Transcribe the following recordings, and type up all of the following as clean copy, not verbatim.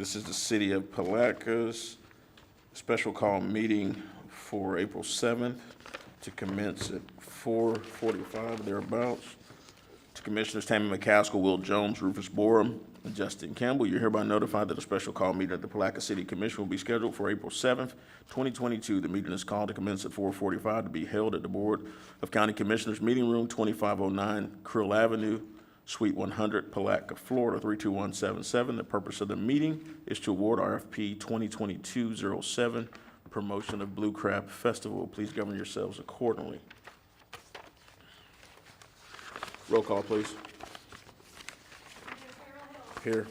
This is the City of Palatka's special call meeting for April 7th to commence at 4:45 thereabouts. To Commissioners Tammy McCaskill, Will Jones, Rufus Borum, and Justin Campbell, you're hereby notified that a special call meeting at the Palatka City Commission will be scheduled for April 7th, 2022. The meeting is called to commence at 4:45 to be held at the Board of County Commissioners Meeting Room, 2509 Krill Avenue, Suite 100, Palatka, Florida, 32177. The purpose of the meeting is to award RFP 2022-07, promotion of Blue Crab Festival. Please govern yourselves accordingly. Roll call, please. Here.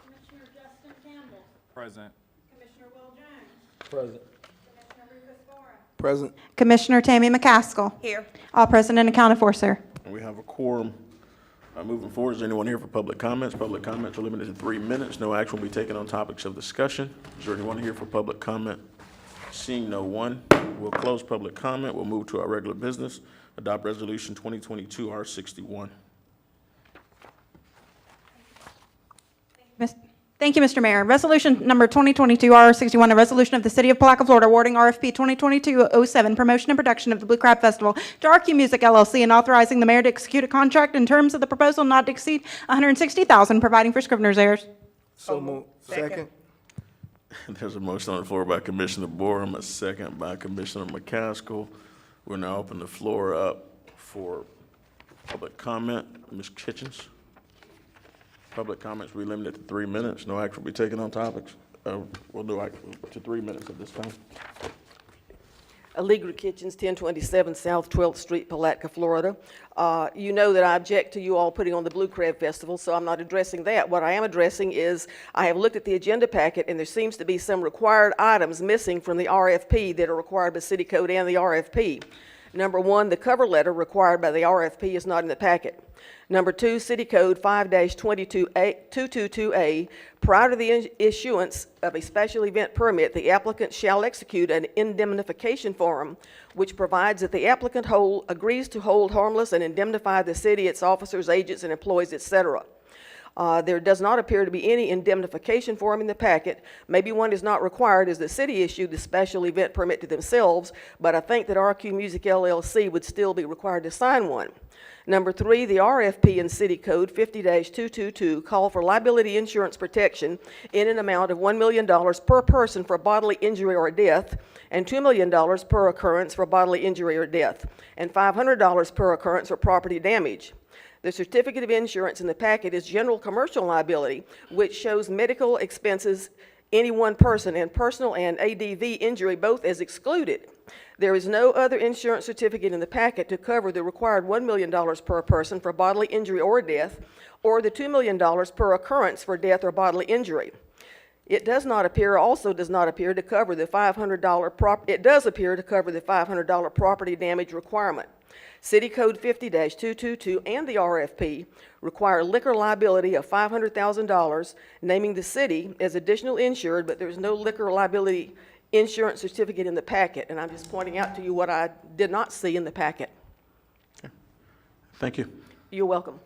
Commissioner Justin Campbell. Present. Commissioner Will Jones. Present. Commissioner Rufus Borum. Present. Commissioner Tammy McCaskill. Here. All present and accounted for, sir. And we have a quorum. Moving forward, is there anyone here for public comments? Public comments are limited to 3 minutes. No action will be taken on topics of discussion. Is there anyone here for public comment? Seeing no one, we'll close public comment. We'll move to our regular business. Adopt Resolution 2022 R61. Thank you, Mr. Mayor. Resolution number 2022-R61, a resolution of the City of Palatka, Florida, awarding RFP 2022-07, promotion and production of the Blue Crab Festival to RQ Music LLC, and authorizing the mayor to execute a contract in terms of the proposal not to exceed $160,000, providing for scrivener's errors. So moved. Second. There's a motion on the floor by Commissioner Borum, a second by Commissioner McCaskill. We'll now open the floor up for public comment. Ms. Kitchens? Public comments will be limited to 3 minutes. No action will be taken on topics. We'll do to 3 minutes at this time. Allegra Kitchens, 1027 South 12th Street, Palatka, Florida. You know that I object to you all putting on the Blue Crab Festival, so I'm not addressing that. What I am addressing is I have looked at the agenda packet, and there seems to be some required items missing from the RFP that are required by City Code and the RFP. Number one, the cover letter required by the RFP is not in the packet. Number two, City Code 5-222A, prior to the issuance of a special event permit, the applicant shall execute an indemnification form which provides that the applicant agrees to hold harmless and indemnify the city, its officers, agents, and employees, etc. There does not appear to be any indemnification form in the packet. Maybe one is not required as the city issued the special event permit to themselves, but I think that RQ Music LLC would still be required to sign one. Number three, the RFP in City Code 50-222 call for liability insurance protection in an amount of $1 million per person for bodily injury or death, and $2 million per occurrence for bodily injury or death, and $500 per occurrence for property damage. The certificate of insurance in the packet is general commercial liability, which shows medical expenses any one person, and personal and ADV injury both as excluded. There is no other insurance certificate in the packet to cover the required $1 million per person for bodily injury or death, or the $2 million per occurrence for death or bodily injury. It does not appear, also does not appear to cover the $500 property damage requirement. City Code 50-222 and the RFP require liquor liability of $500,000, naming the city as additional insured, but there's no liquor liability insurance certificate in the packet, and I'm just pointing out to you what I did not see in the packet. Okay. Thank you. You're welcome.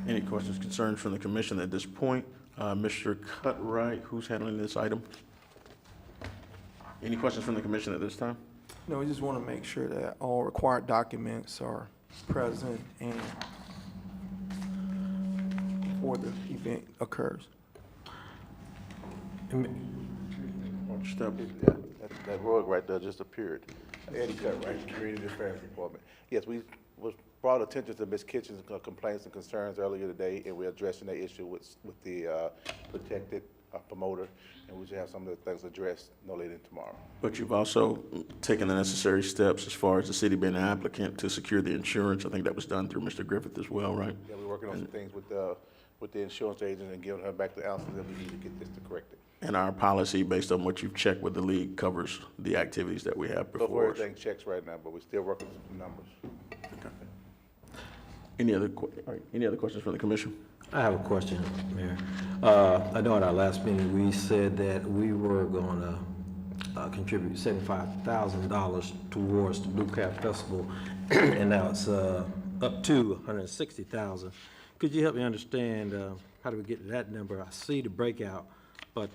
Any questions, concerns from the commission at this point? Mr. Cutright, who's handling this item? Any questions from the commission at this time? No, we just want to make sure that all required documents are present and before the event occurs. Step. Yeah, that rug right there just appeared. Eddie Cutright, Community Affairs Department. Yes, we was brought attention to Ms. Kitchen's complaints and concerns earlier today, and we're addressing that issue with the protected promoter, and we should have some of the things addressed no later than tomorrow. But you've also taken the necessary steps as far as the city being an applicant to secure the insurance. I think that was done through Mr. Griffith as well, right? Yeah, we're working on some things with the insurance agent and giving her back the answers that we need to get this to correct it. And our policy, based on what you've checked with the league, covers the activities that we have So before far, us. everything checks right now, but we're still working some numbers. Okay. Any other questions from the commission? I have a question, Mayor. I know at our last meeting, we said that we were going to contribute $75,000 towards the Blue Crab Festival, and now it's up to $160,000. Could you help me understand, how do we get to that number? I see the breakout, but,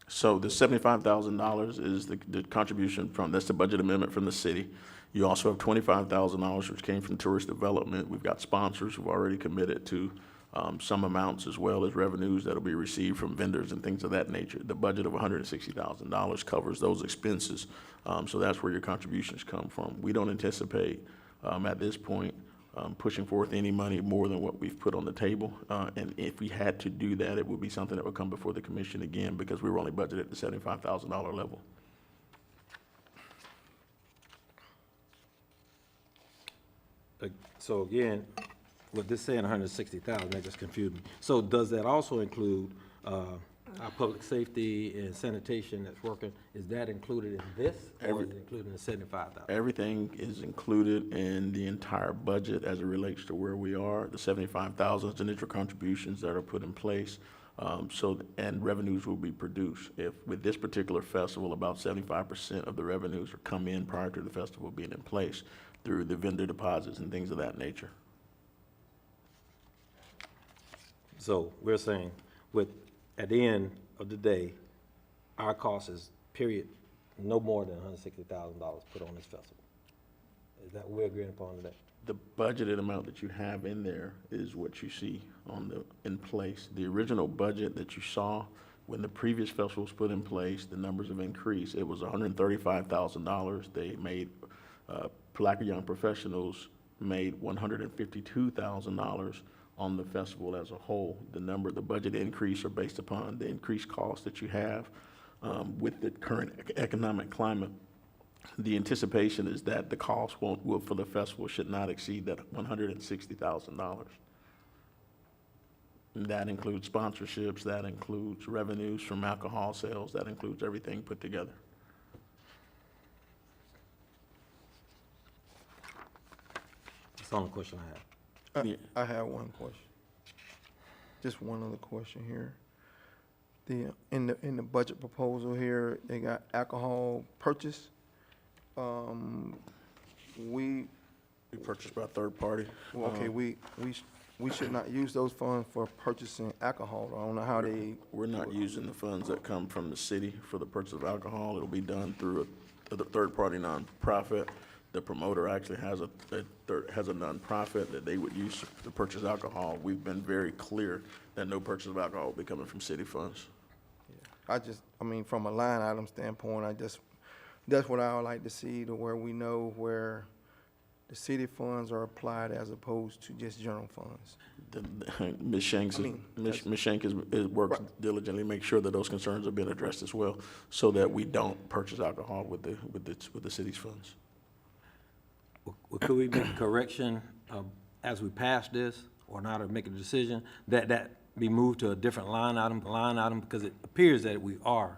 So the $75,000 is the contribution from, that's the budget amendment from the city. You also have $25,000, which came from tourist development. We've got sponsors who've already committed to some amounts, as well as revenues that'll be received from vendors and things of that nature. The budget of $160,000 covers those expenses. So that's where your contributions come from. We don't anticipate at this point pushing forth any money more than what we've put on the table. And if we had to do that, it would be something that would come before the commission again, because we were only budgeted at the $75,000 level. so again, with this saying 160,000, that just confused me. So does that also include, our public safety and sanitation that's working? Is that included in this, or is it included in the 75,000? Everything is included in the entire budget as it relates to where we are. The $75,000 is initial contributions that are put in place, and revenues will be produced. If, with this particular festival, about 75% of the revenues are come in prior to the festival being in place through the vendor deposits and things of that nature. So we're saying at the end of the day, our cost is, period, no more than $160,000 put on this festival. Is that what we're agreeing upon today? The budgeted amount that you have in there is what you see in place. The original budget that you saw when the previous festival was put in place, the numbers have increased. It was $135,000. They made, Palatka Young Professionals made $152,000 on the festival as a whole. The budget increase are based upon the increased costs that you have with the current economic climate. The anticipation is that the cost for the festival should not exceed that $160,000. That includes sponsorships, that includes revenues from alcohol sales, that includes everything put together. That's the only question I have. Yeah. I have one question. Just one other question here. In the budget proposal here, they got alcohol purchase. We, purchased by third party. well, okay, we should not use those funds for purchasing alcohol. I don't know how they, We're not using the funds that come from the city for the purchase of alcohol. It'll be done through a third-party nonprofit. The promoter actually has a nonprofit that they would use to purchase alcohol. We've been very clear that no purchase of alcohol will be coming from city funds. I mean, from a line item standpoint, that's what I would like to see, to where we know where the city funds are applied as opposed to just general funds. Ms. Shanks, Ms. Shank works diligently to make sure that those concerns have been addressed as well, so that we don't purchase alcohol with the city's funds. Well, could we make a correction as we pass this, or not, or make a decision, that be moved to a different line item, because it appears that we are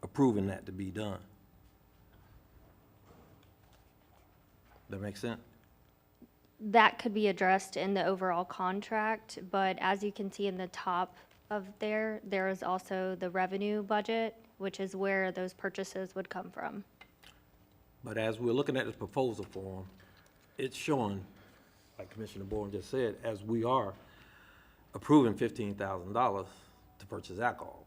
approving that to be done? That make sense? That could be addressed in the overall contract, but as you can see in the top of there is also the revenue budget, which is where those purchases would come from. But as we're looking at this proposal form, it's showing, like Commissioner Bourne just said, as we are approving $15,000 to purchase alcohol.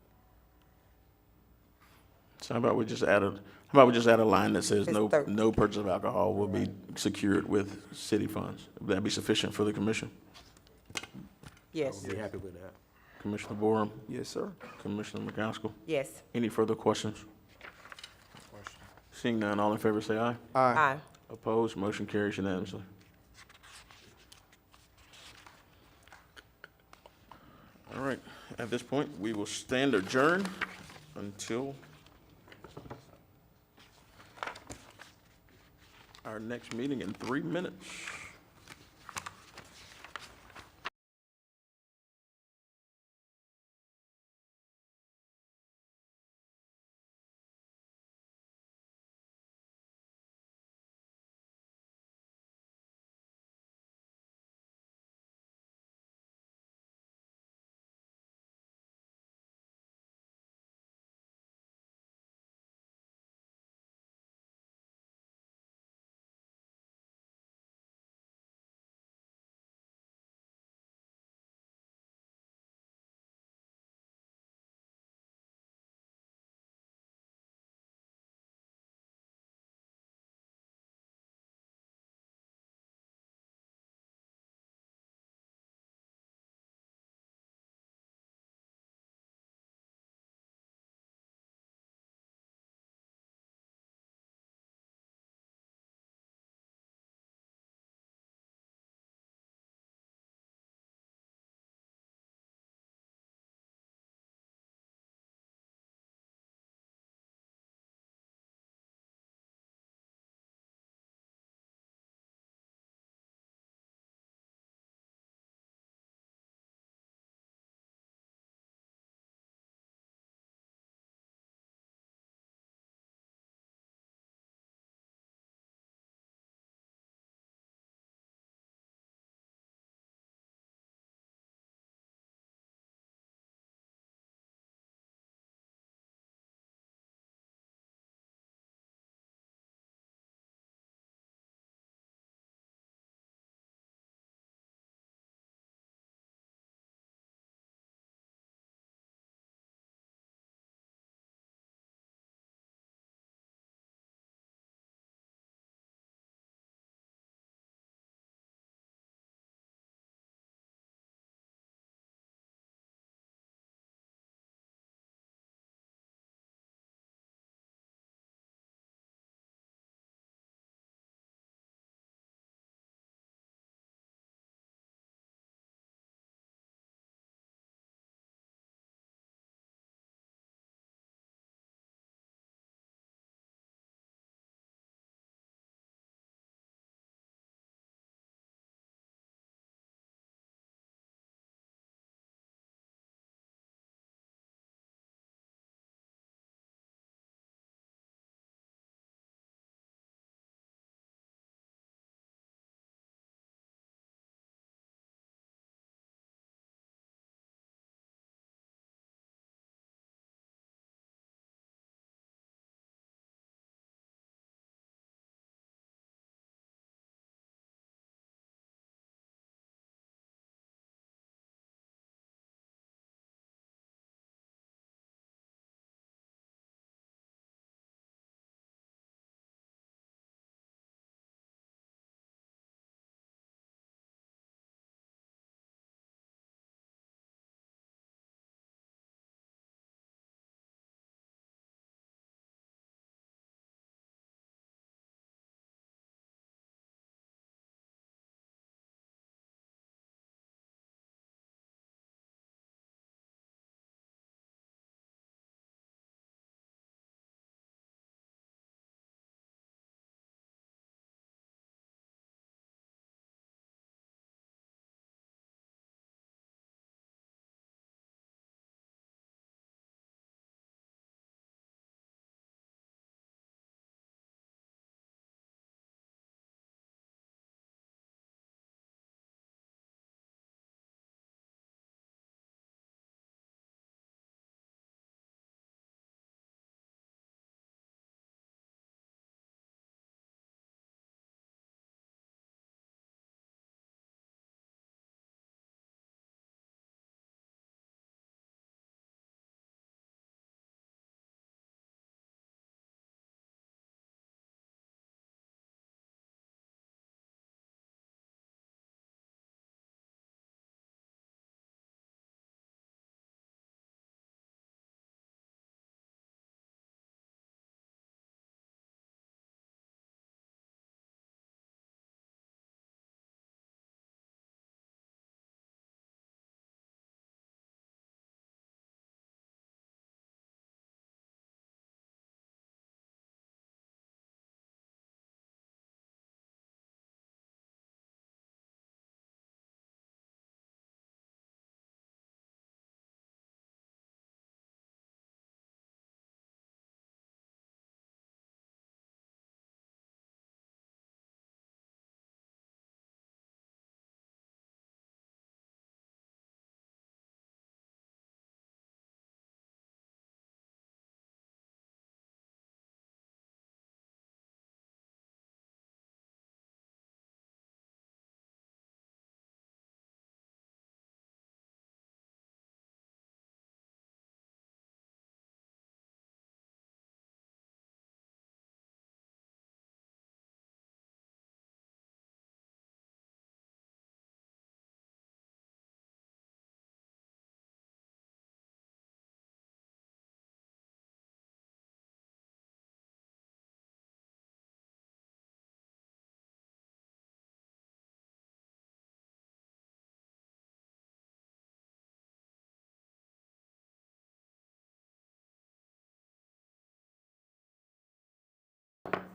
So how about we just add a line that says no purchase of alcohol will be secured with city funds? Would that be sufficient for the commission? Yes. I'll be happy with that. Commissioner Borum, Yes, sir. Commissioner McCaskill, Yes. any further questions? Seeing none, all in favor say aye. Aye. Opposed, motion carries unanimously. All right, at this point, we will stand adjourned until our next meeting in 3 minutes.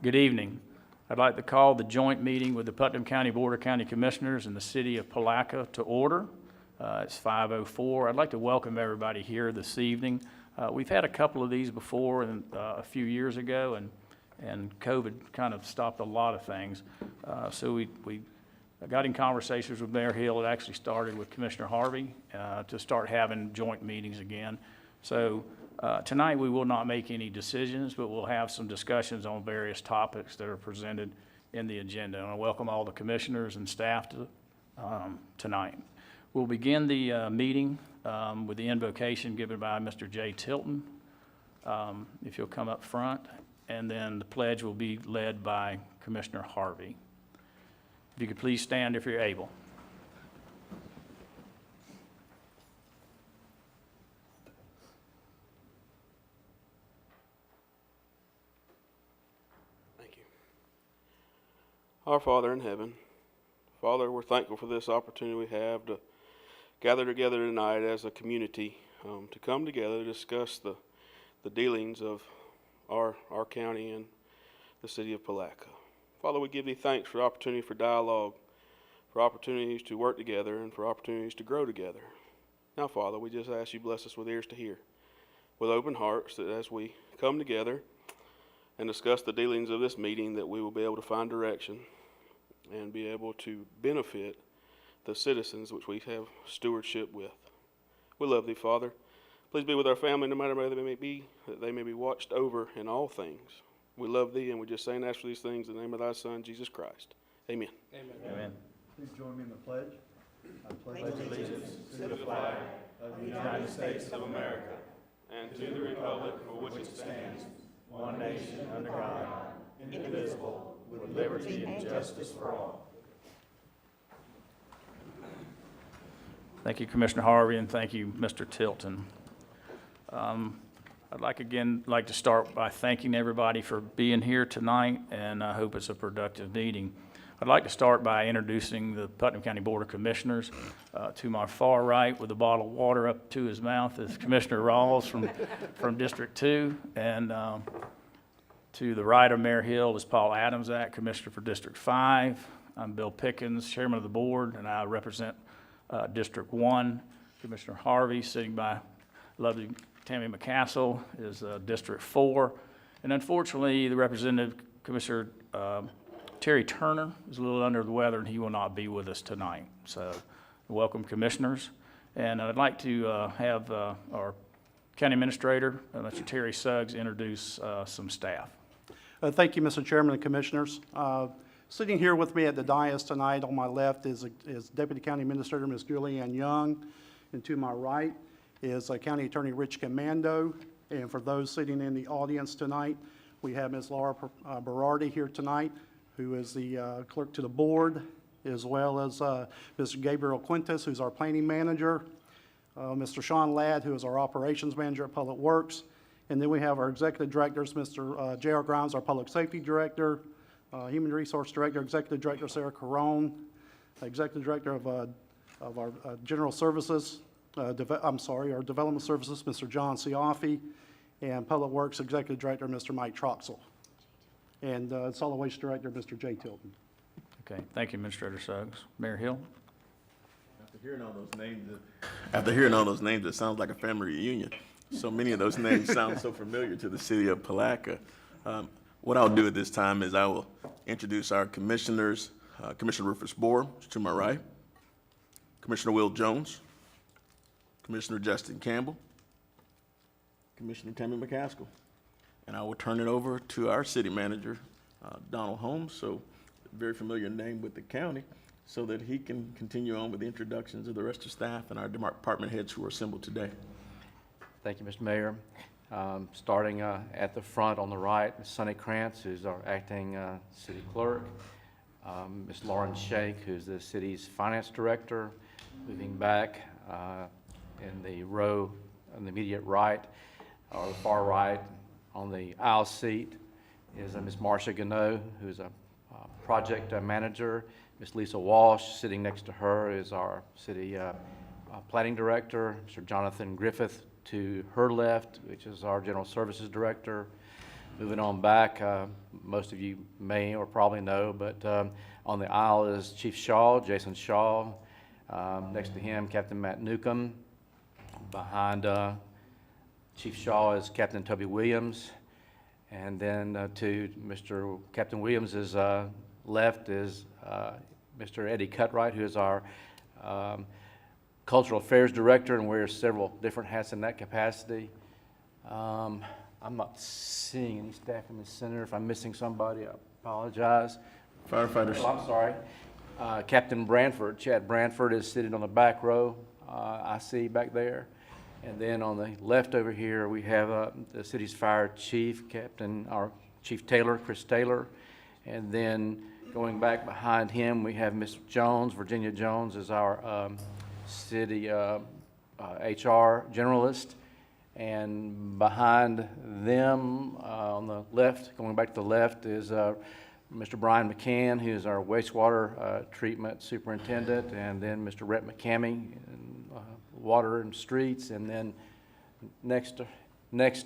Good evening. I'd like to call the joint meeting with the Putnam County Board of County Commissioners and the City of Palatka to order. It's 5:04. I'd like to welcome everybody here this evening. We've had a couple of these before and a few years ago, and COVID kind of stopped a lot of things. So we got in conversations with Mayor Hill. It actually started with Commissioner Harvey to start having joint meetings again. So tonight we will not make any decisions, but we'll have some discussions on various topics that are presented in the agenda. And I welcome all the commissioners and staff to tonight. We'll begin the meeting with the invocation given by Mr. Jay Tilton. If you'll come up front, and then the pledge will be led by Commissioner Harvey. If you could please stand if you're able. Thank you. Our Father in heaven, Father, we're thankful for this opportunity we have to gather together tonight as a community, to come together to discuss the dealings of our county and the city of Palatka. Father, we give thee thanks for the opportunity for dialogue, for opportunities to work together, and for opportunities to grow together. Now, Father, we just ask you bless us with ears to hear, with open hearts, that as we come together and discuss the dealings of this meeting, that we will be able to find direction and be able to benefit the citizens which we have stewardship with. We love thee, Father. Please be with our family, no matter where they may be, that they may be watched over in all things. We love thee, and we just say and ask for these things in the name of thy Son, Jesus Christ. Amen. Amen. Please join me in the pledge. I pledge allegiance to the flag of the United States of America and to the republic for which it stands, one nation under God, indivisible, with liberty and justice for all. Thank you, Commissioner Harvey, and thank you, Mr. Tilton. I'd like to start by thanking everybody for being here tonight, and I hope it's a productive meeting. I'd like to start by introducing the Putnam County Board of Commissioners. To my far right, with a bottle of water up to his mouth, is Commissioner Rawls from District 2, and to the right of Mayor Hill is Paul Adamsack, Commissioner for District 5. I'm Bill Pickens, Chairman of the Board, and I represent District 1. Commissioner Harvey, sitting by lovely Tammy McCassell, is District 4. And unfortunately, the Representative Commissioner Terry Turner is a little under the weather, and he will not be with us tonight. So welcome, Commissioners. And I'd like to have our County Administrator, Mr. Terry Suggs, introduce some staff. Thank you, Mr. Chairman and Commissioners. Sitting here with me at the dais tonight on my left is Deputy County Administrator Ms. Julianne Young, and to my right is County Attorney Rich Commando. And for those sitting in the audience tonight, we have Ms. Laura Berardi here tonight, who is the clerk to the board, as well as Mr. Gabriel Quintus, who's our planning manager, Mr. Sean Ladd, who is our operations manager at Public Works, and then we have our executive directors, Mr. J.R. Grimes, our public safety director, human resource director, executive director Sarah Carone, executive director of our general services, our development services, Mr. John Ciaffi, and Public Works Executive Director, Mr. Mike Troxel, and Solid Waste Director, Mr. Jay Tilton. Okay, thank you, Administrator Suggs. Mayor Hill? After hearing all those names, it sounds like a family reunion. So many of those names sound so familiar to the city of Palatka. What I'll do at this time is I will introduce our commissioners. Commissioner Rufus Bohr, to my right. Commissioner Will Jones. Commissioner Justin Campbell. Commissioner Tammy McCaskill. And I will turn it over to our city manager, Donald Holmes, so very familiar name with the county, so that he can continue on with the introductions of the rest of staff and our department heads who are assembled today. Thank you, Mr. Mayor. Starting at the front on the right, Ms. Sunny Krantz, who's our acting city clerk. Ms. Lauren Shake, who's the city's finance director. Moving back in the row on the immediate right, or the far right, on the aisle seat is Ms. Marcia Gano, who's a project manager. Ms. Lisa Walsh, sitting next to her, is our city planning director. Mr. Jonathan Griffith to her left, which is our general services director. Moving on back, most of you may or probably know, but on the aisle is Chief Shaw, Jason Shaw. Next to him, Captain Matt Newcomb. Behind Chief Shaw is Captain Toby Williams. And then to Mr. Captain Williams' left is Mr. Eddie Cutright, who is our Cultural Affairs Director and wears several different hats in that capacity. I'm not seeing any staff in the center. If I'm missing somebody, I apologize. Firefighters. Oh, I'm sorry. Captain Branford, Chad Branford, is sitting on the back row. I see back there. And then on the left over here, we have the city's fire chief, our Chief Taylor, Chris Taylor. And then going back behind him, we have Ms. Jones, Virginia Jones, is our city HR generalist. And behind them, on the left, going back to the left, is Mr. Brian McCann, who is our wastewater treatment superintendent, and then Mr. Rhett McCamey, water and streets, and then next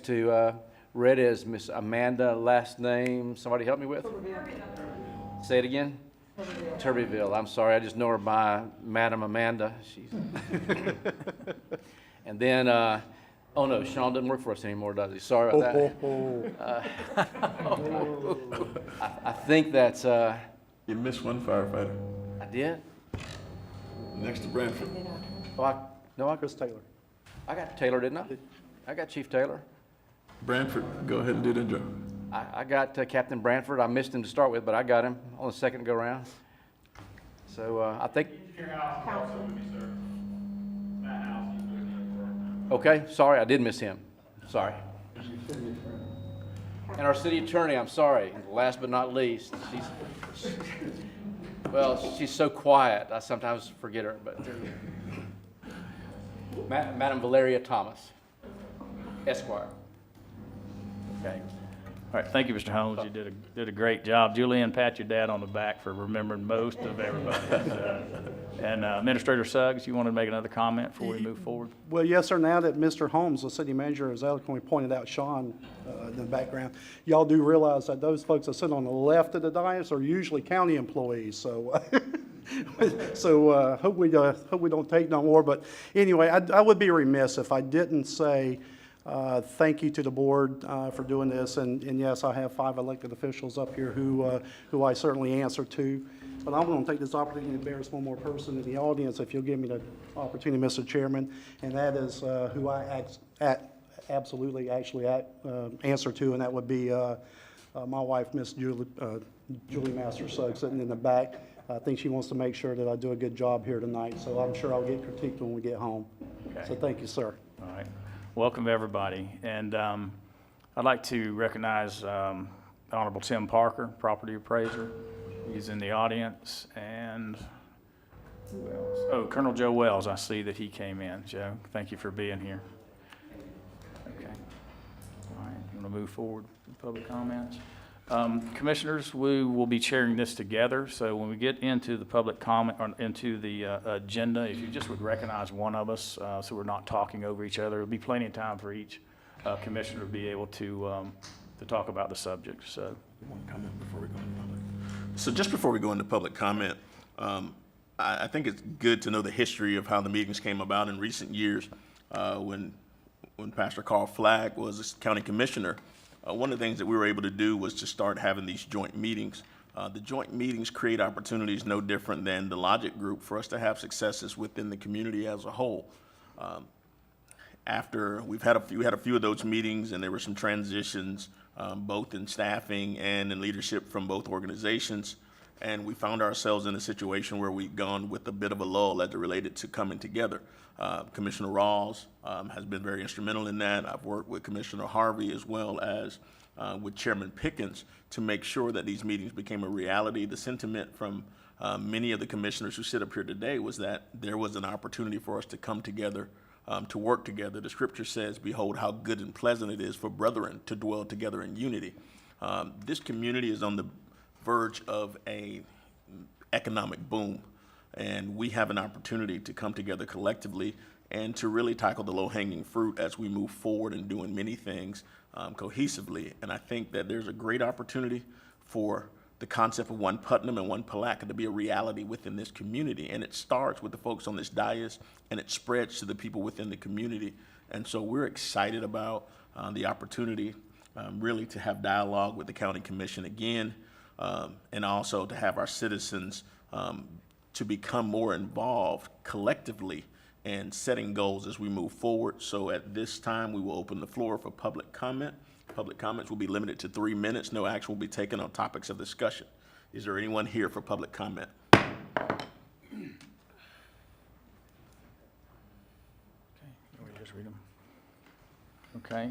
to Rhett is Miss Amanda, last name, somebody help me with? Say it again? Turbyville. I'm sorry, I just know her by Madam Amanda. She's and then, oh no, Sean doesn't work for us anymore, does he? Sorry about that. I think that's, You missed one firefighter. I did? Next to Branford. No, Chris Taylor. I got Taylor, didn't I? I got Chief Taylor. Branford, go ahead and do the job. I got Captain Branford. I missed him to start with, but I got him on the second go round. So I think. Okay, sorry, I did miss him. Sorry. And our city attorney, I'm sorry. And last but not least, she's so quiet. I sometimes forget her, but Madam Valeria Thomas, Esquire. Okay. All right, thank you, Mr. Holmes. You did a great job. Julianne, pat your dad on the back for remembering most of everybody. And Administrator Suggs, you want to make another comment before we move forward? Well, yes, sir. Now that Mr. Holmes, the city manager, has eloquently pointed out Sean in the background, y'all do realize that those folks that sit on the left of the dais are usually county employees. So, hope we don't take no more. But anyway, I would be remiss if I didn't say thank you to the board for doing this. And yes, I have 5 elected officials up here who I certainly answer to. But I'm going to take this opportunity to embarrass one more person in the audience, if you'll give me the opportunity, Mr. Chairman, and that is who I absolutely answer to, and that would be my wife, Miss Julie Master Suggs, sitting in the back. I think she wants to make sure that I do a good job here tonight, so I'm sure I'll get critiqued when we get home. Okay. So thank you, sir. All right. Welcome, everybody. And I'd like to recognize Honorable Tim Parker, property appraiser. He's in the audience. And who else? Oh, Colonel Joe Wells, I see that he came in. Joe, thank you for being here. Okay. All right, you want to move forward with public comments? Commissioners, we will be chairing this together, so when we get into the public comment, or into the agenda, if you just would recognize one of us, so we're not talking over each other, there'll be plenty of time for each commissioner to be able to talk about the subject, so. One comment before we go into public. So just before we go into public comment, I think it's good to know the history of how the meetings came about in recent years. When Pastor Carl Flagg was a county commissioner, one of the things that we were able to do was to start having these joint meetings. The joint meetings create opportunities no different than the logic group for us to have successes within the community as a whole. After we had a few of those meetings, and there were some transitions, both in staffing and in leadership from both organizations, and we found ourselves in a situation where we'd gone with a bit of a lull as it related to coming together. Commissioner Rawls has been very instrumental in that. I've worked with Commissioner Harvey as well as with Chairman Pickens to make sure that these meetings became a reality. The sentiment from many of the commissioners who sit up here today was that there was an opportunity for us to come together, to work together. The scripture says, "Behold, how good and pleasant it is for brethren to dwell together in unity." This community is on the verge of an economic boom, and we have an opportunity to come together collectively and to really tackle the low-hanging fruit as we move forward in doing many things cohesively. And I think that there's a great opportunity for the concept of one Putnam and one Palatka to be a reality within this community. And it starts with the folks on this dais, and it spreads to the people within the community. And so we're excited about the opportunity really to have dialogue with the county commission again, and also to have our citizens to become more involved collectively in setting goals as we move forward. So at this time, we will open the floor for public comment. Public comments will be limited to 3 minutes. No action will be taken on topics of discussion. Is there anyone here for public comment? Just read them. Okay.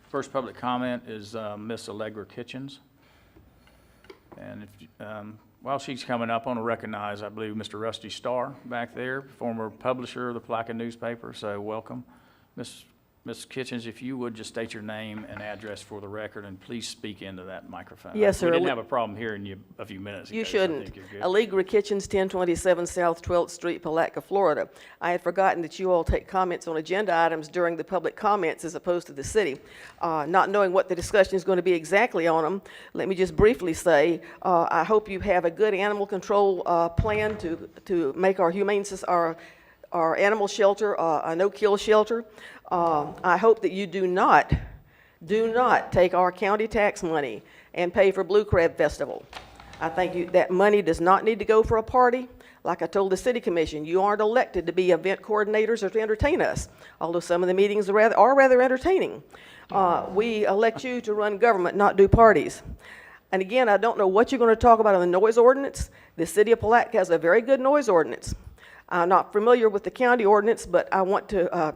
First public comment is Miss Allegra Kitchens. And while she's coming up, I want to recognize, I believe, Mr. Rusty Starr back there, former publisher of the Palatka newspaper, so welcome. Ms. Kitchens, if you would just state your name and address for the record, and please speak into that microphone. Yes, sir. We didn't have a problem hearing you a few minutes ago. You so I shouldn't. think you're good. Allegra Kitchens, 1027 South 12th Street, Palatka, Florida. I had forgotten that you all take comments on agenda items during the public comments as opposed to the city. Not knowing what the discussion is going to be exactly on them, let me just briefly say, I hope you have a good animal control plan to make our our animal shelter a no-kill shelter. I hope that you do not take our county tax money and pay for Blue Crab Festival. I think that money does not need to go for a party. Like I told the city commission, you aren't elected to be event coordinators or to entertain us, although some of the meetings are rather entertaining. We elect you to run government, not do parties. And again, I don't know what you're going to talk about on the noise ordinance. The city of Palatka has a very good noise ordinance. I'm not familiar with the county ordinance, but I want to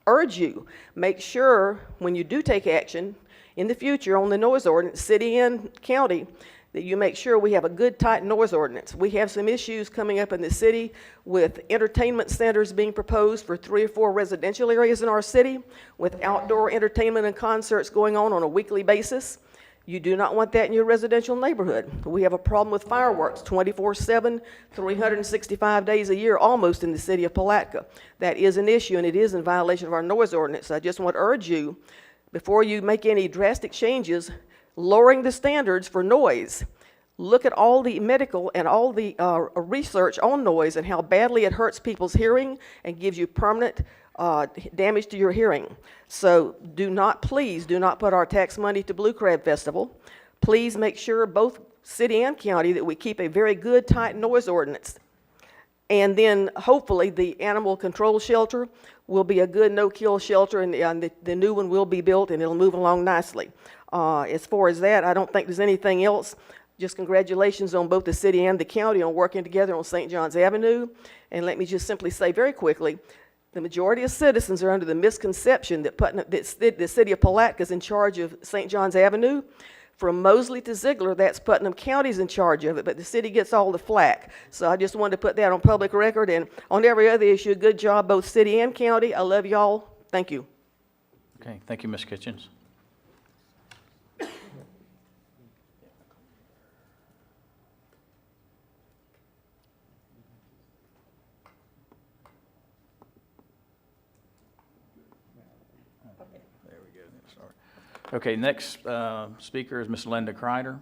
urge you, make sure when you do take action in the future on the noise ordinance, city and county, that you make sure we have a good, tight noise ordinance. We have some issues coming up in the city with entertainment centers being proposed for 3 or 4 residential areas in our city, with outdoor entertainment and concerts going on a weekly basis. You do not want that in your residential neighborhood. We have a problem with fireworks 24/7, 365 days a year, almost in the city of Palatka. That is an issue, and it is in violation of our noise ordinance. I just want to urge you, before you make any drastic changes, lowering the standards for noise. Look at all the medical and all the research on noise and how badly it hurts people's hearing and gives you permanent damage to your hearing. So please do not put our tax money to Blue Crab Festival. Please make sure, both city and county, that we keep a very good, tight noise ordinance. And then hopefully the animal control shelter will be a good no-kill shelter, and the new one will be built and it'll move along nicely. As far as that, I don't think there's anything else. Just congratulations on both the city and the county on working together on St. John's Avenue. And let me just simply say very quickly, the majority of citizens are under the misconception that the city of Palatka is in charge of St. John's Avenue. From Mosley to Ziegler, that's Putnam County's in charge of it, but the city gets all the flack. So I just wanted to put that on public record. And on every other issue, good job, both city and county. I love y'all. Thank you. Okay, thank you, Ms. Kitchens. There we go. Sorry. Okay, next speaker is Ms. Linda Kreider.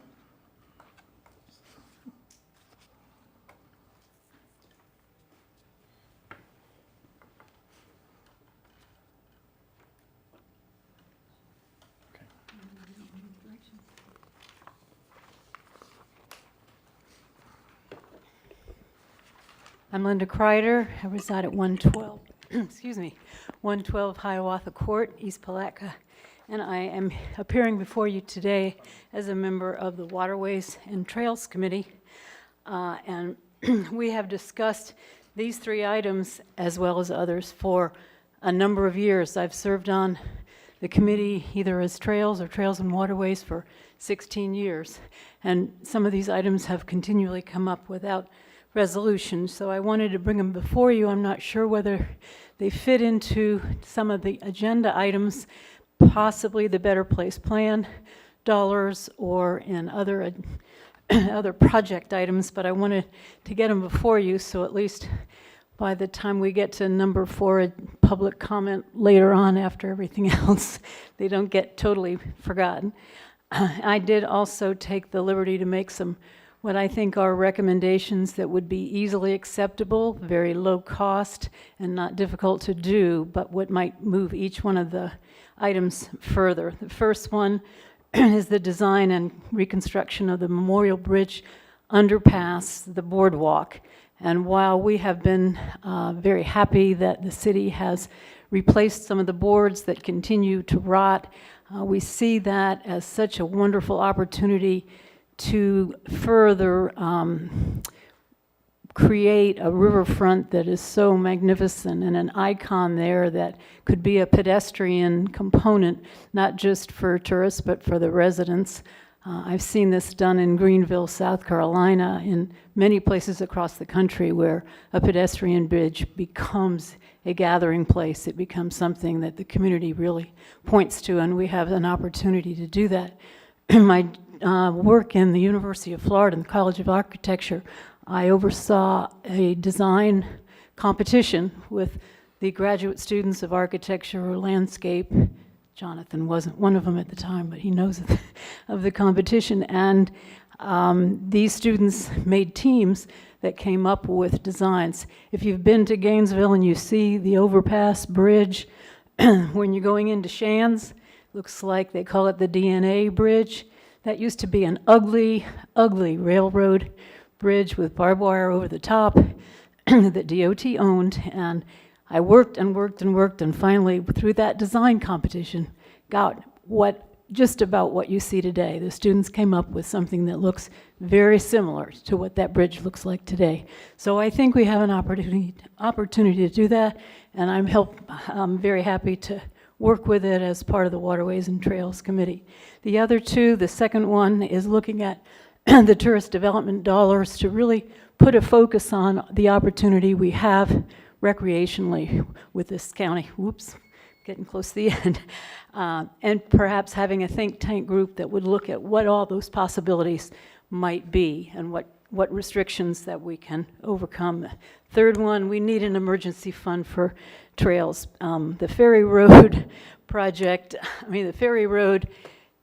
I'm Linda Kreider. I reside at 112, excuse me, 112 Hiawatha Court, East Palatka, and I am appearing before you today as a member of the Waterways and Trails Committee. And we have discussed these 3 items, as well as others, for a number of years. I've served on the committee either as Trails or Trails and Waterways for 16 years, and some of these items have continually come up without resolution, so I wanted to bring them before you. I'm not sure whether they fit into some of the agenda items, possibly the Better Place Plan dollars, or in other project items, but I wanted to get them before you, so at least by the time we get to number 4, a public comment later on after everything else, they don't get totally forgotten. I did also take the liberty to make some, what I think are recommendations that would be easily acceptable, very low cost, and not difficult to do, but what might move each one of the items further. The first one is the design and reconstruction of the Memorial Bridge underpass, the Boardwalk. And while we have been very happy that the city has replaced some of the boards that continue to rot, we see that as such a wonderful opportunity to further create a riverfront that is so magnificent and an icon there that could be a pedestrian component, not just for tourists, but for the residents. I've seen this done in Greenville, South Carolina, in many places across the country where a pedestrian bridge becomes a gathering place. It becomes something that the community really points to, and we have an opportunity to do that. In my work in the University of Florida in the College of Architecture, I oversaw a design competition with the graduate students of architecture or landscape. Jonathan wasn't one of them at the time, but he knows of the competition. And these students made teams that came up with designs. If you've been to Gainesville and you see the overpass bridge, when you're going into Shands, looks like they call it the DNA bridge. That used to be an ugly, ugly railroad bridge with barbed wire over the top that DOT owned. And I worked and worked and worked, and finally, through that design competition, got just about what you see today. The students came up with something that looks very similar to what that bridge looks like today. So I think we have an opportunity to do that, and I'm very happy to work with it as part of the Waterways and Trails Committee. The other two, the second one is looking at the tourist development dollars to really put a focus on the opportunity we have recreationally with this county. Whoops, getting close to the end. And perhaps having a think tank group that would look at what all those possibilities might be and what restrictions that we can overcome. Third one, we need an emergency fund for trails. The Ferry Road project, the Ferry Road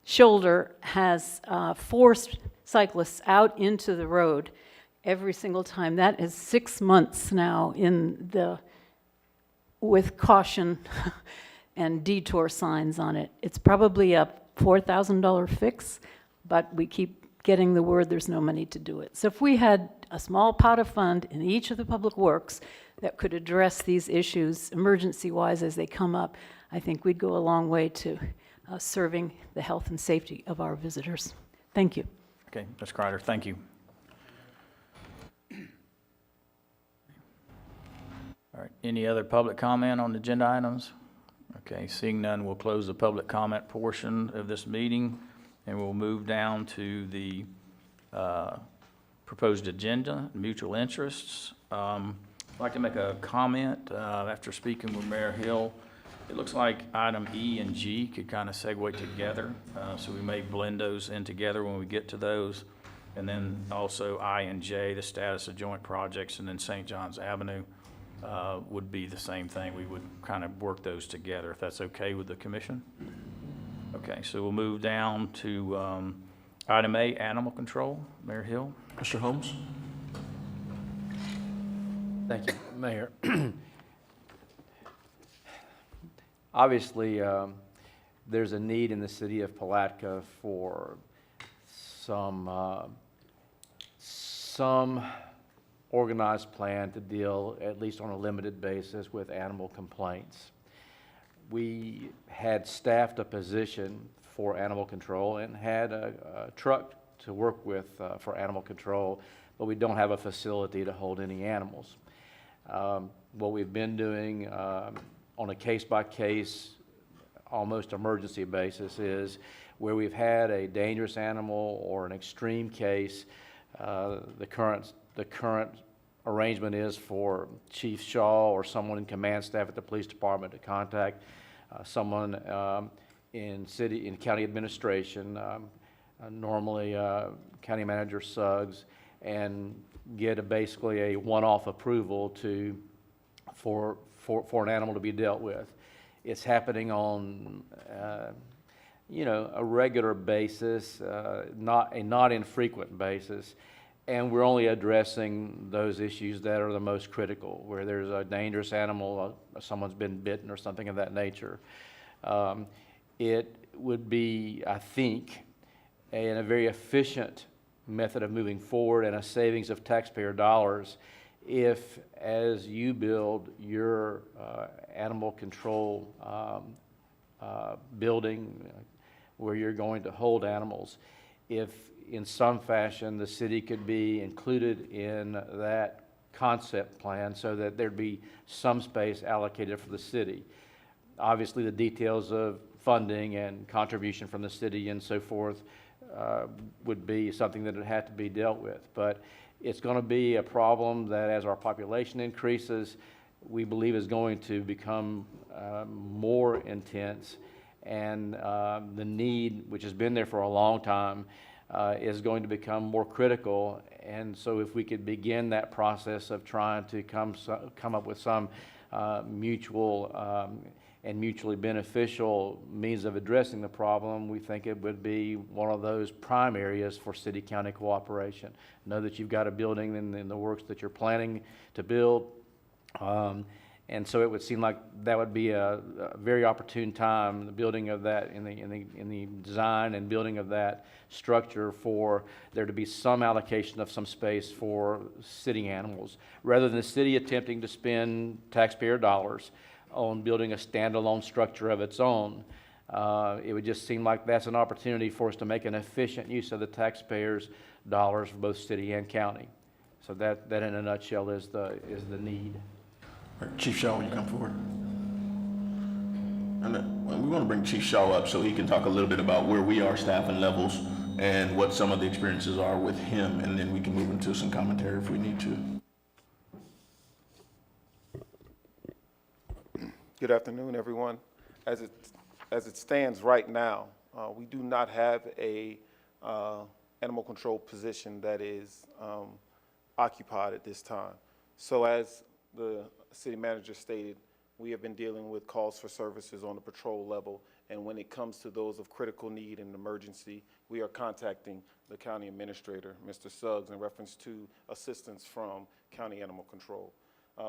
shoulder has forced cyclists out into the road every single time. That is 6 months now with caution and detour signs on it. It's probably a $4,000 fix, but we keep getting the word there's no money to do it. So if we had a small pot of fund in each of the public works that could address these issues emergency-wise as they come up, I think we'd go a long way to serving the health and safety of our visitors. Thank you. Okay, Ms. Kreider, thank you. All right, any other public comment on agenda items? Okay, seeing none, we'll close the public comment portion of this meeting, and we'll move down to the proposed agenda, mutual interests. I'd like to make a comment after speaking with Mayor Hill. It looks like item E and G could kind of segue together, so we may blend those in together when we get to those. And then also I and J, the status of joint projects, and then St. John's Avenue would be the same thing. We would kind of work those together, if that's okay with the commission. Okay, so we'll move down to item A, animal control. Mayor Hill. Mr. Holmes? Thank you, Mayor. Obviously, there's a need in the city of Palatka for some organized plan to deal, at least on a limited basis, with animal complaints. We had staffed a position for animal control and had a truck to work with for animal control, but we don't have a facility to hold any animals. What we've been doing on a case-by-case, almost emergency basis is where we've had a dangerous animal or an extreme case, the current arrangement is for Chief Shaw or someone in command staff at the police department to contact someone in county administration, normally County Manager Suggs, and get basically a one-off approval to for an animal to be dealt with. It's happening on, a regular basis, not infrequent basis. And we're only addressing those issues that are the most critical, where there's a dangerous animal, someone's been bitten or something of that nature. It would be, I think, a very efficient method of moving forward and a savings of taxpayer dollars if, as you build your animal control building where you're going to hold animals, if in some fashion the city could be included in that concept plan so that there'd be some space allocated for the city. Obviously, the details of funding and contribution from the city and so forth would be something that would have to be dealt with. But it's going to be a problem that as our population increases, we believe is going to become more intense, and the need, which has been there for a long time, is going to become more critical. And so if we could begin that process of trying to come up with some mutual and mutually beneficial means of addressing the problem, we think it would be one of those prime areas for city-county cooperation. Know that you've got a building in the works that you're planning to build, and so it would seem like that would be a very opportune time, the building of that, in the design and building of that structure, for there to be some allocation of some space for sitting animals, rather than the city attempting to spend taxpayer dollars on building a standalone structure of its own. It would just seem like that's an opportunity for us to make an efficient use of the taxpayers' dollars for both city and county. So that in a nutshell is the need. Chief Shaw, will you come forward? And we want to bring Chief Shaw up so he can talk a little bit about where we are staffing levels and what some of the experiences are with him, and then we can move into some commentary if we need to. Good afternoon, everyone. As it stands right now, we do not have a animal control position that is occupied at this time. So as the city manager stated, we have been dealing with calls for services on the patrol level, and when it comes to those of critical need and emergency, we are contacting the county administrator, Mr. Suggs, in reference to assistance from county animal control.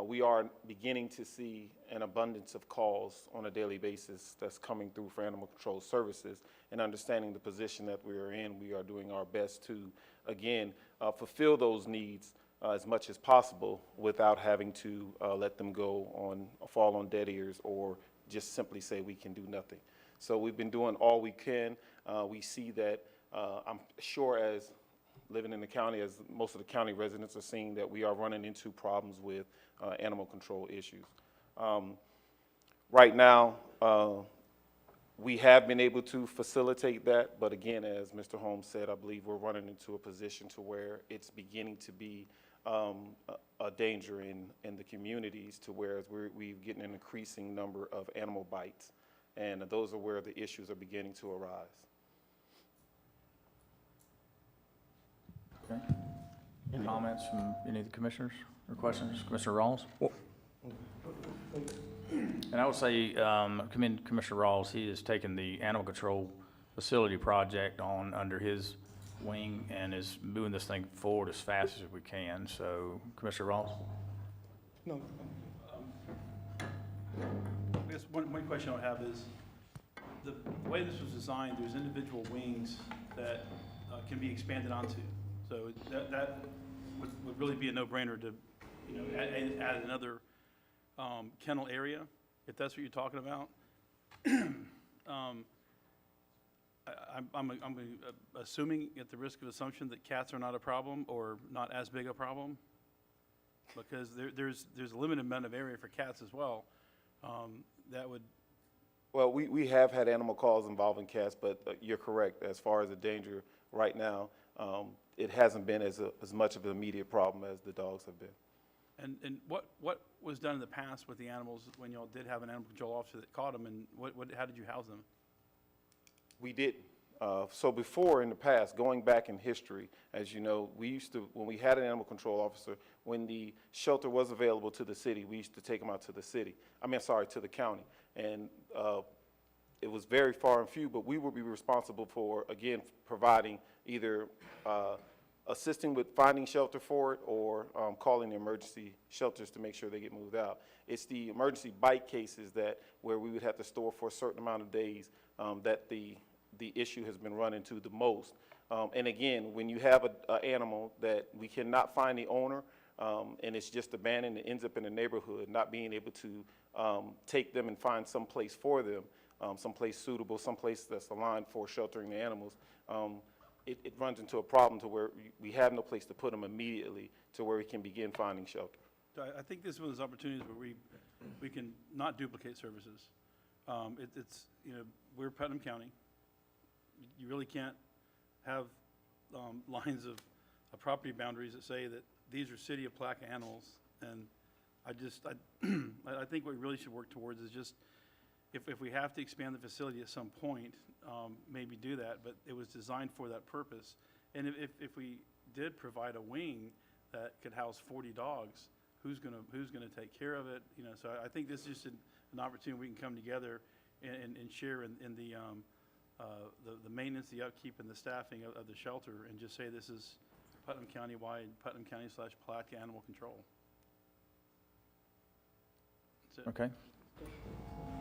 We are beginning to see an abundance of calls on a daily basis that's coming through for animal control services, and understanding the position that we are in, we are doing our best to, again, fulfill those needs as much as possible without having to let them fall on dead ears or just simply say we can do nothing. So we've been doing all we can. We see that, I'm sure as living in the county, as most of the county residents are seeing, that we are running into problems with animal control issues. Right now, we have been able to facilitate that, but again, as Mr. Holmes said, I believe we're running into a position to where it's beginning to be a danger in the communities, to where we're getting an increasing number of animal bites, and those are where the issues are beginning to arise. Okay. Any comments from any of the commissioners or questions? Commissioner Rawls? And I would say, commend Commissioner Rawls. He has taken the animal control facility project on under his wing and is moving this thing forward as fast as we can. So, Commissioner Rawls? No. I guess one question I have is, the way this was designed, there's individual wings that can be expanded onto. So that would really be a no-brainer to, add another kennel area, if that's what you're talking about. I'm assuming, at the risk of assumption, that cats are not a problem or not as big a problem, because there's a limited amount of area for cats as well. That would. Well, we have had animal calls involving cats, but you're correct. As far as the danger right now, it hasn't been as much of an immediate problem as the dogs have been. And what was done in the past with the animals when y'all did have an animal control officer that caught them, and how did you house them? We didn't. So before, in the past, going back in history, as you know, we used to, when we had an animal control officer, when the shelter was available to the city, we used to take them out to the city. To the county. And it was very far and few, but we would be responsible for, again, providing either assisting with finding shelter for it or calling the emergency shelters to make sure they get moved out. It's the emergency bite cases where we would have to store for a certain amount of days that the issue has been run into the most. And again, when you have an animal that we cannot find the owner and it's just abandoned, it ends up in the neighborhood, not being able to take them and find some place for them, someplace suitable, someplace that's aligned for sheltering the animals, it runs into a problem to where we have no place to put them immediately to where we can begin finding shelter. I think this is one of those opportunities where we can not duplicate services. It's, you know, we're Putnam County. You really can't have lines of property boundaries that say that these are city of Palatka animals. And I think what we really should work towards is just, if we have to expand the facility at some point, maybe do that, but it was designed for that purpose. And if we did provide a wing that could house 40 dogs, who's gonna take care of it? You know, so I think this is just an opportunity we can come together and share in the maintenance, the upkeep, and the staffing of the shelter, and just say this is Putnam County-wide, Putnam County/Palatka Animal Control. That's it. Okay.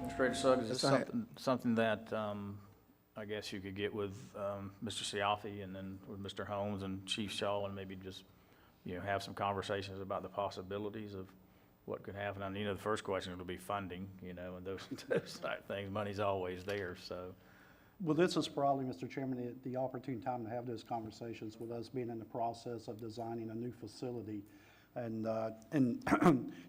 Mr. Suggs, is this something that I guess you could get with Mr. Siafi and then with Mr. Holmes and Chief Shaw, and maybe just, you know, have some conversations about the possibilities of what could happen? I mean, you know, the first question will be funding, you know, and those type things. Money's always there, so. Well, this is probably, Mr. Chairman, the opportune time to have those conversations with us being in the process of designing a new facility. And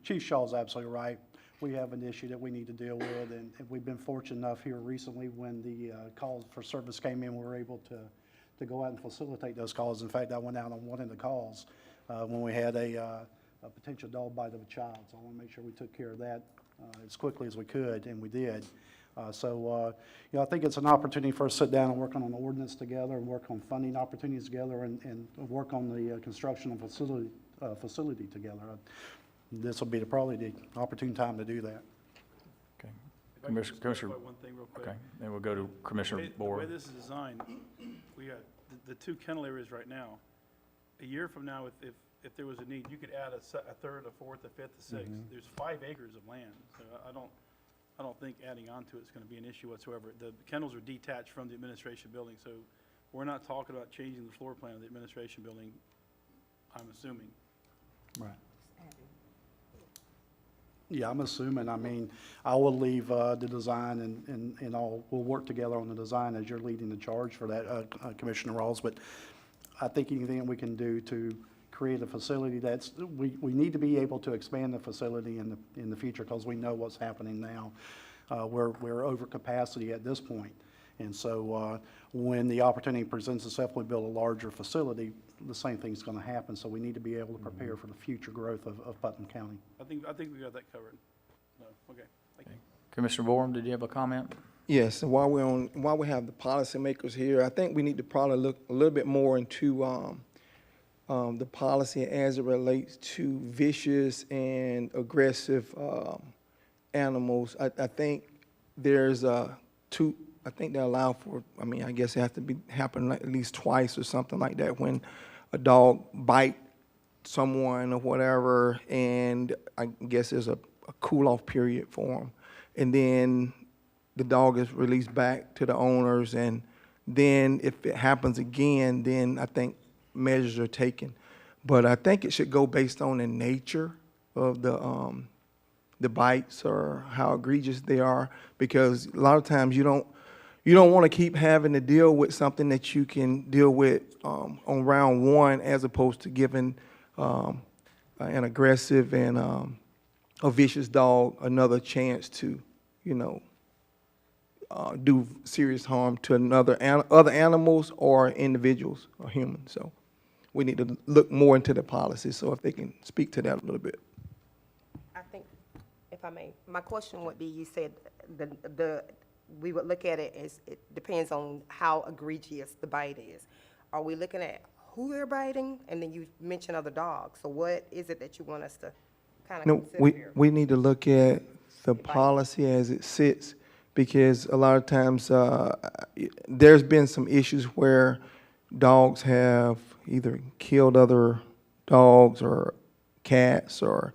Chief Shaw's absolutely right. We have an issue that we need to deal with, and we've been fortunate enough here recently when the calls for service came in, we were able to go out and facilitate those calls. In fact, I went out on one of the calls when we had a potential dog bite of a child. So I want to make sure we took care of that as quickly as we could, and we did. You know, I think it's an opportunity for us to sit down and work on an ordinance together, and work on funding opportunities together, and work on the construction of facility together. This will be probably the opportune time to do that. Okay. Commissioner. One thing real quick. Okay, then we'll go to Commissioner Board. The way this is designed, we got the two kennel areas right now. A year from now, if there was a need, you could add a third, a fourth, a fifth, a sixth. There's 5 acres of land, so I don't think adding on to it is going to be an issue whatsoever. The kennels are detached from the administration building, so we're not talking about changing the floor plan of the administration building, I'm assuming. Right. Yeah, I'm assuming. I mean, I will leave the design and we'll work together on the design as you're leading the charge for that, Commissioner Rawls. But I think anything we can do to create a facility we need to be able to expand the facility in the future, because we know what's happening now. We're over capacity at this point. And so when the opportunity presents itself, we build a larger facility, the same thing's going to happen. So we need to be able to prepare for the future growth of Putnam County. I think we got that covered. No, okay. Thank you. Commissioner Borum, did you have a comment? Yes, and while we have the policymakers here, I think we need to probably look a little bit more into the policy as it relates to vicious and aggressive animals. I think there's I think they allow for, I mean, I guess it has to happen like at least twice or something like that when a dog bite someone or whatever, and I guess there's a cool-off period for them. And then the dog is released back to the owners, and then if it happens again, then I think measures are taken. But I think it should go based on the nature of the bites or how egregious they are, because a lot of times you don't want to keep having to deal with something that you can deal with on round one, as opposed to giving an aggressive and a vicious dog another chance to, you know, do serious harm to other animals or individuals or humans. So we need to look more into the policy. So if they can speak to that a little bit. I think, if I may, my question would be, you said the we would look at it as, it depends on how egregious the bite is. Are we looking at who they're biting? And then you mention other dogs. So what is it that you want us to kind of No, consider here? we need to look at the policy as it sits, because a lot of times, there's been some issues where dogs have either killed other dogs or cats or,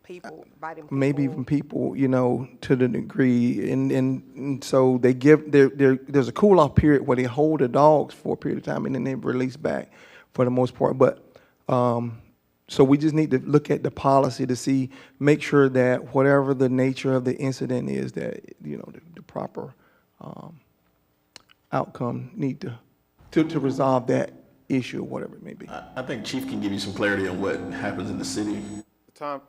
People biting people. maybe even people, you know, to the degree, and so they give, there's a cool-off period where they hold the dogs for a period of time, and then they release back for the most part, but, so we just need to look at the policy to see, make sure that whatever the nature of the incident is, that, you know, the proper, outcome need to resolve that issue, or whatever it may be. I think Chief can give you some clarity on what happens in the city.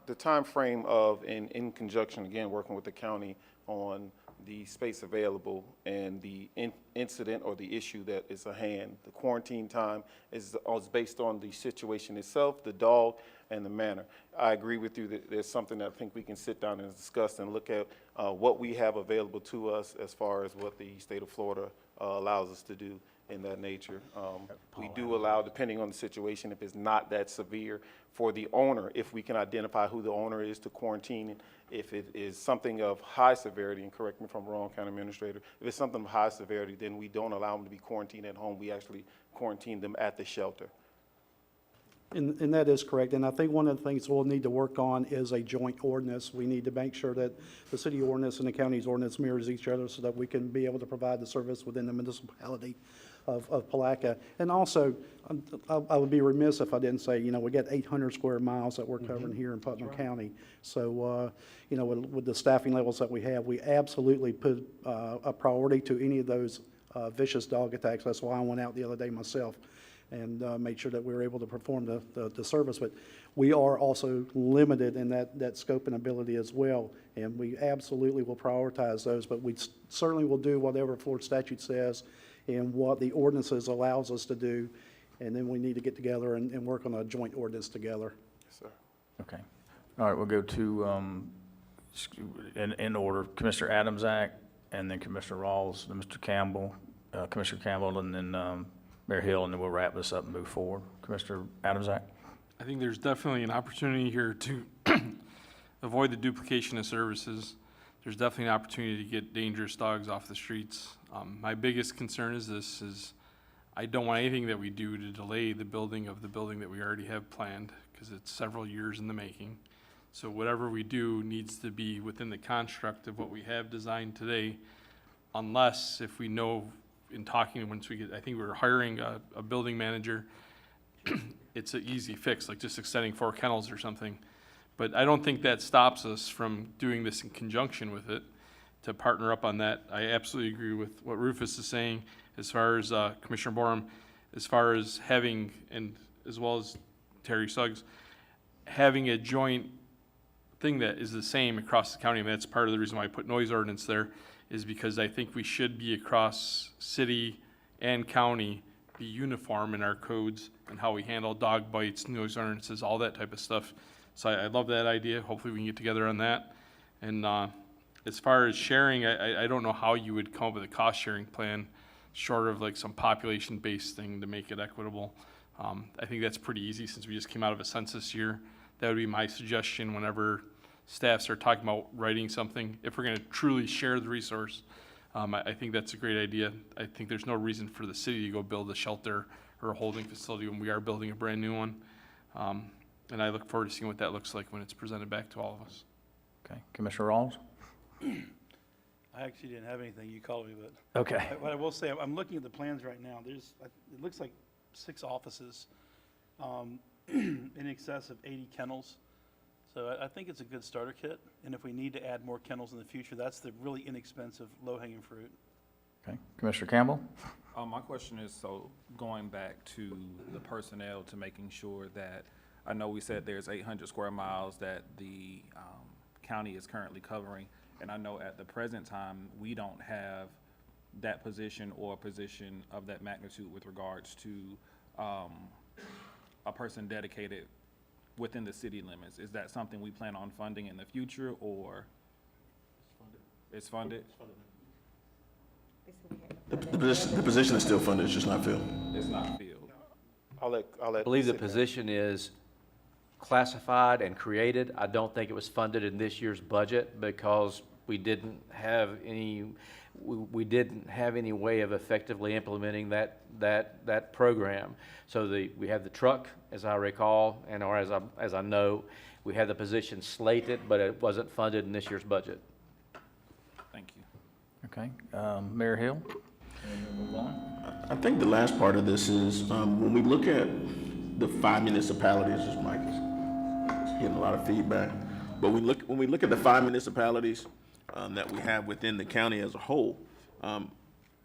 The time frame of, in conjunction, again, working with the county on the space available and the incident or the issue that is at hand. The quarantine time is based on the situation itself, the dog, and the manner. I agree with you that there's something that I think we can sit down and discuss and look at what we have available to us as far as what the state of Florida allows us to do in that nature. We do allow, depending on the situation, if it's not that severe, for the owner, if we can identify who the owner is, to quarantine. If it is something of high severity, and correct me if I'm wrong, County Administrator, if it's something of high severity, then we don't allow them to be quarantined at home. We actually quarantine them at the shelter. And that is correct. And I think one of the things we'll need to work on is a joint ordinance. We need to make sure that the city ordinance and the county's ordinance mirrors each other so that we can be able to provide the service within the municipality of Palatka. And also, I would be remiss if I didn't say, you know, we got 800 square miles that we're covering here in Putnam County. So, you know, with the staffing levels that we have, we absolutely put a priority to any of those vicious dog attacks. That's why I went out the other day myself and made sure that we were able to perform the service. But we are also limited in that scope and ability as well, and we absolutely will prioritize those, but we certainly will do whatever Florida statute says and what the ordinances allows us to do, and then we need to get together and work on a joint ordinance together. Yes, sir. Okay. All right, we'll go to, in order, Commissioner Adamsack, and then Commissioner Rawls, then Mr. Campbell, Commissioner Campbell, and then Mayor Hill, and then we'll wrap this up and move forward. Commissioner Adamsack? I think there's definitely an opportunity here to avoid the duplication of services. There's definitely an opportunity to get dangerous dogs off the streets. My biggest concern is I don't want anything that we do to delay the building of the building that we already have planned, because it's several years in the making. So whatever we do needs to be within the construct of what we have designed today, unless if we know in talking, once we get, I think we're hiring a building manager, it's an easy fix, like just extending 4 kennels or something. But I don't think that stops us from doing this in conjunction with it, to partner up on that. I absolutely agree with what Rufus is saying as far as Commissioner Borum, as far as having, and as well as Terry Suggs, having a joint thing that is the same across the county. I mean, that's part of the reason why I put noise ordinance there, is because I think we should be across city and county, be uniform in our codes and how we handle dog bites, noise ordinances, all that type of stuff. So I love that idea. Hopefully we can get together on that. And as far as sharing, I don't know how you would come up with a cost sharing plan short of like some population-based thing to make it equitable. I think that's pretty easy since we just came out of a census year. That would be my suggestion whenever staff start talking about writing something. If we're going to truly share the resource, I think that's a great idea. I think there's no reason for the city to go build a shelter or a holding facility when we are building a brand new one. And I look forward to seeing what that looks like when it's presented back to all of us. Okay, Commissioner Rawls? I actually didn't have anything. You called me, but. Okay. What I will say, I'm looking at the plans right now. It looks like 6 offices, in excess of 80 kennels. So I think it's a good starter kit. And if we need to add more kennels in the future, that's the really inexpensive, low-hanging fruit. Okay, Commissioner Campbell? My question is, so going back to the personnel, to making sure that, I know we said there's 800 square miles that the county is currently covering, and I know at the present time, we don't have that position or a position of that magnitude with regards to a person dedicated within the city limits. Is that something we plan on funding in the future, or? It's funded? It's funded? It's funded. The position is still funded, it's just not filled. It's not filled. I'll let. I believe the position is classified and created. I don't think it was funded in this year's budget because we didn't have any way of effectively implementing that program. So we have the truck, as I recall, or as I know, we had the position slated, but it wasn't funded in this year's budget. Thank you. Okay, Mayor Hill? And we'll move on. I think the last part of this is, when we look at the 5 municipalities, this mic is getting a lot of feedback, but when we look at the 5 municipalities that we have within the county as a whole, I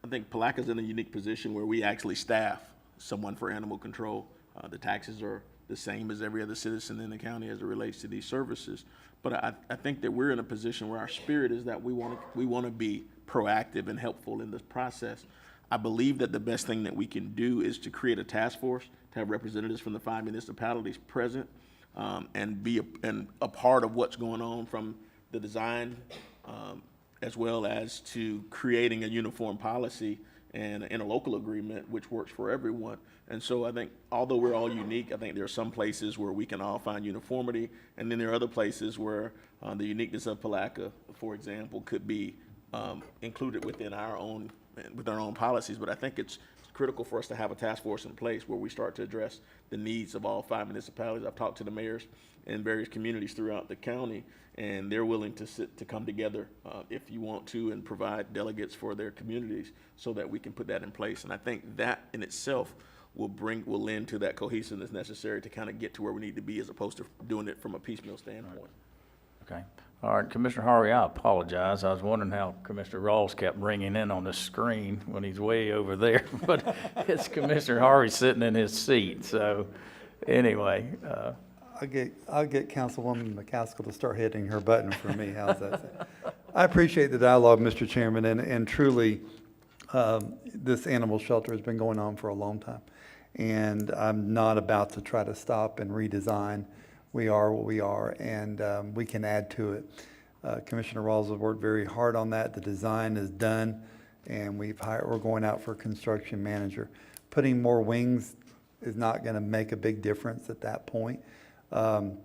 think Palaka's in a unique position where we actually staff someone for animal control. The taxes are the same as every other citizen in the county as it relates to these services. But I think that we're in a position where our spirit is that we want to be proactive and helpful in this process. I believe that the best thing that we can do is to create a task force, to have representatives from the 5 municipalities present, and be a part of what's going on from the design, as well as to creating a uniform policy and a local agreement which works for everyone. And so I think, although we're all unique, I think there are some places where we can all find uniformity, and then there are other places where the uniqueness of Palatka, for example, could be included within our own policies. But I think it's critical for us to have a task force in place where we start to address the needs of all 5 municipalities. I've talked to the mayors in various communities throughout the county, and they're willing to come together if you want to, and provide delegates for their communities so that we can put that in place. And I think that in itself will lend to that cohesiveness necessary to kind of get to where we need to be, as opposed to doing it from a piecemeal standpoint. Okay. All right, Commissioner Harvey, I apologize. I was wondering how Commissioner Rawls kept ringing in on the screen when he's way over there, but it's Commissioner Harvey sitting in his seat. So anyway, I'll get Councilwoman McCaskill to start hitting her button for me. How's that? I appreciate the dialogue, Mr. Chairman, and truly, this animal shelter has been going on for a long time. And I'm not about to try to stop and redesign. We are what we are, and we can add to it. Commissioner Rawls has worked very hard on that. The design is done, and we're going out for a construction manager. Putting more wings is not going to make a big difference at that point. And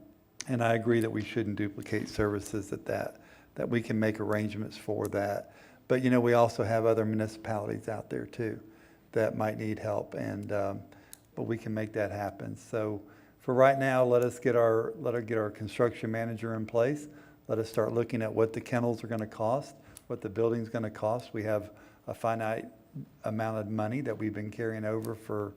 I agree that we shouldn't duplicate services at that we can make arrangements for that. But, you know, we also have other municipalities out there too that might need help, and but we can make that happen. So for right now, let us get our construction manager in place. Let us start looking at what the kennels are going to cost, what the building's going to cost. We have a finite amount of money that we've been carrying over for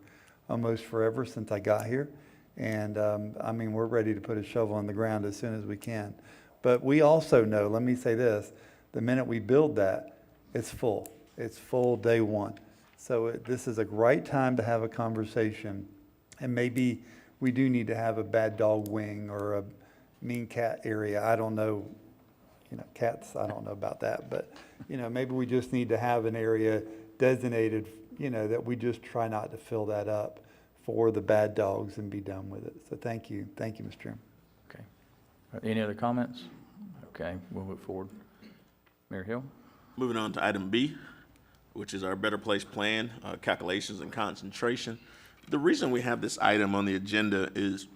almost forever since I got here. And I mean, we're ready to put a shovel in the ground as soon as we can. But we also know, let me say this, the minute we build that, it's full. It's full day one. So this is a great time to have a conversation. And maybe we do need to have a bad dog wing or a mean cat area. I don't know, you know, cats, I don't know about that. But, you know, maybe we just need to have an area designated, you know, that we just try not to fill that up for the bad dogs and be done with it. So thank you. Thank you, Mr. Chairman. okay. Any other comments? Okay, we'll move forward. Mayor Hill? Moving on to item B, which is our Better Place Plan, calculations and concentration. The reason we have this item on the agenda is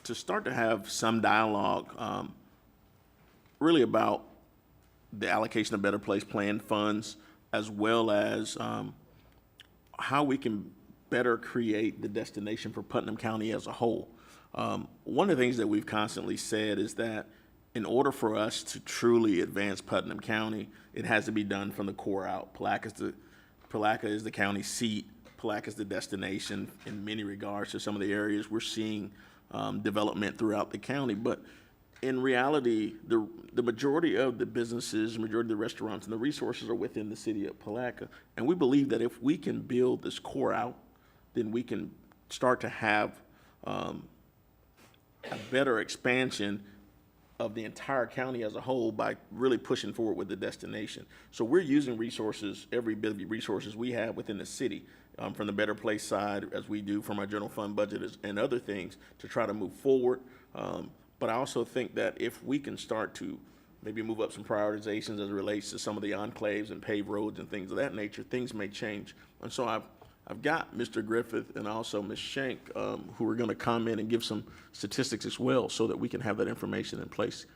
to start to have some dialogue really about the allocation of Better Place Plan funds, as well as how we can better create the destination for Putnam County as a whole. One of the things that we've constantly said is that in order for us to truly advance Putnam County, it has to be done from the core out. Palatka is the county seat. Palatka is the destination in many regards to some of the areas we're seeing development throughout the county. But in reality, the majority of the businesses, the majority of the restaurants and the resources are within the city of Palatka. And we believe that if we can build this core out, then we can start to have a better expansion of the entire county as a whole by really pushing forward with the destination. So we're using resources, every bit of resources we have within the city, from the Better Place side, as we do from our general fund budget and other things, to try to move forward. But I also think that if we can start to maybe move up some prioritizations as it relates to some of the enclaves and paved roads and things of that nature, things may change. And so I've got Mr. Griffith and also Ms. Shank, who are going to comment and give some statistics as well so that we can have that information in place.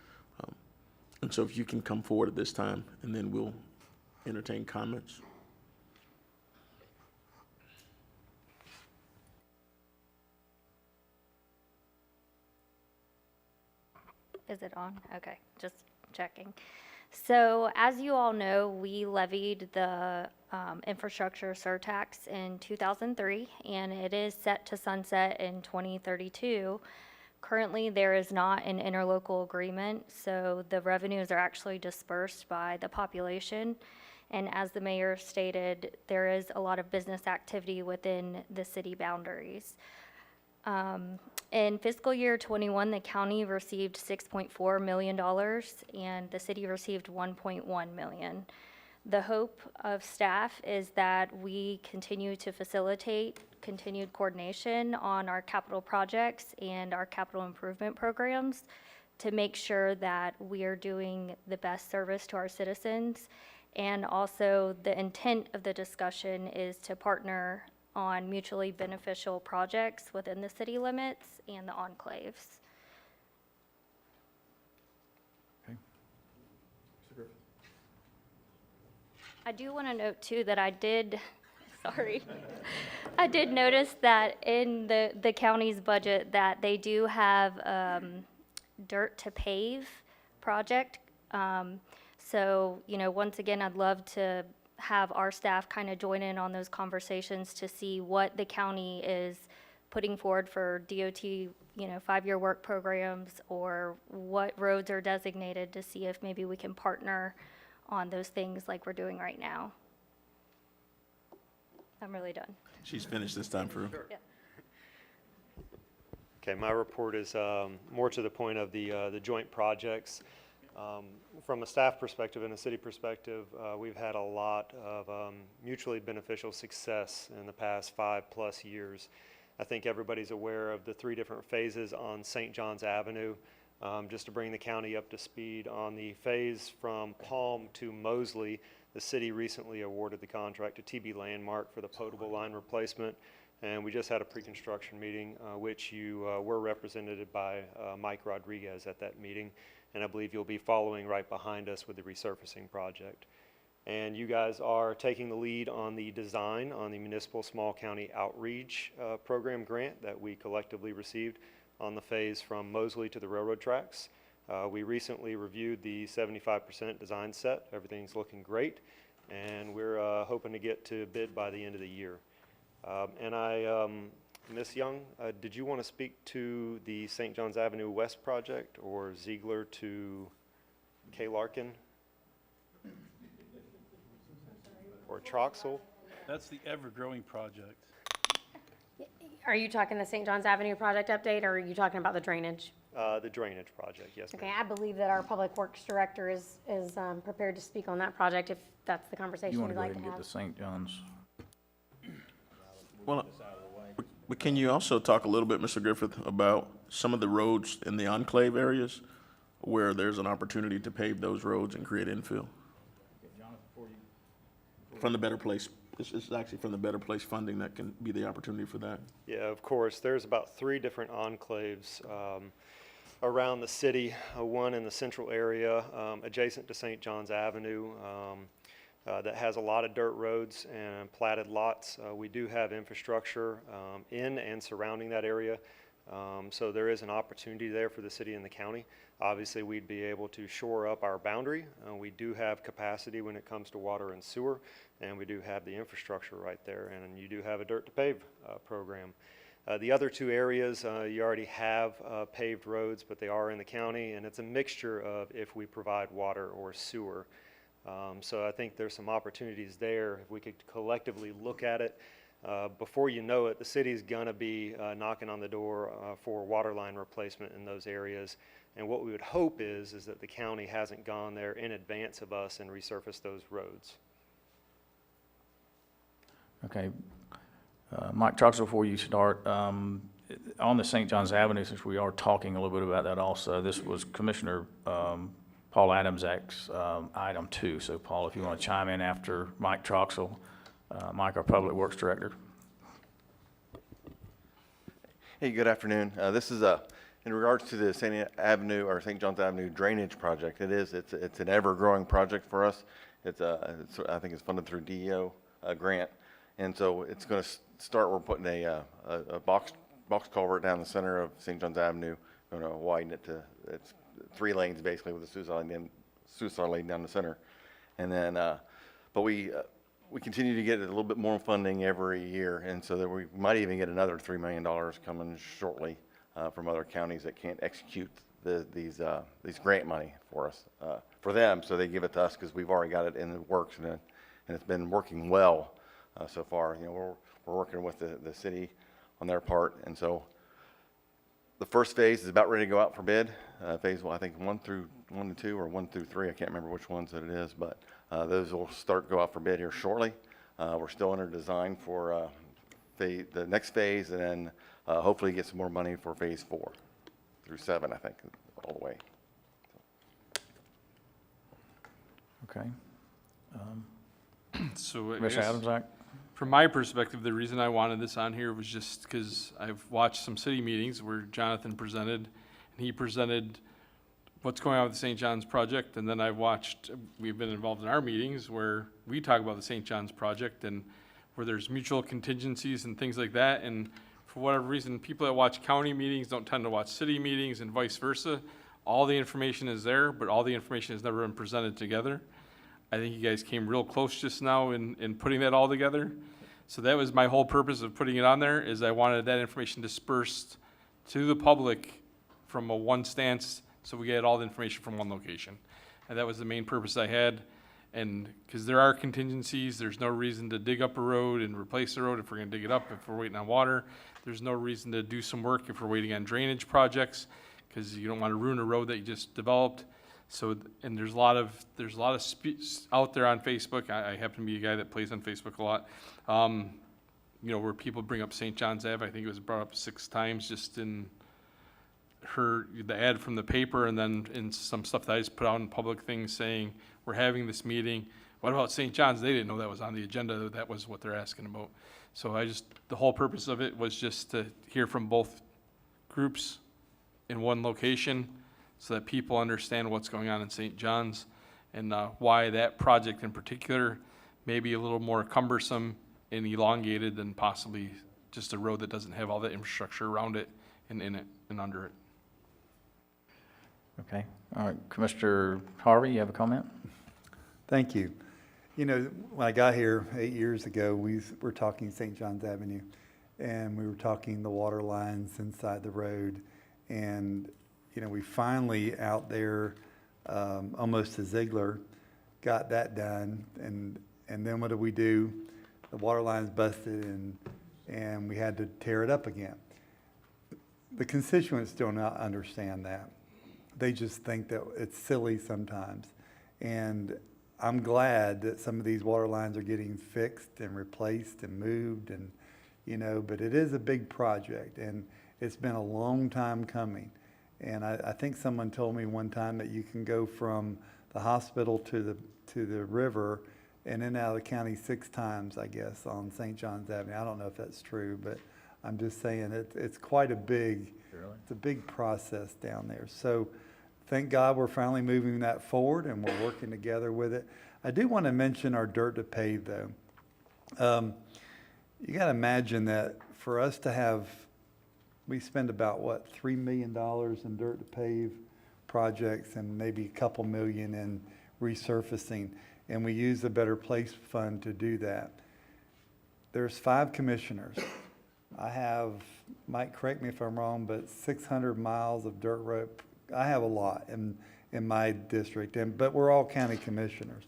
And so if you can come forward at this time, and then we'll entertain comments. Is it on? Okay, just checking. So as you all know, we levied the infrastructure surtax in 2003, and it is set to sunset in 2032. Currently, there is not an interlocal agreement, so the revenues are actually dispersed by the population. And as the mayor stated, there is a lot of business activity within the city boundaries. In fiscal year 21, the county received $6.4 million and the city received $1.1 million. The hope of staff is that we continue to facilitate continued coordination on our capital projects and our capital improvement programs to make sure that we are doing the best service to our citizens. And also the intent of the discussion is to partner on mutually beneficial projects within the city limits and the enclaves. I do want to note too that I did notice that in the county's budget that they do have dirt to pave project. So, once again, I'd love to have our staff kind of join in on those conversations to see what the county is putting forward for DOT, 5-year work programs, or what roads are designated, to see if maybe we can partner on those things like we're doing right now. I'm really done. She's finished this time, Farouk. Yeah. Okay, my report is more to the point of the joint projects. From a staff perspective and a city perspective, we've had a lot of mutually beneficial success in the past 5+ years. I think everybody's aware of the 3 different phases on St. John's Avenue. Just to bring the county up to speed, on the phase from Palm to Mosley, the city recently awarded the contract to TB Landmark for the potable line replacement. And we just had a pre-construction meeting, which you were represented by Mike Rodriguez at that meeting. And I believe you'll be following right behind us with the resurfacing project. And you guys are taking the lead on the design on the Municipal Small County Outreach Program grant that we collectively received on the phase from Mosley to the railroad tracks. We recently reviewed the 75% design set. Everything's looking great, and we're hoping to get to bid by the end of the year. Ms. Young, did you want to speak to the St. John's Avenue West project, or Ziegler to K. Larkin? Or Troxel? That's the ever-growing project. Are you talking the St. John's Avenue project update, or are you talking about the drainage? The drainage project, yes, ma'am. Okay, I believe that our Public Works Director is prepared to speak on that project if that's the conversation You want you'd to go like ahead to and get have. to St. John's? Well, but can you also talk a little bit, Mr. Griffith, about some of the roads in the enclave areas where there's an opportunity to pave those roads and create infill? From the Better Place, this is actually from the Better Place funding that can be the opportunity for that. Yeah, of course. There's about 3 different enclaves around the city. One in the central area, adjacent to St. John's Avenue, that has a lot of dirt roads and platted lots. We do have infrastructure in and surrounding that area. So there is an opportunity there for the city and the county. Obviously, we'd be able to shore up our boundary. We do have capacity when it comes to water and sewer, and we do have the infrastructure right there, and you do have a dirt to pave program. The other 2 areas, you already have paved roads, but they are in the county, and it's a mixture of if we provide water or sewer. So I think there's some opportunities there. If we could collectively look at it, before you know it, the city's gonna be knocking on the door for water line replacement in those areas. And what we would hope is that the county hasn't gone there in advance of us and resurfaced those roads. Okay. Mike Troxel, before you start, on the St. John's Avenue, since we are talking a little bit about that also, this was Commissioner Paul Adamsak's item 2. So Paul, if you want to chime in after Mike Troxel, Mike, our Public Works Director. Hey, good afternoon. This is in regards to the St. Avenue or St. John's Avenue drainage project. It's an ever-growing project for us. I think it's funded through DEO grant, and so it's going to start. We're putting a box culvert down the center of St. John's Avenue. Going to widen it to it's 3 lanes basically with a suicide lane down the center, and then but we continue to get a little bit more funding every year, and so that we might even get another $3 million coming shortly from other counties that can't execute these grant money for us, for them, so they give it to us because we've already got it in the works, and it's been working well so far. You know, we're working with the city on their part, and so the first phase is about ready to go out for bid. Phase 1, I think 1 to 2 or 1 through 3. I can't remember which ones that it is, but those will go out for bid here shortly. We're still under design for the next phase, and then hopefully get some more money for phase 4 through 7, I think, all the way. Okay. So I Mr. guess Adamsak? from my perspective, the reason I wanted this on here was just because I've watched some city meetings where Jonathan presented, and he presented what's going on with the St. John's project, and then we've been involved in our meetings where we talk about the St. John's project and where there's mutual contingencies and things like that, and for whatever reason, people that watch county meetings don't tend to watch city meetings and vice versa. All the information is there, but all the information has never been presented together. I think you guys came real close just now in putting that all together. So that was my whole purpose of putting it on there, is I wanted that information dispersed to the public from a one stance, so we get all the information from one location. And that was the main purpose I had. And because there are contingencies, there's no reason to dig up a road and replace the road if we're gonna dig it up, if we're waiting on water. There's no reason to do some work if we're waiting on drainage projects, because you don't want to ruin a road that you just developed. So, and there's a lot of out there on Facebook. I happen to be a guy that plays on Facebook a lot. You know, where people bring up St. John's Ave. I think it was brought up 6 times just in the ad from the paper, and then in some stuff that I just put out in public things saying, we're having this meeting. What about St. John's? They didn't know that was on the agenda. That was what they're asking about. So the whole purpose of it was just to hear from both groups in one location so that people understand what's going on in St. John's and why that project in particular may be a little more cumbersome and elongated than possibly just a road that doesn't have all the infrastructure around it and in it and under it. Okay. All right. Commissioner Harvey, you have a comment? Thank you. You know, when I got here 8 years ago, we were talking St. John's Avenue, and we were talking the water lines inside the road. And, you know, we finally out there, almost to Ziegler, got that done. And then what did we do? The water lines busted, and we had to tear it up again. The constituents still not understand that. They just think that it's silly sometimes. And I'm glad that some of these water lines are getting fixed and replaced and moved, and, you know, but it is a big project, and it's been a long time coming. And I think someone told me one time that you can go from the hospital to the river and in and out of the county 6 times, I guess, on St. John's Avenue. I don't know if that's true, but I'm just saying it's quite a big, it's a big process down there. So thank God we're finally moving that forward, and we're working together with it. I do want to mention our dirt to pave, though. You got to imagine that for us to have, we spend about, what, $3 million in dirt to pave projects and maybe a couple million in resurfacing, and we use the Better Place Fund to do that. There's 5 commissioners. I have, Mike, correct me if I'm wrong, but 600 miles of dirt road. I have a lot in my district, but we're all county commissioners.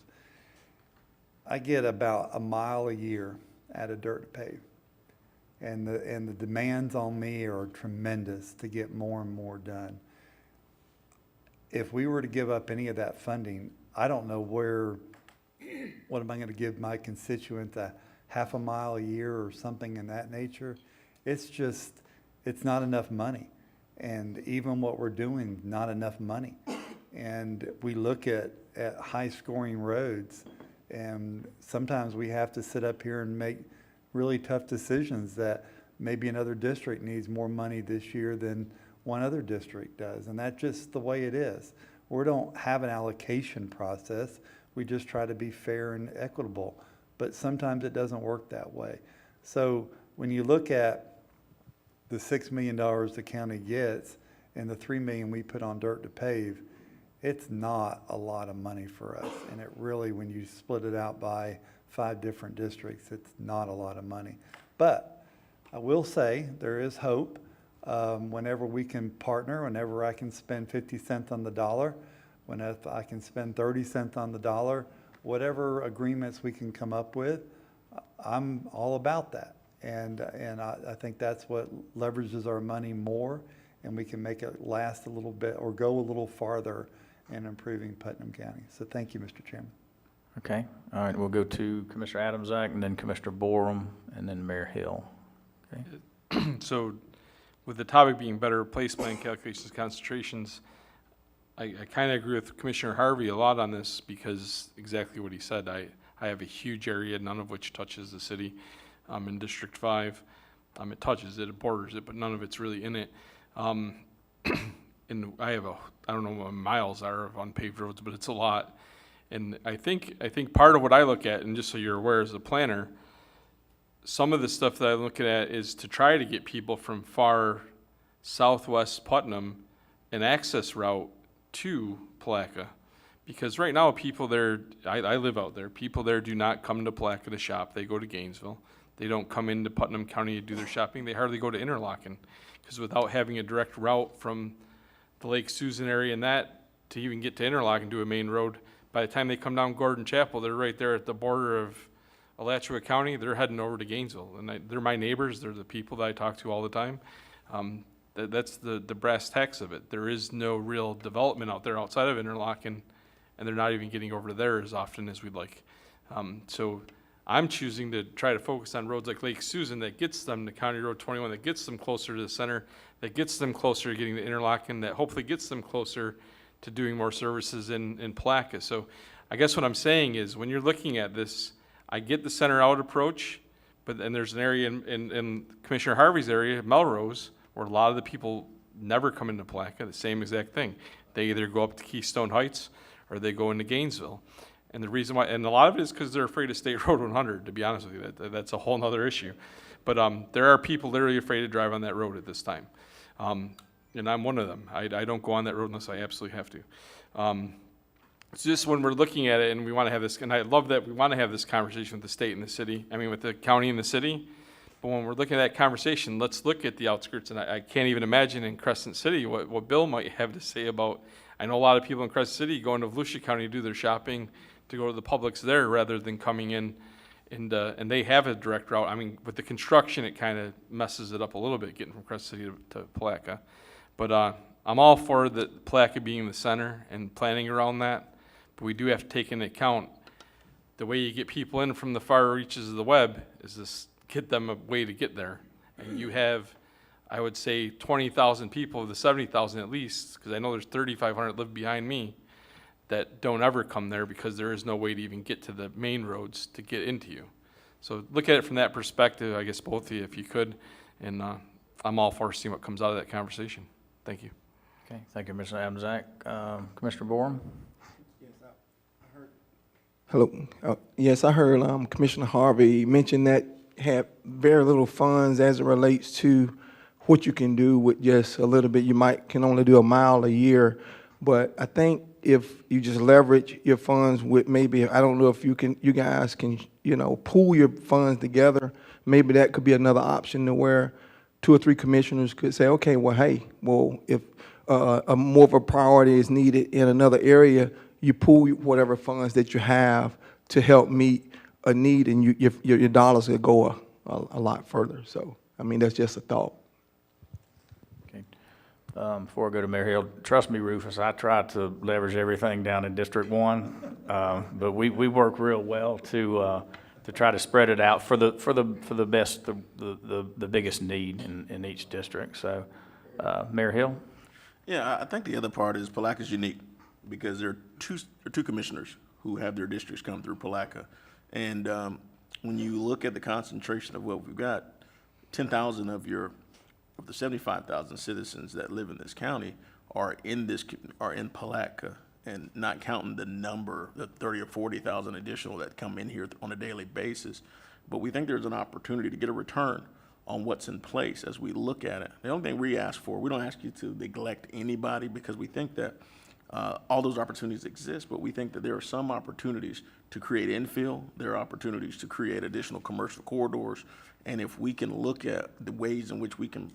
I get about a mile a year out of dirt to pave. And the demands on me are tremendous to get more and more done. If we were to give up any of that funding, I don't know what am I going to give my constituents, a half a mile a year or something in that nature? It's not enough money. And even what we're doing, not enough money. And we look at high-scoring roads, and sometimes we have to sit up here and make really tough decisions that maybe another district needs more money this year than one other district does, and that's just the way it is. We don't have an allocation process. We just try to be fair and equitable, but sometimes it doesn't work that way. So when you look at the $6 million the county gets and the $3 million we put on dirt to pave, it's not a lot of money for us. And it really, when you split it out by 5 different districts, it's not a lot of money. But I will say there is hope. Whenever we can partner, whenever I can spend 50 cents on the dollar, whenever I can spend 30 cents on the dollar, whatever agreements we can come up with, I'm all about that. And I think that's what leverages our money more, and we can make it last a little bit or go a little farther in improving Putnam County. So thank you, Mr. Chairman. Okay, all right, we'll go to Commissioner Adamsack, and then Commissioner Borum, and then Mayor Hill. Okay. So with the topic being better place plan calculations, concentrations, I kind of agree with Commissioner Harvey a lot on this because exactly what he said. I have a huge area, none of which touches the city. In District 5, it touches it, it borders it, but none of it's really in it. And I don't know what miles are of unpaved roads, but it's a lot. And I think part of what I look at, and just so you're aware as a planner, some of the stuff that I'm looking at is to try to get people from far southwest Putnam an access route to Palatka. Because right now, people there, I live out there, people there do not come to Palatka to shop. They go to Gainesville. They don't come into Putnam County to do their shopping. They hardly go to Interlochen. Because without having a direct route from the Lake Susan area and that to even get to Interlochen, do a main road, by the time they come down Gordon Chapel, they're right there at the border of Alachua County. They're heading over to Gainesville. And they're my neighbors. They're the people that I talk to all the time. That's the brass tacks of it. There is no real development out there outside of Interlochen, and they're not even getting over to there as often as we'd like. So I'm choosing to try to focus on roads like Lake Susan that gets them to County Road 21, that gets them closer to the center, that gets them closer to getting to Interlochen, that hopefully gets them closer to doing more services in Palatka. So I guess what I'm saying is when you're looking at this, I get the center out approach, but then there's an area in Commissioner Harvey's area, Melrose, where a lot of the people never come into Palatka, the same exact thing. They either go up to Keystone Heights or they go into Gainesville. And the reason why, and a lot of it is because they're afraid of State Road 100, to be honest with you. That's a whole nother issue. But there are people literally afraid to drive on that road at this time. And I'm one of them. I don't go on that road unless I absolutely have to. It's just when we're looking at it and we want to have this, and I love that we want to have this conversation with the state and the city, with the county and the city. But when we're looking at that conversation, let's look at the outskirts. And I can't even imagine in Crescent City what Bill might have to say about, I know a lot of people in Crescent City go into Volusia County to do their shopping, to go to the Publix there rather than coming in, and they have a direct route. With the construction, it kind of messes it up a little bit, getting from Crescent City to Palatka. But I'm all for the Palatka being the center and planning around that. But we do have to take into account the way you get people in from the far reaches of the web is this, get them a way to get there. And you have, I would say, 20,000 people of the 70,000 at least, because I know there's 3,500 live behind me, that don't ever come there because there is no way to even get to the main roads to get into you. So look at it from that perspective, I guess both of you, if you could, and I'm all for seeing what comes out of that conversation. Thank you. Okay, thank you, Mr. Adamsack. Commissioner Borum? Hello. Yes, I heard Commissioner Harvey mention that have very little funds as it relates to what you can do with just a little bit. You can only do a mile a year, but I think if you just leverage your funds with maybe, I don't know if you guys can, pool your funds together. Maybe that could be another option to where 2 or 3 commissioners could say, okay, well, hey, if a more of a priority is needed in another area, you pool whatever funds that you have to help meet a need, and your dollars will go a lot further. So, that's just a thought. Okay. Before I go to Mayor Hill, trust me, Rufus, I try to leverage everything down in District 1, but we work real well to try to spread it out for the best, the biggest need in each district. So, Mayor Hill? Yeah, I think the other part is Palatka's unique. because there are two commissioners who have their districts come through Palatka. And when you look at the concentration of what we've got, 10,000 of the 75,000 citizens that live in this county are in Palatka, and not counting the 30 or 40,000 additional that come in here on a daily basis. But we think there's an opportunity to get a return on what's in place as we look at it. The only thing we ask for, we don't ask you to neglect anybody, because we think that all those opportunities exist, but we think that there are some opportunities to create infill, there are opportunities to create additional commercial corridors, and if we can look at the ways in which we can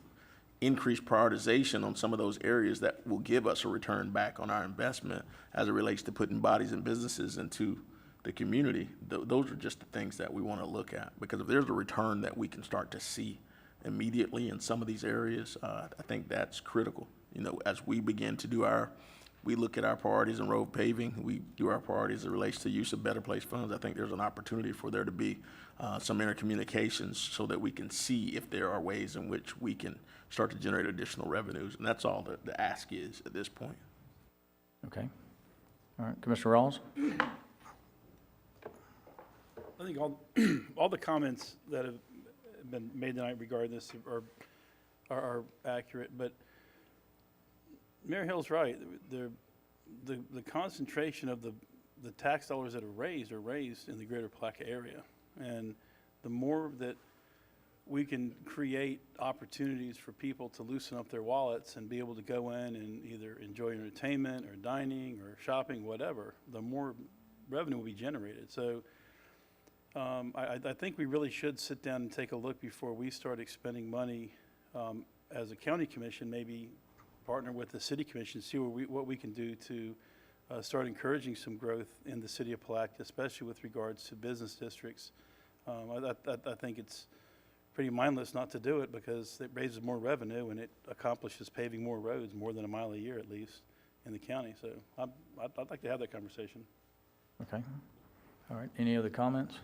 increase prioritization on some of those areas, that will give us a return back on our investment as it relates to putting bodies and businesses into the community. Those are just the things that we want to look at, because if there's a return that we can start to see immediately in some of these areas, I think that's critical. You know, as we begin to we look at our priorities in road paving, we do our priorities as it relates to use of Better Place funds. I think there's an opportunity for there to be some intercommunications so that we can see if there are ways in which we can start to generate additional revenues. And that's all the ask is at this point. Okay. All right, Commissioner Rawls? I think all the comments that have been made tonight regarding this are accurate, but Mayor Hill's right. The concentration of the tax dollars that are raised in the greater Palatka area. And the more that we can create opportunities for people to loosen up their wallets and be able to go in and either enjoy entertainment or dining or shopping, whatever, the more revenue will be generated. So I think we really should sit down and take a look before we start expending money as a county commission, maybe partner with the city commission, see what we can do to start encouraging some growth in the city of Palatka, especially with regards to business districts. I think it's pretty mindless not to do it, because it raises more revenue and it accomplishes paving more roads, more than a mile a year at least, in the county. So I'd like to have that conversation. Okay. All right, any other comments?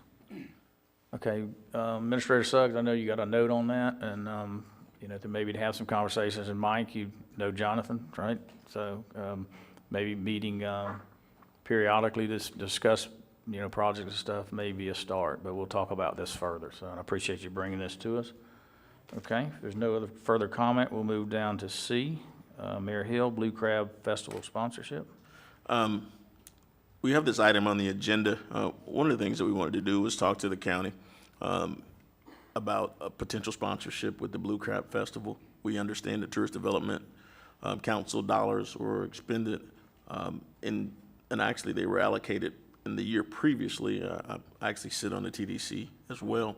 Okay, Administrator Suggs, I know you got a note on that, and you know, to maybe to have some conversations. And Mike, you know Jonathan, right? So maybe meeting periodically to discuss, you know, projects and stuff may be a start, but we'll talk about this further. So I appreciate you bringing this to us. Okay, if there's no other further comment, we'll move down to C, Mayor Hill, Blue Crab Festival sponsorship. We have this item on the agenda. One of the things that we wanted to do was talk to the county about a potential sponsorship with the Blue Crab Festival. We understand the Tourist Development Council dollars were expended, and actually they were allocated in the year previously. I actually sit on the TDC as well,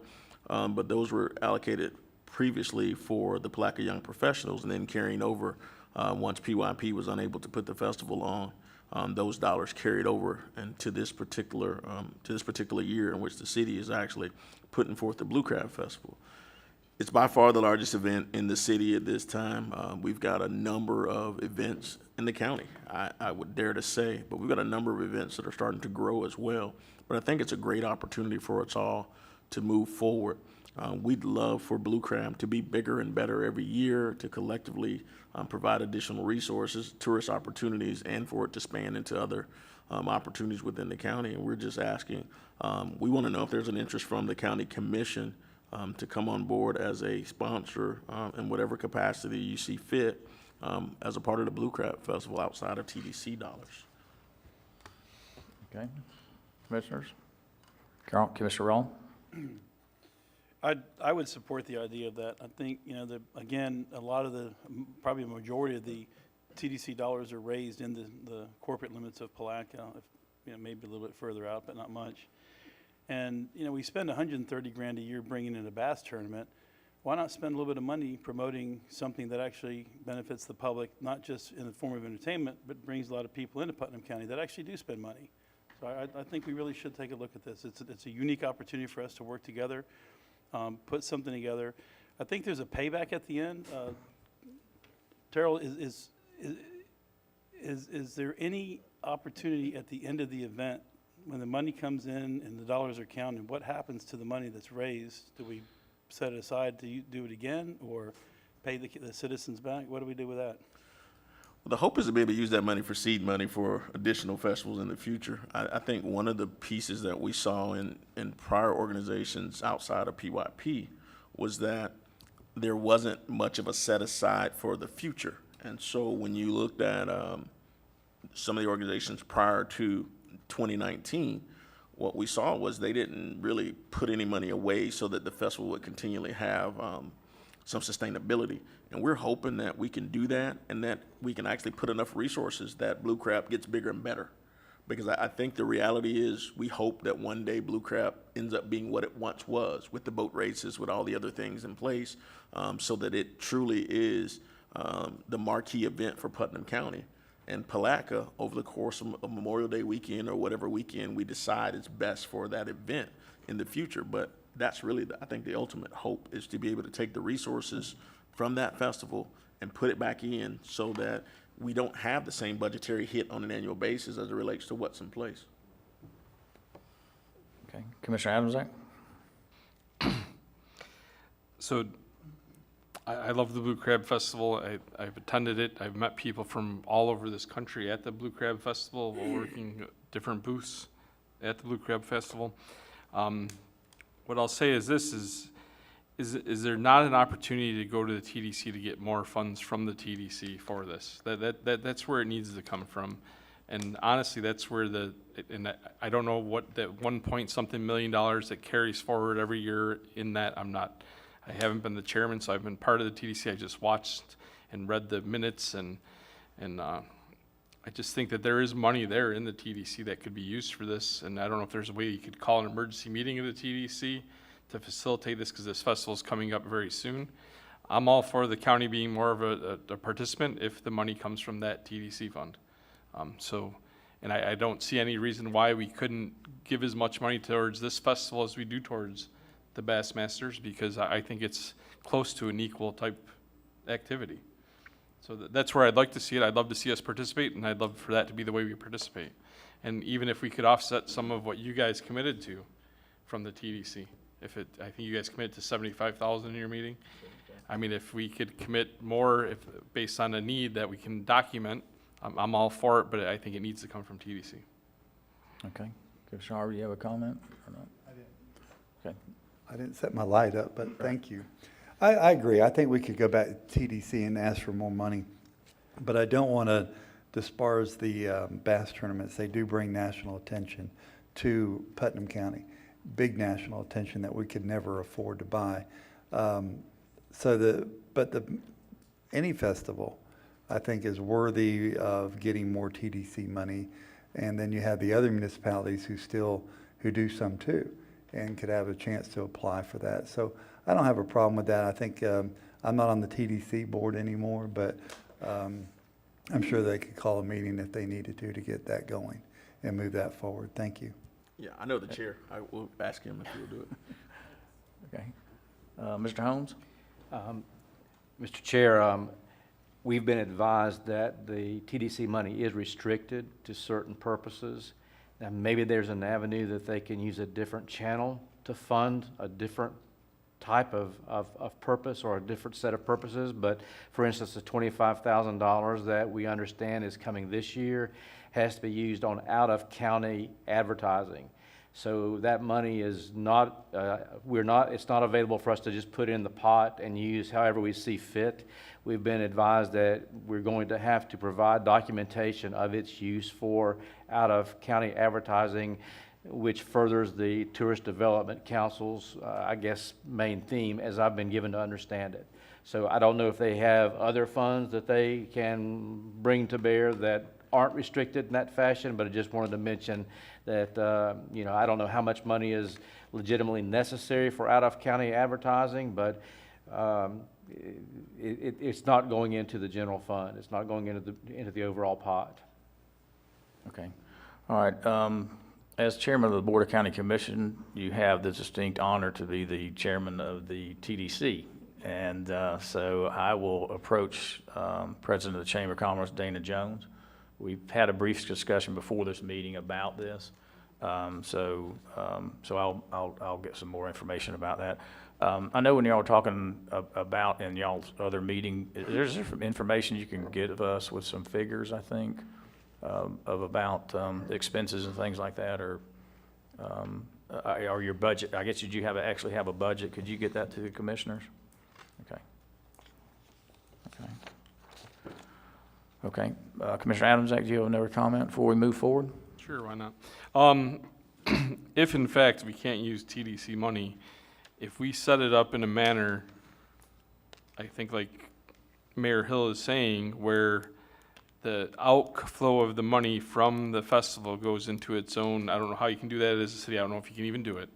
but those were allocated previously for the Palatka Young Professionals, and then carrying over once PYP was unable to put the festival on. Those dollars carried over into this particular year in which the city is actually putting forth the Blue Crab Festival. It's by far the largest event in the city at this time. We've got a number of events in the county, I would dare to say, but we've got a number of events that are starting to grow as well. But I think it's a great opportunity for us all to move forward. We'd love for Blue Crab to be bigger and better every year, to collectively provide additional resources, tourist opportunities, and for it to span into other opportunities within the county. And we're just asking, we want to know if there's an interest from the county commission to come on board as a sponsor in whatever capacity you see fit as a part of the Blue Crab Festival outside of TDC dollars. Okay, commissioners? Commissioner Roll? I would support the idea of that. I think, you know, again, a lot of probably a majority of the TDC dollars are raised in the corporate limits of Palatka, you know, maybe a little bit further out, but not much. And, you know, we spend $130,000 a year bringing in a bass tournament. Why not spend a little bit of money promoting something that actually benefits the public, not just in the form of entertainment, but brings a lot of people into Putnam County that actually do spend money? So I think we really should take a look at this. It's a unique opportunity for us to work together. Put something together. I think there's a payback at the end. Terrell, is there any opportunity at the end of the event when the money comes in and the dollars are counted? What happens to the money that's raised? Do we set it aside to do it again, or pay the citizens back? What do we do with that? The hope is to be able to use that money for seed money for additional festivals in the future. I think one of the pieces that we saw in prior organizations outside of PYP was that there wasn't much of a set aside for the future. And so when you looked at some of the organizations prior to 2019, what we saw was they didn't really put any money away so that the festival would continually have some sustainability. And we're hoping that we can do that and that we can actually put enough resources that Blue Crab gets bigger and better. Because I think the reality is we hope that one day Blue Crab ends up being what it once was, with the boat races, with all the other things in place, so that it truly is the marquee event for Putnam County. And Palatka, over the course of Memorial Day weekend or whatever weekend we decide is best for that event in the future. But that's really, I think, the ultimate hope is to be able to take the resources from that festival and put it back in so that we don't have the same budgetary hit on an annual basis as it relates to what's in place. Okay, Commissioner Adamczak? So I love the Blue Crab Festival. I've attended it. I've met people from all over this country at the Blue Crab Festival, working at different booths at the Blue Crab Festival. What I'll say is this is there not an opportunity to go to the TDC to get more funds from the TDC for this? That's where it needs to come from. And honestly, that's where and I don't know what that 1 point something million that carries forward every year in that. I haven't been the chairman, so I've been part of the TDC. I just watched and read the minutes, and I just think that there is money there in the TDC that could be used for this. And I don't know if there's a way you could call an emergency meeting of the TDC to facilitate this, because this festival is coming up very soon. I'm all for the county being more of a participant if the money comes from that TDC fund. And I don't see any reason why we couldn't give as much money towards this festival as we do towards the Bassmasters, because I think it's close to an equal type activity. So that's where I'd like to see it. I'd love to see us participate, and I'd love for that to be the way we participate. And even if we could offset some of what you guys committed to from the TDC, I think you guys committed to $75,000 in your meeting. I mean, if we could commit more, based on a need that we can document, I'm all for it, but I think it needs to come from TDC. Okay. Commissioner Harvey, you have a comment or not? I didn't. Okay. I didn't set my light up, but thank you. I agree. I think we could go back to TDC and ask for more money, but I don't want to disparage the bass tournaments. They do bring national attention to Putnam County, big national attention that we could never afford to buy. Any festival, I think, is worthy of getting more TDC money, and then you have the other municipalities who do some too, and could have a chance to apply for that. So I don't have a problem with that. I think I'm not on the TDC board anymore, but I'm sure they could call a meeting if they needed to get that going and move that forward. Thank you. Yeah, I know the chair. I will ask him if he'll do it. Okay. Mr. Holmes? Mr. Chair, we've been advised that the TDC money is restricted to certain purposes. And maybe there's an avenue that they can use a different channel to fund a different type of purpose or a different set of purposes. But for instance, the $25,000 that we understand is coming this year has to be used on out-of-county advertising. So that money is not, it's not available for us to just put in the pot and use however we see fit. We've been advised that we're going to have to provide documentation of its use for out-of-county advertising, which furthers the Tourist Development Council's, main theme, as I've been given to understand it. So I don't know if they have other funds that they can bring to bear that aren't restricted in that fashion, but I just wanted to mention that, I don't know how much money is legitimately necessary for out-of-county advertising, but it's not going into the general fund. It's not going into the overall pot. Okay. All right. As chairman of the Board of County Commission, you have the distinct honor to be the chairman of the TDC. And so I will approach President of the Chamber of Commerce, Dana Jones. We've had a brief discussion before this meeting about this. So I'll get some more information about that. I know when y'all were talking about in y'all's other meeting, there's some information you can give us with some figures, I think, of about expenses and things like that, or your budget. I guess, did you actually have a budget? Could you get that to the commissioners? Okay. Okay. Commissioner Adams, do you have another comment before we move forward? Sure, why not? If in fact we can't use TDC money, if we set it up in a manner, I think like Mayor Hill is saying, where the outflow of the money from the festival goes into its own, I don't know how you can do that as a city, I don't know if you can even do it.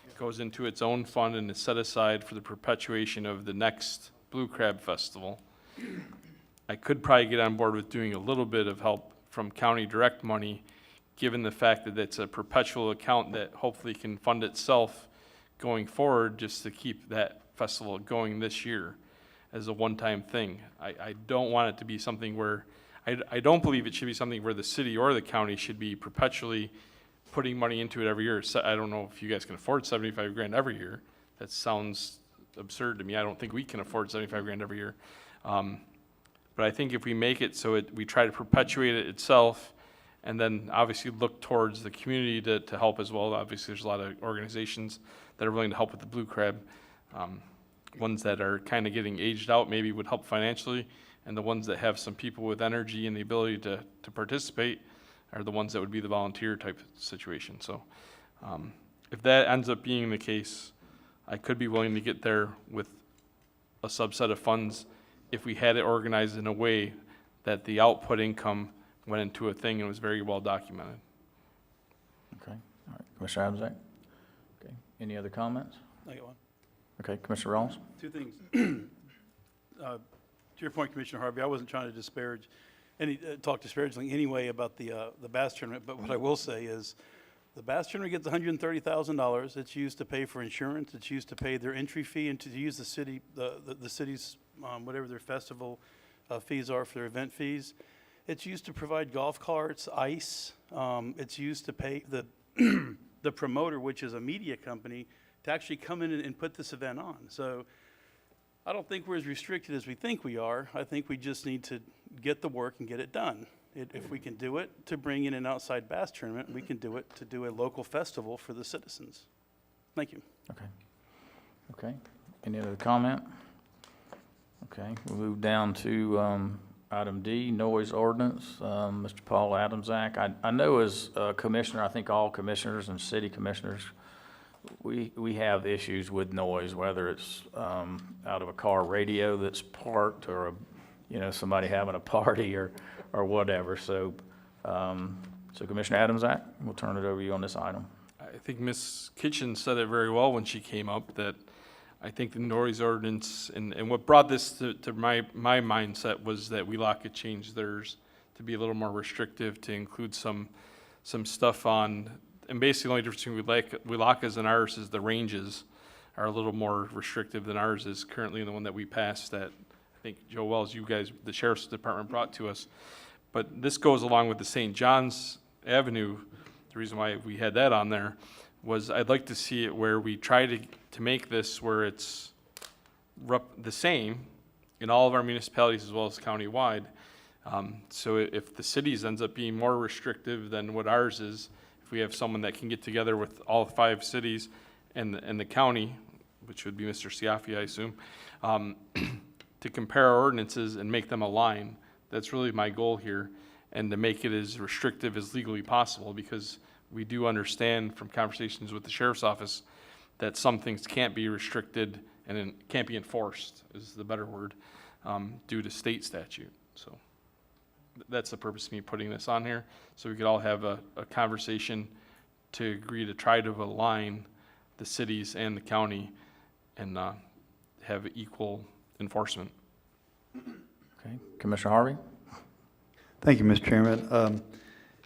It goes into its own fund and is set aside for the perpetuation of the next Blue Crab Festival. I could probably get on board with doing a little bit of help from county direct money, given the fact that it's a perpetual account that hopefully can fund itself going forward, just to keep that festival going this year as a one-time thing. I don't want it to be something where, I don't believe it should be something where the city or the county should be perpetually putting money into it every year. So I don't know if you guys can afford 75 grand every year. That sounds absurd to me. I don't think we can afford 75 grand every year. But I think if we make it so we try to perpetuate it itself, and then obviously look towards the community to help as well. Obviously, there's a lot of organizations that are willing to help with the Blue Crab. Ones that are kind of getting aged out maybe would help financially, and the ones that have some people with energy and the ability to participate are the ones that would be the volunteer type situation. So if that ends up being the case, I could be willing to get there with a subset of funds if we had it organized in a way that the output income went into a thing and was very well documented. Okay. All right. Commissioner Adams? Okay. Any other comments? I got one. Okay. Commissioner Rawls? Two things. To your point, Commissioner Harvey, I wasn't trying to disparage talk disparagingly anyway about the bass tournament, but what I will say is the bass tournament gets $130,000. It's used to pay for insurance. It's used to pay their entry fee and to use the city's whatever their festival fees are for their event fees. It's used to provide golf carts, ice. It's used to pay the promoter, which is a media company, to actually come in and put this event on. So I don't think we're as restricted as we think we are. I think we just need to get the work and get it done. If we can do it to bring in an outside bass tournament, we can do it to do a local festival for the citizens. Thank you. Okay. Okay. Any other comment? Okay. We'll move down to item D, noise ordinance. Mr. Paul Adamczak. I know as a commissioner, I think all commissioners and city commissioners, we have issues with noise, whether it's out of a car radio that's parked or somebody having a party or whatever. So Commissioner Adamczak, we'll turn it over to you on this item. I think Ms. Kitchen said it very well when she came up, that I think the noise ordinance, and what brought this to my mindset was that WELOC had changed theirs to be a little more restrictive, to include some stuff on, and basically the only difference between WELOC's and ours is the ranges are a little more restrictive than ours is currently, the one that we passed that I think Joe Wells, you guys, the Sheriff's Department brought to us. But this goes along with the St. John's Avenue. The reason why we had that on there was I'd like to see it where we try to make this where it's the same in all of our municipalities as well as countywide. So if the cities ends up being more restrictive than what ours is, if we have someone that can get together with all 5 cities and the county, which would be Mr. Siafi, I assume, to compare our ordinances and make them align. That's really my goal here, and to make it as restrictive as legally possible, because we do understand from conversations with the sheriff's office that some things can't be restricted and can't be enforced, is the better word, due to state statute. So that's the purpose of me putting this on here, so we could all have a conversation to agree to try to align the cities and the county and have equal enforcement. Okay, Commissioner Harvey? Thank you, Mr. Chairman.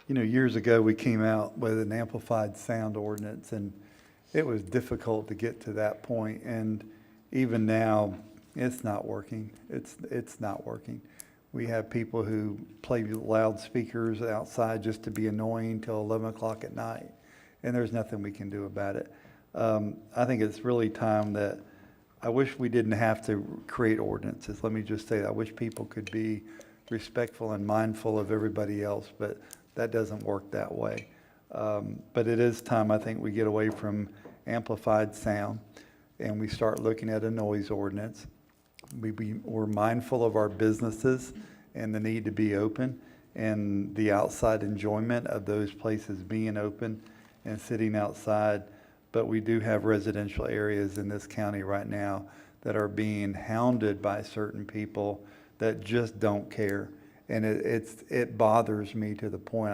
Years ago, we came out with an amplified sound ordinance, and it was difficult to get to that point. And even now, it's not working. It's not working. We have people who play loudspeakers outside just to be annoying till 11 o'clock at night, and there's nothing we can do about it. I think it's really time that I wish we didn't have to create ordinances. Let me just say that. I wish people could be respectful and mindful of everybody else, but that doesn't work that way. But it is time, I think, we get away from amplified sound and we start looking at a noise ordinance. We're mindful of our businesses and the need to be open and the outside enjoyment of those places being open and sitting outside. But we do have residential areas in this county right now that are being hounded by certain people that just don't care. And it bothers me to the point.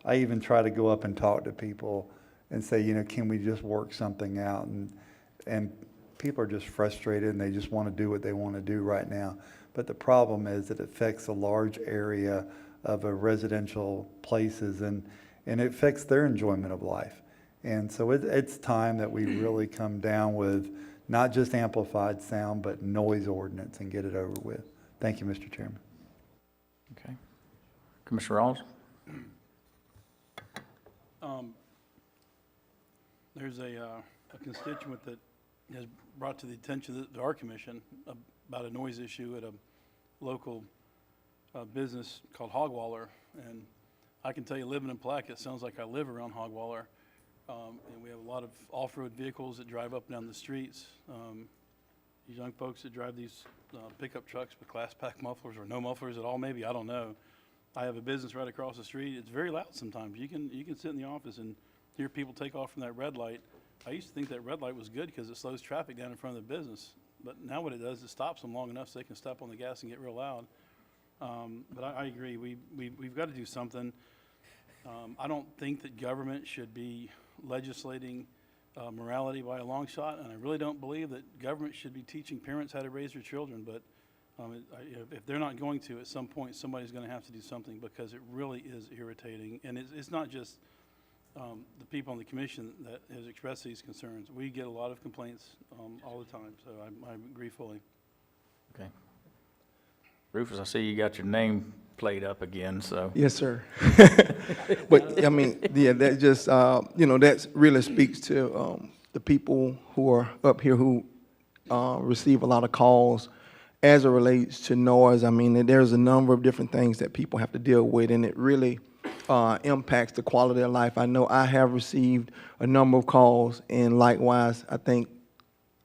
I even try to go up and talk to people and say, you know, can we just work something out? And people are just frustrated and they just want to do what they want to do right now. But the problem is it affects a large area of a residential places and it affects their enjoyment of life. And so it's time that we really come down with not just amplified sound, but noise ordinance and get it over with. Thank you, Mr. Chairman. Okay. Commissioner Rawls? There's a constituent that has brought to the attention of our commission about a noise issue at a local business called Hogwaller. And I can tell you, living in Palatka, it sounds like I live around Hogwaller. And we have a lot of off-road vehicles that drive up and down the streets. These young folks that drive these pickup trucks with class pack mufflers or no mufflers at all, maybe, I don't know. I have a business right across the street. It's very loud sometimes. You can sit in the office and hear people take off from that red light. I used to think that red light was good because it slows traffic down in front of the business. But now what it does is stops them long enough so they can step on the gas and get real loud. But I agree. We've got to do something. I don't think that government should be legislating morality by a long shot, and I really don't believe that government should be teaching parents how to raise their children. But if they're not going to, at some point, somebody's going to have to do something because it really is irritating. And it's not just the people on the commission that has expressed these concerns. We get a lot of complaints all the time, so I agree fully. Okay. Rufus, I see you got your name played up again, so. Yes, sir. But, I mean, yeah, that just, that really speaks to the people who are up here who receive a lot of calls as it relates to noise. I mean, there's a number of different things that people have to deal with, and it really impacts the quality of life. I know I have received a number of calls, and likewise, I think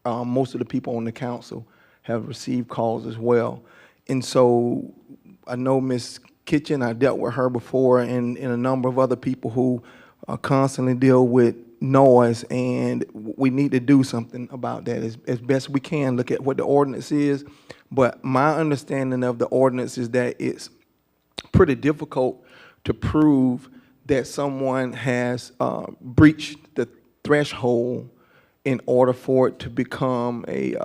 most of the people on the council have received calls as well. And so I know Ms. Kitchen, I dealt with her before, and a number of other people who constantly deal with noise, and we need to do something about that as best we can. Look at what the ordinance is, but my understanding of the ordinance is that it's pretty difficult to prove that someone has breached the threshold in order for it to become a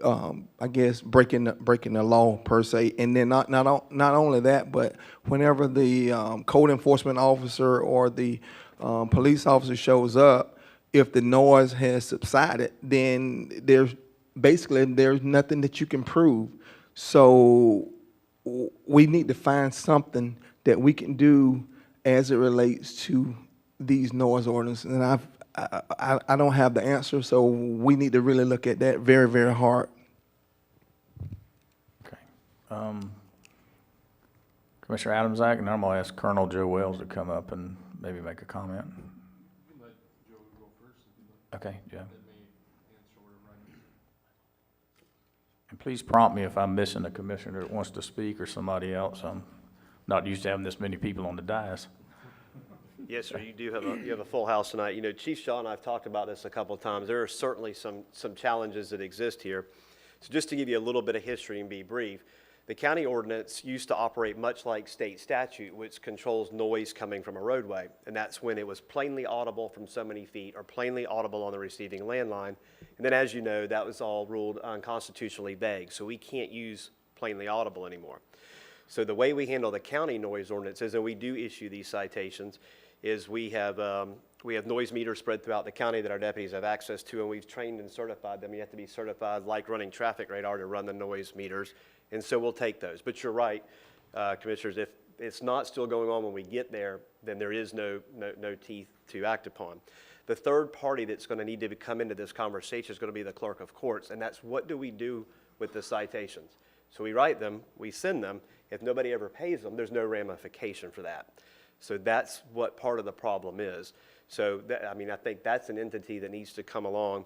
I guess breaking the law per se. And then not only that, but whenever the code enforcement officer or the police officer shows up, if the noise has subsided, then there's nothing that you can prove. So we need to find something that we can do as it relates to these noise ordinances. And I don't have the answer, so we need to really look at that very, very hard. Okay. Commissioner Adams-Ack, and I'm going to ask Colonel Joe Wells to come up and maybe make a comment. Okay, Joe. And please prompt me if I'm missing a commissioner that wants to speak or somebody else. I'm not used to having this many people on the dais. Yes, sir, you have a full house tonight. You know, Chief Shaw and I have talked about this a couple of times. There are certainly some challenges that exist here. So just to give you a little bit of history and be brief, the county ordinance used to operate much like state statute, which controls noise coming from a roadway. And that's when it was plainly audible from so many feet or plainly audible on the receiving landline. And then, as you know, that was all ruled unconstitutionally vague. So we can't use plainly audible anymore. So the way we handle the county noise ordinances, and we do issue these citations, is we have noise meters spread throughout the county that our deputies have access to, and we've trained and certified them. You have to be certified like running traffic radar to run the noise meters, and so we'll take those. But you're right, Commissioners, if it's not still going on when we get there, then there is no teeth to act upon. The third party that's going to need to come into this conversation is going to be the clerk of courts, and that's what do we do with the citations? So we write them, we send them. If nobody ever pays them, there's no ramification for that. So that's what part of the problem is. So, I think that's an entity that needs to come along.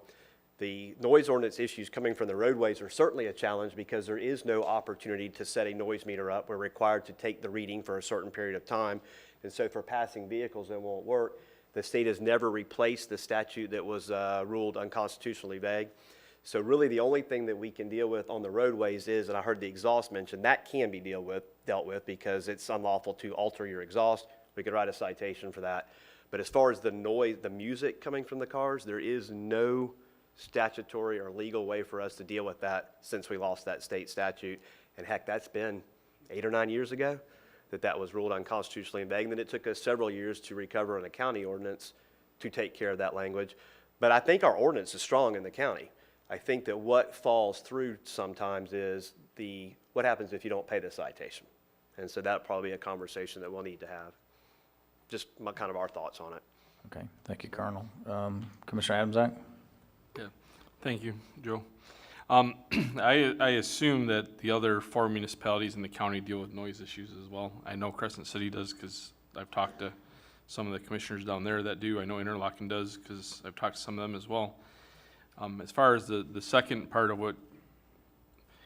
The noise ordinance issues coming from the roadways are certainly a challenge because there is no opportunity to set a noise meter up. We're required to take the reading for a certain period of time. And so for passing vehicles, it won't work. The state has never replaced the statute that was ruled unconstitutionally vague. So really the only thing that we can deal with on the roadways is, and I heard the exhaust mentioned, that can be dealt with because it's unlawful to alter your exhaust. We could write a citation for that. But as far as the noise, the music coming from the cars, there is no statutory or legal way for us to deal with that since we lost that state statute. And heck, that's been 8 or 9 years ago that was ruled unconstitutionally and vague. And then it took us several years to recover in a county ordinance to take care of that language. But I think our ordinance is strong in the county. I think that what falls through sometimes is what happens if you don't pay the citation. And so that'll probably be a conversation that we'll need to have. Just kind of our thoughts on it. Okay, thank you, Colonel. Commissioner Adamsack? Yeah, thank you, Joe. I assume that the other 4 municipalities in the county deal with noise issues as well. I know Crescent City does because I've talked to some of the commissioners down there that do. I know Interlochen does because I've talked to some of them as well. As far as the second part of what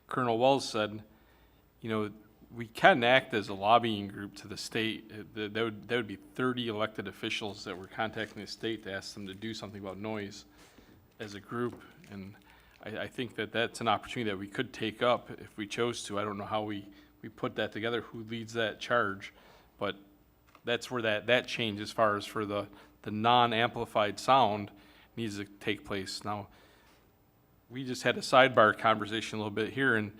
Colonel Wells said, we can act as a lobbying group to the state. That would be 30 elected officials that were contacting the state to ask them to do something about noise as a group. And I think that that's an opportunity that we could take up if we chose to. I don't know how we put that together, who leads that charge, but that's where that change as far as for the non-amplified sound needs to take place. Now, we just had a sidebar conversation a little bit here, and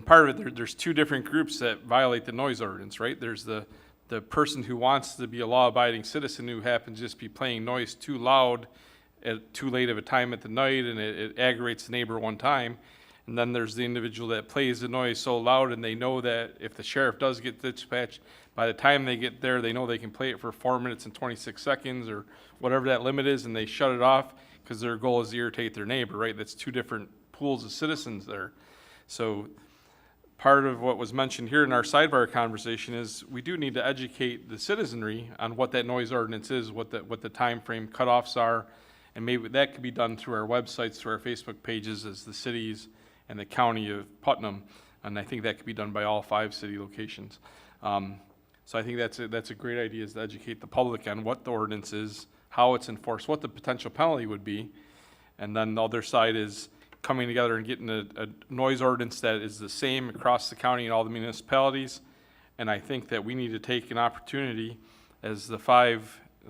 part of it, there's 2 different groups that violate the noise ordinance, right? There's the person who wants to be a law-abiding citizen who happens to just be playing noise too loud at too late of a time at the night, and it aggravates the neighbor one time. And then there's the individual that plays the noise so loud, and they know that if the sheriff does get dispatched, by the time they get there, they know they can play it for 4 minutes and 26 seconds or whatever that limit is, and they shut it off because their goal is to irritate their neighbor, right? That's 2 different pools of citizens there. So part of what was mentioned here in our sidebar conversation is we do need to educate the citizenry on what that noise ordinance is, what the time frame cutoffs are, and maybe that could be done through our websites, through our Facebook pages as the cities and the county of Putnam, and I think that could be done by all 5 city locations. So I think that's a great idea, is to educate the public on what the ordinance is, how it's enforced, what the potential penalty would be, and then the other side is coming together and getting a noise ordinance that is the same across the county and all the municipalities. And I think that we need to take an opportunity as the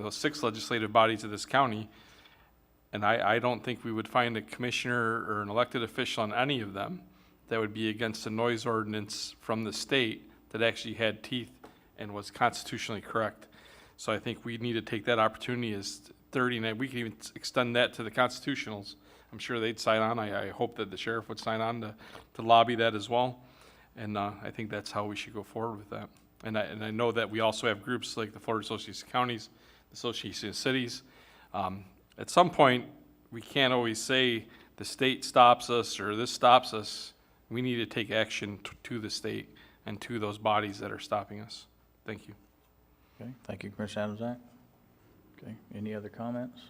6 legislative bodies of this county, and I don't think we would find a commissioner or an elected official on any of them that would be against a noise ordinance from the state that actually had teeth and was constitutionally correct. So I think we need to take that opportunity as 30, and we can even extend that to the constitutionals. I'm sure they'd sign on. I hope that the sheriff would sign on to lobby that as well. And I think that's how we should go forward with that. And I know that we also have groups like the Florida Association of Counties, the Association of Cities. At some point, we can't always say the state stops us or this stops us. We need to take action to the state and to those bodies that are stopping us. Thank you. Okay, thank you, Commissioner Adamsack. Okay, any other comments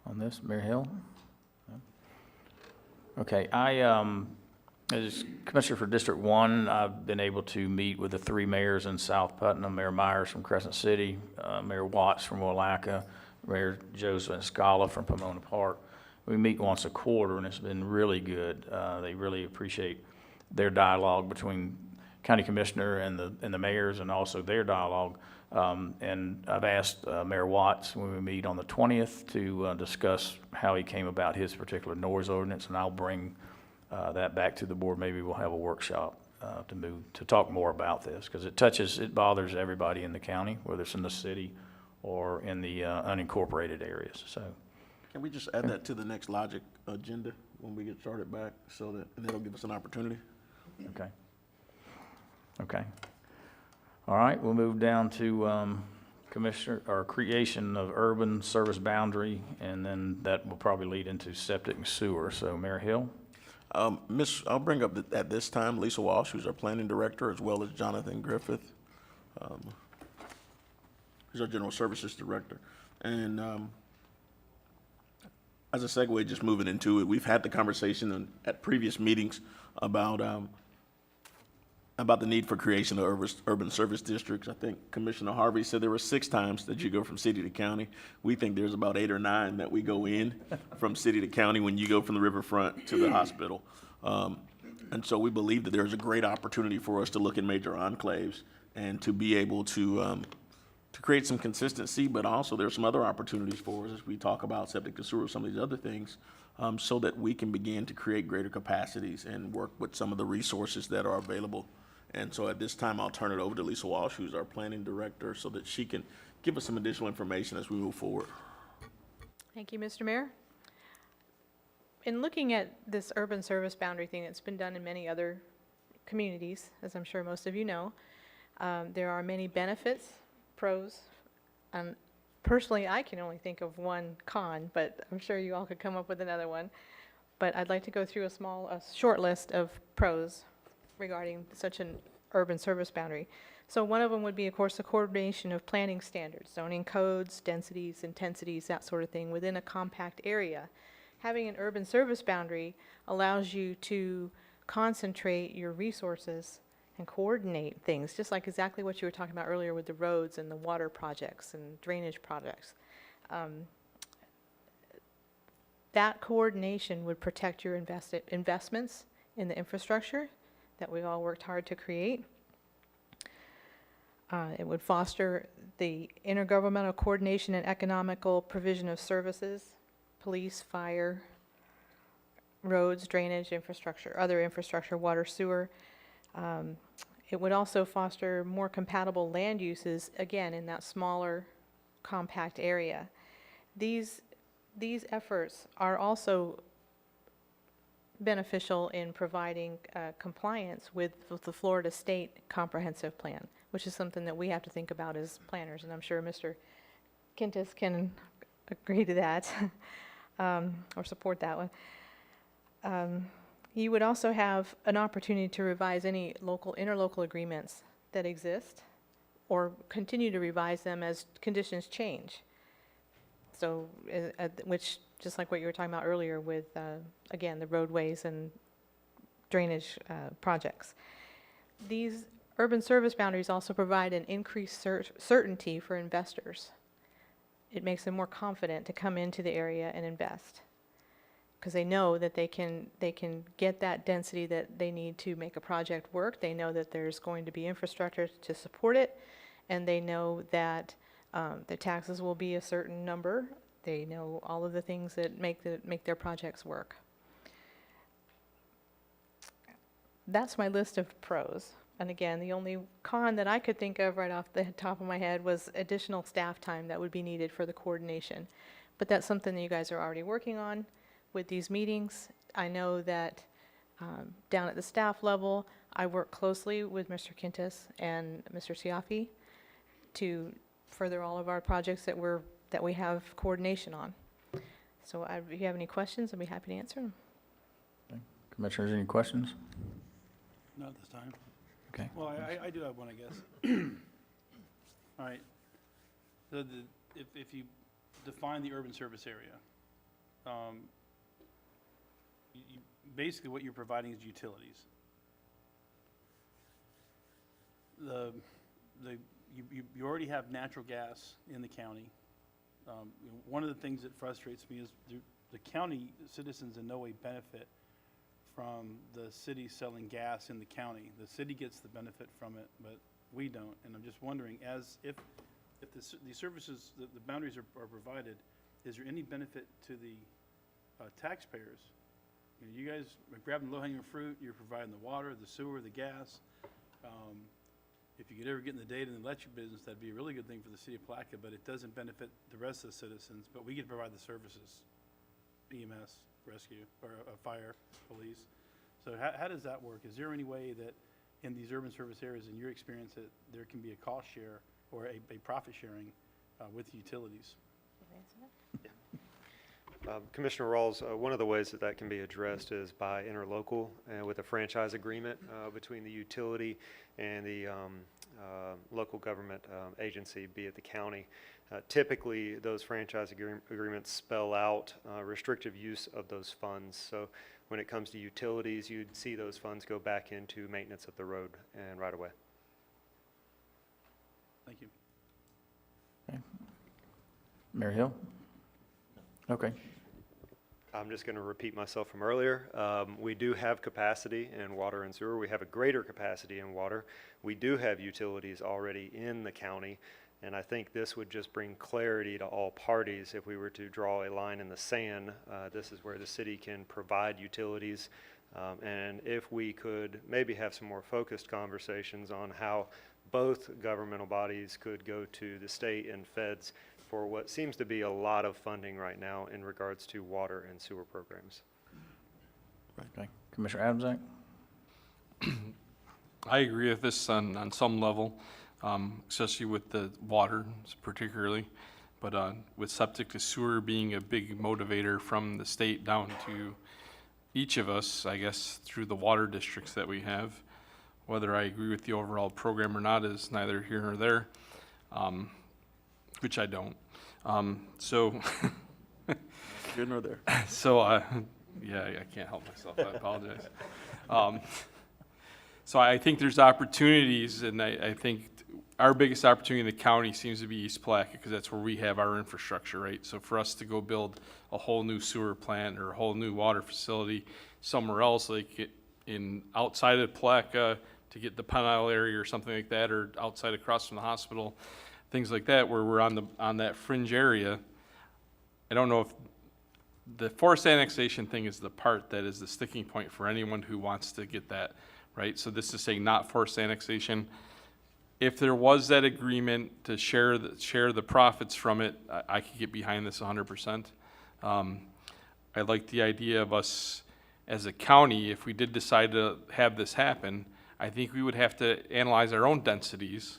on this, Mayor Hill? No? Okay, as Commissioner for District 1, I've been able to meet with the 3 mayors in South Putnam, Mayor Myers from Crescent City, Mayor Watts from Palatka, Mayor Joseph Scala from Pomona Park. We meet once a quarter, and it's been really good. They really appreciate their dialogue between County Commissioner and the mayors, and also their dialogue. And I've asked Mayor Watts when we meet on the 20th to discuss how he came about his particular noise ordinance, and I'll bring that back to the board. Maybe we'll have a workshop to talk more about this, because it bothers everybody in the county, whether it's in the city or in the unincorporated areas. So, Can we just add that to the next logic agenda when we get started back, so that, and that'll give us an opportunity? okay. Okay. All right, we'll move down to commissioner, or creation of urban service boundary, and then that will probably lead into septic and sewer. So Mayor Hill? I'll bring up at this time Lisa Walsh, who's our planning director, as well as Jonathan Griffith, who's our general services director. And as a segue, just moving into it, we've had the conversation at previous meetings about the need for creation of urban service districts. I think Commissioner Harvey said there were 6 times that you go from city to county. We think there's about 8 or 9 that we go in from city to county when you go from the riverfront to the hospital. And so we believe that there's a great opportunity for us to look at major enclaves and to be able to create some consistency, but also there's some other opportunities for us as we talk about septic and sewer, some of these other things, so that we can begin to create greater capacities and work with some of the resources that are available. And so at this time, I'll turn it over to Lisa Walsh, who's our planning director, so that she can give us some additional information as we move forward. Thank you, Mr. Mayor. In looking at this urban service boundary thing that's been done in many other communities, as I'm sure most of you know, there are many benefits, pros, and personally, I can only think of one con, but I'm sure you all could come up with another one. But I'd like to go through a short list of pros regarding such an urban service boundary. So one of them would be, of course, the coordination of planning standards, zoning codes, densities, intensities, that sort of thing within a compact area. Having an urban service boundary allows you to concentrate your resources and coordinate things, just like exactly what you were talking about earlier with the roads and the water projects and drainage projects. That coordination would protect your investments in the infrastructure that we all worked hard to create. It would foster the intergovernmental coordination and economical provision of services, police, fire, roads, drainage, infrastructure, other infrastructure, water, sewer. It would also foster more compatible land uses, again, in that smaller, compact area. These efforts are also beneficial in providing compliance with the Florida State Comprehensive Plan, which is something that we have to think about as planners, and I'm sure Mr. Kintis can agree to that or support that one. You would also have an opportunity to revise any interlocal agreements that exist or continue to revise them as conditions change. So, which, just like what you were talking about earlier with, again, the roadways and drainage projects. These urban service boundaries also provide an increased certainty for investors. It makes them more confident to come into the area and invest, because they know that they can get that density that they need to make a project work. They know that there's going to be infrastructure to support it, and they know that the taxes will be a certain number. They know all of the things that make their projects work. That's my list of pros. And again, the only con that I could think of right off the top of my head was additional staff time that would be needed for the coordination. But that's something that you guys are already working on with these meetings. I know that down at the staff level, I work closely with Mr. Kintis and Mr. Siafi to further all of our projects that we have coordination on. So if you have any questions, I'd be happy to answer them. Okay. Commissioners, any questions? Not at this time. Okay. Well, I do have one, I guess. All right. So if you define the urban service area, basically what you're providing is utilities. You already have natural gas in the county. One of the things that frustrates me is the county citizens in no way benefit from the city selling gas in the county. The city gets the benefit from it, but we don't. And I'm just wondering, if the services, the boundaries are provided, is there any benefit to the taxpayers? You guys are grabbing low-hanging fruit. You're providing the water, the sewer, the gas. If you could ever get in the data and the electric business, that'd be a really good thing for the city of Palatka, but it doesn't benefit the rest of the citizens. But we could provide the services, EMS, rescue, or fire, police. So how does that work? Is there any way that in these urban service areas, in your experience, that there can be a cost share or a profit sharing with utilities. Commissioner Rawls, one of the ways that that can be addressed is by interlocal with a franchise agreement between the utility and the local government agency, be it the county. Typically, those franchise agreements spell out restrictive use of those funds. So when it comes to utilities, you'd see those funds go back into maintenance of the road and right away. Thank you. Mary Hill? Okay. I'm just going to repeat myself from earlier. We do have capacity in water and sewer. We have a greater capacity in water. We do have utilities already in the county, and I think this would just bring clarity to all parties if we were to draw a line in the sand. This is where the city can provide utilities, and if we could maybe have some more focused conversations on how both governmental bodies could go to the state and feds for what seems to be a lot of funding right now in regards to water and sewer programs. Okay. Commissioner Adamczak? I agree with this on some level, especially with the water particularly, but with septic to sewer being a big motivator from the state down to each of us, I guess, through the water districts that we have. Whether I agree with the overall program or not is neither here nor there, which I don't. So Here nor there. So, yeah, I can't help myself. I apologize. So I think there's opportunities, and I think our biggest opportunity in the county seems to be East Palatka, because that's where we have our infrastructure, right? So for us to go build a whole new sewer plant or a whole new water facility somewhere else, like in outside of Palatka, to get the Penile area or something like that, or outside across from the hospital, things like that, where we're on that fringe area. I don't know if the forced annexation thing is the part that is the sticking point for anyone who wants to get that, right? So this is saying not forced annexation. If there was that agreement to share the profits from it, I could get behind this 100%. I like the idea of us as a county, if we did decide to have this happen, I think we would have to analyze our own densities,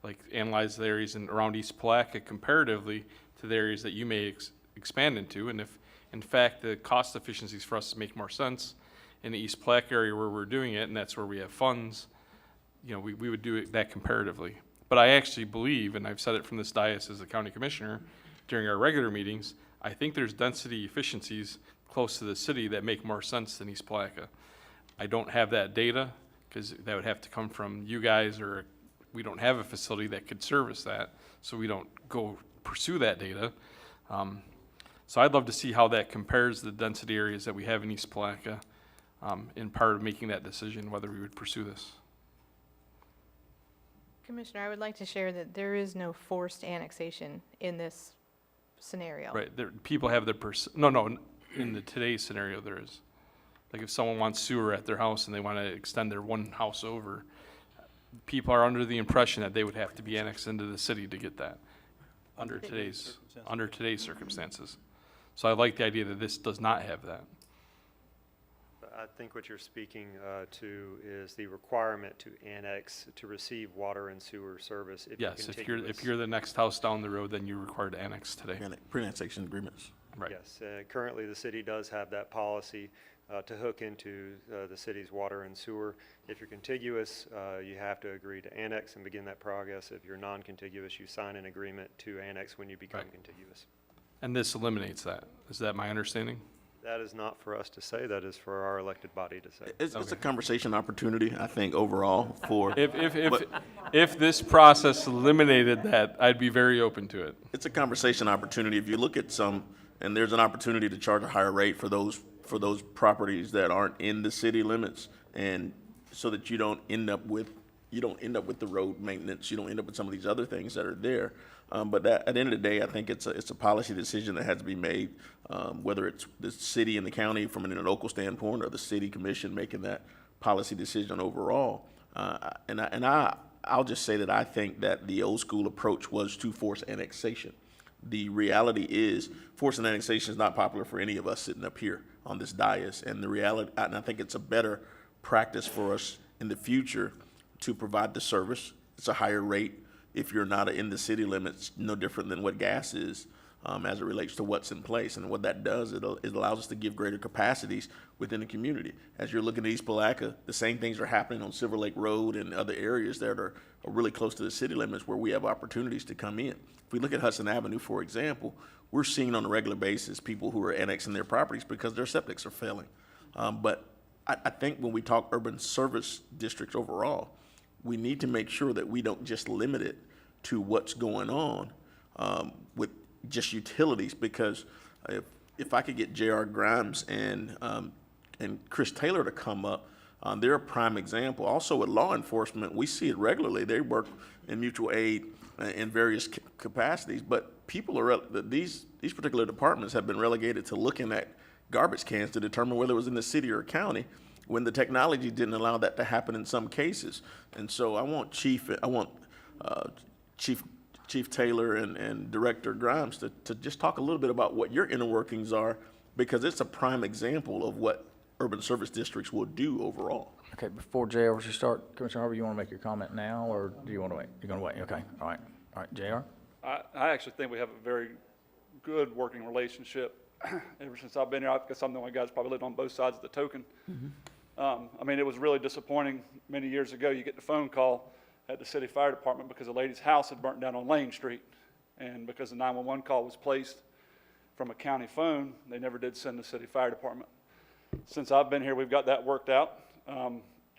like analyze the areas around East Palatka comparatively to the areas that you may expand into. And if, in fact, the cost efficiencies for us make more sense in the East Palatka area where we're doing it, and that's where we have funds, you know, we would do it that comparatively. But I actually believe, and I've said it from this dais as a county commissioner during our regular meetings, I think there's density efficiencies close to the city that make more sense than East Palatka. I don't have that data, because that would have to come from you guys, or we don't have a facility that could service that, so we don't go pursue that data. So I'd love to see how that compares the density areas that we have in East Palatka, in part of making that decision whether we would pursue this. Commissioner, I would like to share that there is no forced annexation in this scenario. Right, people have their in today's scenario there is. Like if someone wants sewer at their house and they want to extend their one house over, people are under the impression that they would have to be annexed into the city to get that under today's circumstances. So I like the idea that this does not have that. I think what you're speaking to is the requirement to annex to receive water and sewer service. Yes, if you're the next house down the road, then you're required to annex today. Pre-annexation agreements. Right. Yes, currently the city does have that policy to hook into the city's water and sewer. If you're contiguous, you have to agree to annex and begin that progress. If you're non-contiguous, you sign an agreement to annex when you become contiguous. And this eliminates that. Is that my understanding? That is not for us to say. That is for our elected body to say. It's a conversation opportunity, I think, overall for. If this process eliminated that, I'd be very open to it. It's a conversation opportunity. If you look at some, and there's an opportunity to charge a higher rate for those properties that aren't in the city limits, and so that you don't end up with the road maintenance, you don't end up with some of these other things that are there. But that, at the end of the day, I think it's a policy decision that has to be made, whether it's the city and the county from a local standpoint, or the city commission making that policy decision overall. I'll just say that I think that the old school approach was to force annexation. The reality is, forced annexation is not popular for any of us sitting up here on this dais. And the reality, and I think it's a better practice for us in the future to provide the service. It's a higher rate if you're not in the city limits, no different than what gas is, as it relates to what's in place. And what that does, it allows us to give greater capacities within the community. As you're looking at East Palatka, the same things are happening on Silver Lake Road and other areas that are really close to the city limits where we have opportunities to come in. If we look at Hudson Avenue, for example, we're seeing on a regular basis people who are annexing their properties because their septics are failing. But I think when we talk urban service districts overall, we need to make sure that we don't just limit it to what's going on with just utilities, because if I could get J.R. Grimes and Chris Taylor to come up, they're a prime example. Also with law enforcement, we see it regularly. They work in mutual aid in various capacities, but people are, these particular departments have been relegated to looking at garbage cans to determine whether it was in the city or county, when the technology didn't allow that to happen in some cases. And so I want Chief Taylor and Director Grimes to just talk a little bit about what your inner workings are, because it's a prime example of what urban service districts will do overall. Okay, before JR, you start, Commissioner Harvey, you want to make your comment now, or do you want to wait? You're going to wait, okay, all right, JR? I actually think we have a very good working relationship. Ever since I've been here, I guess I'm the only guy that's probably lived on both sides of the token. I mean, it was really disappointing many years ago. You get the phone call at the city fire department because a lady's house had burnt down on Lane Street. And because the 911 call was placed from a county phone, they never did send the city fire department. Since I've been here, we've got that worked out.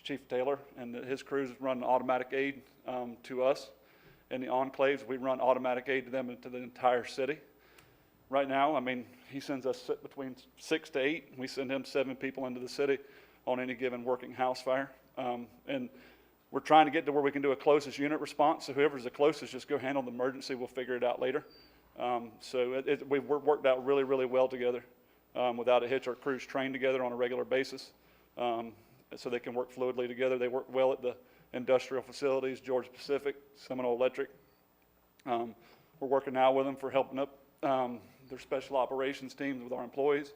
Chief Taylor and his crews run automatic aid to us. In the enclaves, we run automatic aid to them and to the entire city. Right now, I mean, he sends us between 6 to 8. We send him 7 people into the city on any given working house fire. And we're trying to get to where we can do a closest unit response. So whoever's the closest, just go handle the emergency. We'll figure it out later. So we've worked out really, really well together without a hitch. Our crews train together on a regular basis so they can work fluidly together. They work well at the industrial facilities, Georgia Pacific, Seminole Electric. We're working now with them for helping up their special operations teams with our employees.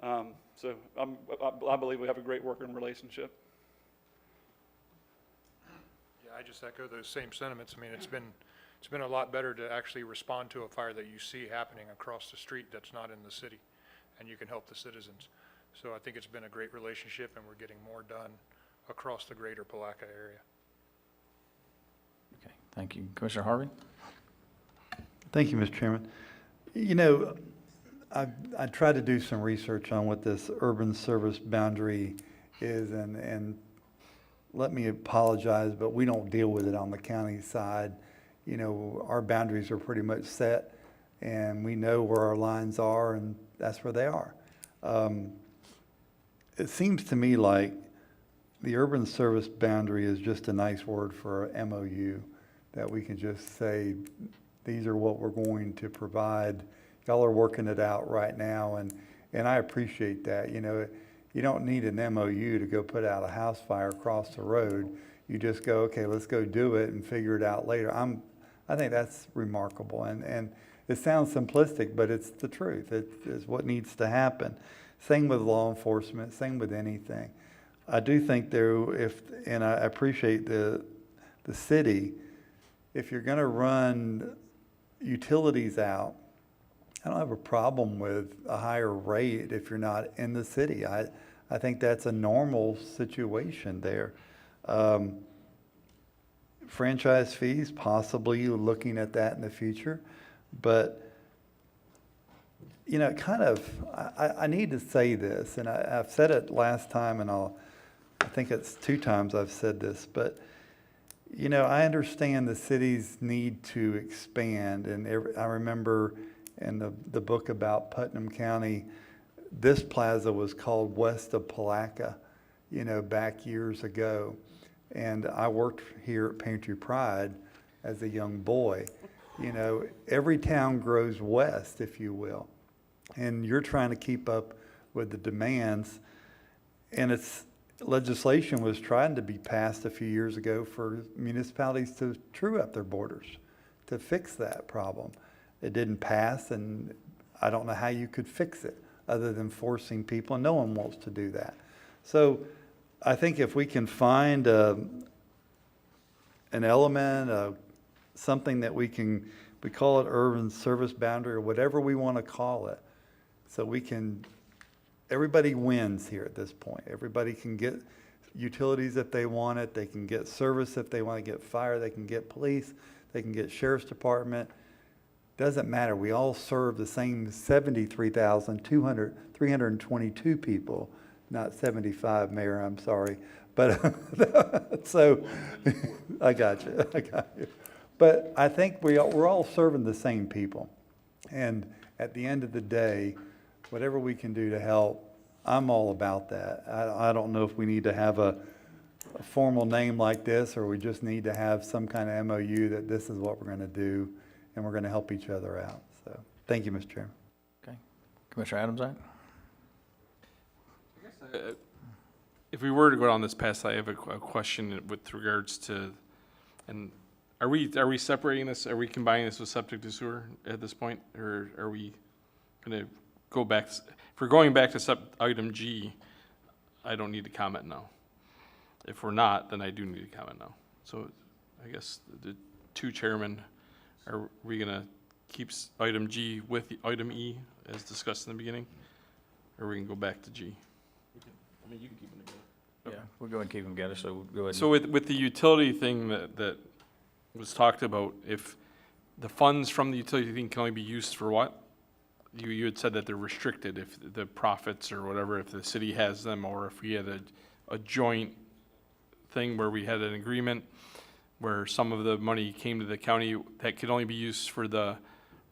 So I believe we have a great working relationship. Yeah, I just echo those same sentiments. I mean, it's been a lot better to actually respond to a fire that you see happening across the street that's not in the city, and you can help the citizens. So I think it's been a great relationship, and we're getting more done across the greater Palatka area. Okay, thank you. Commissioner Harvey? Thank you, Mr. Chairman. You know, I tried to do some research on what this urban service boundary is, and let me apologize, but we don't deal with it on the county side. You know, our boundaries are pretty much set, and we know where our lines are, and that's where they are. It seems to me like the urban service boundary is just a nice word for a MOU, that we can just say, these are what we're going to provide. Y'all are working it out right now, and I appreciate that. You know, you don't need an MOU to go put out a house fire across the road. You just go, okay, let's go do it and figure it out later. I think that's remarkable, and it sounds simplistic, but it's the truth. It's what needs to happen. Same with law enforcement, same with anything. I do think and I appreciate the city, if you're gonna run utilities out, I don't have a problem with a higher rate if you're not in the city. I think that's a normal situation there. Franchise fees, possibly looking at that in the future, but you know, I need to say this, and I've said it last time, and I think it's 2 times I've said this, but you know, I understand the cities need to expand, and I remember in the book about Putnam County, this plaza was called West of Palatka, you know, back years ago. And I worked here at Pantry Pride as a young boy. You know, every town grows west, if you will. And you're trying to keep up with the demands. And legislation was trying to be passed a few years ago for municipalities to true up their borders, to fix that problem. It didn't pass, and I don't know how you could fix it other than forcing people, and no one wants to do that. So I think if we can find an element, something that we call it urban service boundary or whatever we want to call it. So everybody wins here at this point. Everybody can get utilities if they want it. They can get service if they want to get fire. They can get police. They can get sheriff's department. Doesn't matter. We all serve the same 73,322 people, not 75, Mayor, I'm sorry. But so I got you. But I think we're all serving the same people. And at the end of the day, whatever we can do to help, I'm all about that. I don't know if we need to have a formal name like this, or we just need to have some kind of MOU that this is what we're going to do, and we're going to help each other out. So, thank you, Mr. Chairman. Okay. Commissioner Adams, If we were to go down this path, I have a question with regards to, and are we separating this? Are we combining this with septic to sewer at this point, or are we going to go back? If we're going back to item G, I don't need to comment now. If we're not, then I do need to comment now. So I guess the two chairmen, are we going to keep item G with item E as discussed in the beginning, or we can go back to G? I mean, you can keep them together. Yeah, we'll go ahead and keep them together, so we'll go ahead. So with the utility thing that was talked about, if the funds from the utility thing can only be used for what? You had said that they're restricted, if the profits or whatever, if the city has them, or if we had a joint thing where we had an agreement where some of the money came to the county that could only be used for the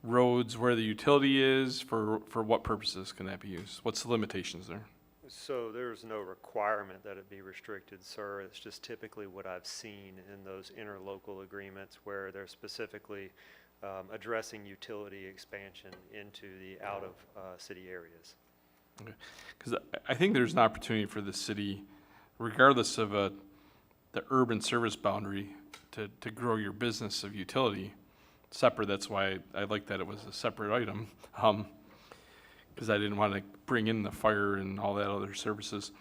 roads where the utility is, for what purposes can that be used? What's the limitations there? So there's no requirement that it be restricted, sir. It's just typically what I've seen in those interlocal agreements where they're specifically addressing utility expansion into the out-of-city areas. Okay, because I think there's an opportunity for the city, regardless of the urban service boundary, to grow your business of utility separate. That's why I like that it was a separate item, because I didn't want to bring in the fire and all that other services.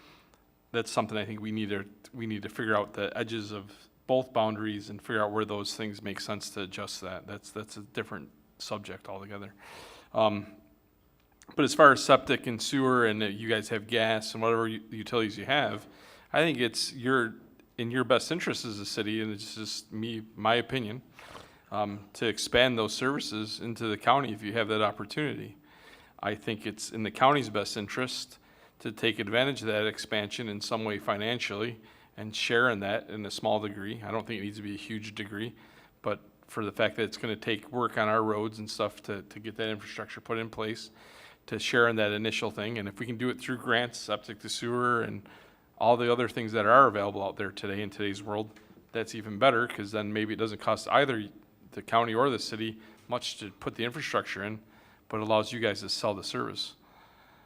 That's something I think we need to figure out the edges of both boundaries and figure out where those things make sense to adjust that. That's a different subject altogether. But as far as septic and sewer, and you guys have gas and whatever utilities you have, I think it's in your best interest as a city, and it's just my opinion, to expand those services into the county if you have that opportunity. I think it's in the county's best interest to take advantage of that expansion in some way financially and share in that in a small degree. I don't think it needs to be a huge degree, but for the fact that it's going to take work on our roads and stuff to get that infrastructure put in place, to share in that initial thing. And if we can do it through grants, septic to sewer, and all the other things that are available out there today in today's world, that's even better, because then maybe it doesn't cost either the county or the city much to put the infrastructure in, but allows you guys to sell the service.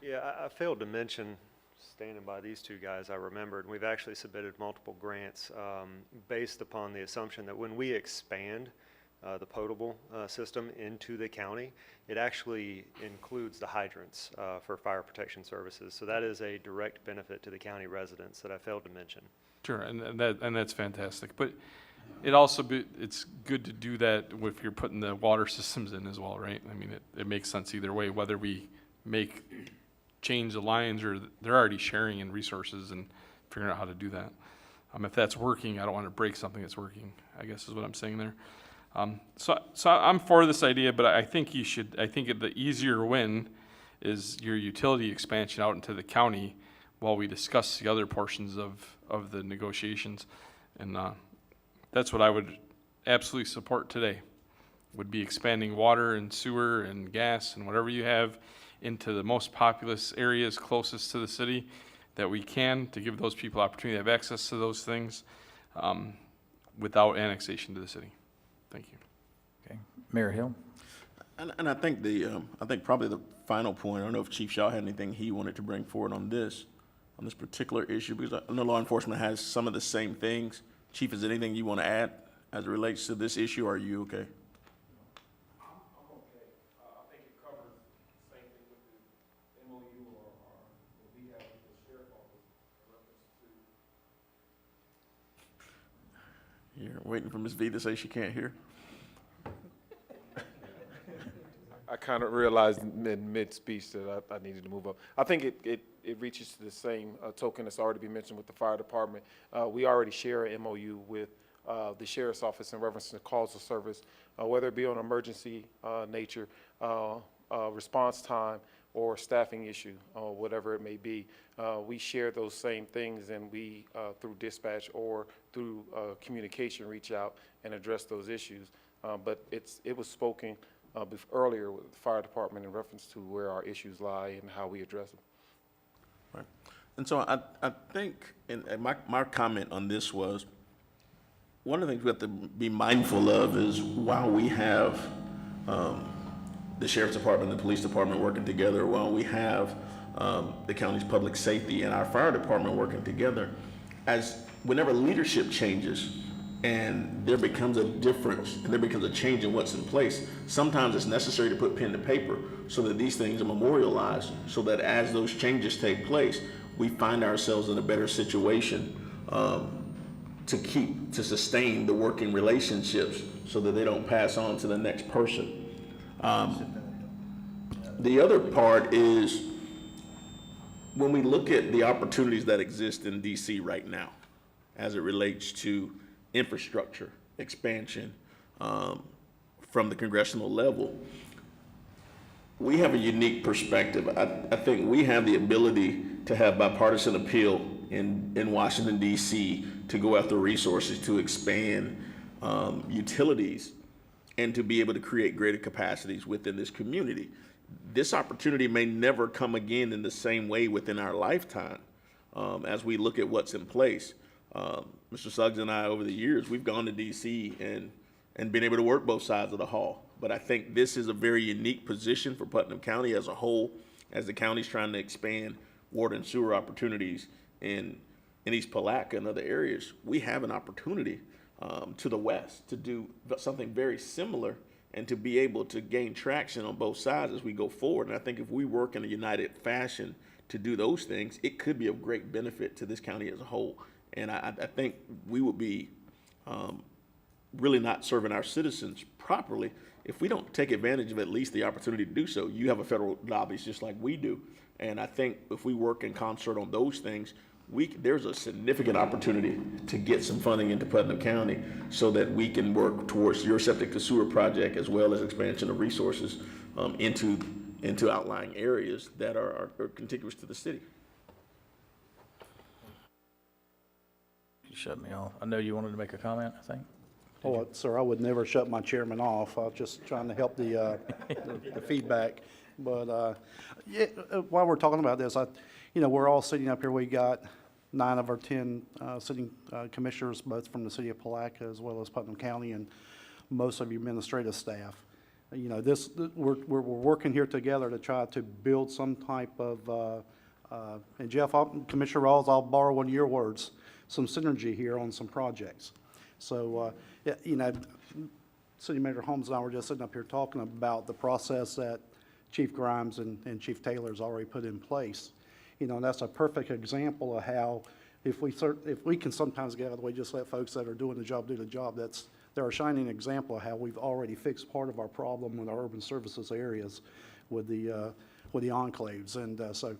Yeah, I failed to mention, standing by these two guys, I remembered, we've actually submitted multiple grants based upon the assumption that when we expand the potable system into the county, it actually includes the hydrants for fire protection services. So that is a direct benefit to the county residents that I failed to mention. Sure, and that's fantastic. But it also it's good to do that if you're putting the water systems in as well, right? I mean, it makes sense either way, whether we change the lines or they're already sharing in resources and figuring out how to do that. If that's working, I don't want to break something that's working, I guess is what I'm saying there. So I'm for this idea, but I think the easier win is your utility expansion out into the county while we discuss the other portions of the negotiations. And that's what I would absolutely support today, would be expanding water and sewer and gas and whatever you have into the most populous areas closest to the city that we can, to give those people opportunity to have access to those things without annexation to the city. Thank you. Okay, Mayor Hill. And I think probably the final point, I don't know if Chief Shaw had anything he wanted to bring forward on this particular issue, because I know law enforcement has some of the same things. Chief, is there anything you want to add as it relates to this issue, or are you okay? I'm okay. I think it covers the same thing with the MOU or what we have with the sheriff office in reference to. You're waiting for Ms. V to say she can't hear? I kind of realized in mid-speech that I needed to move up. I think it reaches to the same token that's already been mentioned with the fire department. We already share an MOU with the sheriff's office in reference to calls of service, whether it be on emergency nature, response time, or staffing issue, whatever it may be. We share those same things, and we, through dispatch or through communication, reach out and address those issues. But it was spoken earlier with the fire department in reference to where our issues lie and how we address them. Right. And so I think, and my comment on this was, one of the things we have to be mindful of is while we have the sheriff's department and the police department working together, while we have the county's public safety and our fire department working together, whenever leadership changes and there becomes a difference and there becomes a change in what's in place, sometimes it's necessary to put pen to paper so that these things are memorialized, so that as those changes take place, we find ourselves in a better situation to sustain the working relationships so that they don't pass on to the next person. The other part is when we look at the opportunities that exist in DC right now as it relates to infrastructure expansion from the congressional level, we have a unique perspective. I think we have the ability to have bipartisan appeal in Washington, D.C. to go after resources to expand utilities and to be able to create greater capacities within this community. This opportunity may never come again in the same way within our lifetime as we look at what's in place. Mr. Suggs and I, over the years, we've gone to D.C. and been able to work both sides of the hall. But I think this is a very unique position for Putnam County as a whole, as the county's trying to expand water and sewer opportunities in East Palatka and other areas. We have an opportunity to the west to do something very similar and to be able to gain traction on both sides as we go forward. And I think if we work in a united fashion to do those things, it could be of great benefit to this county as a whole. And I think we would be really not serving our citizens properly if we don't take advantage of at least the opportunity to do so. You have a federal lobbyist just like we do. And I think if we work in concert on those things, there's a significant opportunity to get some funding into Putnam County so that we can work towards your septic to sewer project as well as expansion of resources into outlying areas that are contiguous to the city. You shut me off. I know you wanted to make a comment, I think. Oh, sir, I would never shut my chairman off. I was just trying to help the feedback. But yeah, while we're talking about this, we're all sitting up here. We got 9 of our 10 sitting commissioners, both from the city of Palatka as well as Putnam County, and most of the administrative staff. We're working here together to try to build some type of, and Jeff, Commissioner Rawls, I'll borrow one of your words, some synergy here on some projects. So, City Manager Holmes and I were just sitting up here talking about the process that Chief Grimes and Chief Taylor's already put in place. And that's a perfect example of how if we can sometimes get out of the way, just let folks that are doing the job do the job. They're a shining example of how we've already fixed part of our problem with our urban services areas with the enclaves. And so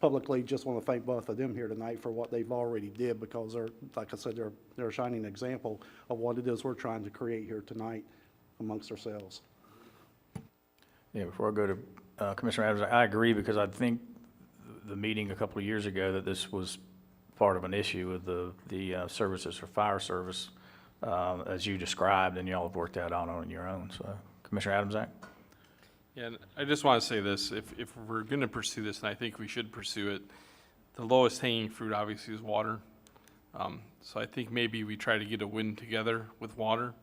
publicly just want to thank both of them here tonight for what they've already did, because they're, like I said, they're a shining example of what it is we're trying to create here tonight amongst ourselves. Yeah, before I go to Commissioner Adams, I agree, because I think the meeting a couple of years ago that this was part of an issue with the services for fire service, as you described, and y'all have worked that out on your own. So, Commissioner Adams, Zach? Yeah, and I just want to say this, if we're going to pursue this, and I think we should pursue it, the lowest hanging fruit obviously is water. So I think maybe we try to get a win together with water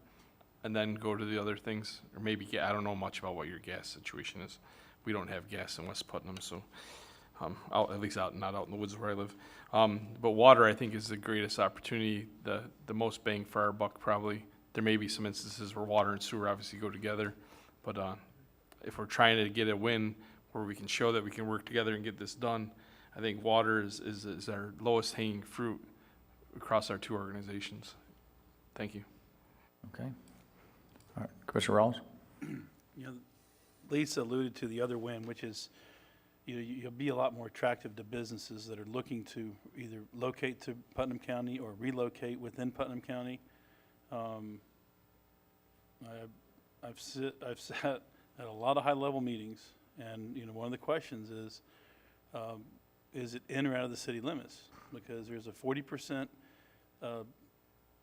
and then go to the other things, or maybe, I don't know much about what your gas situation is. We don't have gas in West Putnam, so at least not out in the woods where I live. But water, I think, is the greatest opportunity, the most bang for our buck probably. There may be some instances where water and sewer obviously go together, but if we're trying to get a win where we can show that we can work together and get this done, I think water is our lowest hanging fruit across our two organizations. Thank you. Okay. All right, Commissioner Rawls? Lisa alluded to the other win, which is, you'll be a lot more attractive to businesses that are looking to either locate to Putnam County or relocate within Putnam County. I've sat at a lot of high-level meetings, and, one of the questions is it in or out of the city limits? Because there's a 40%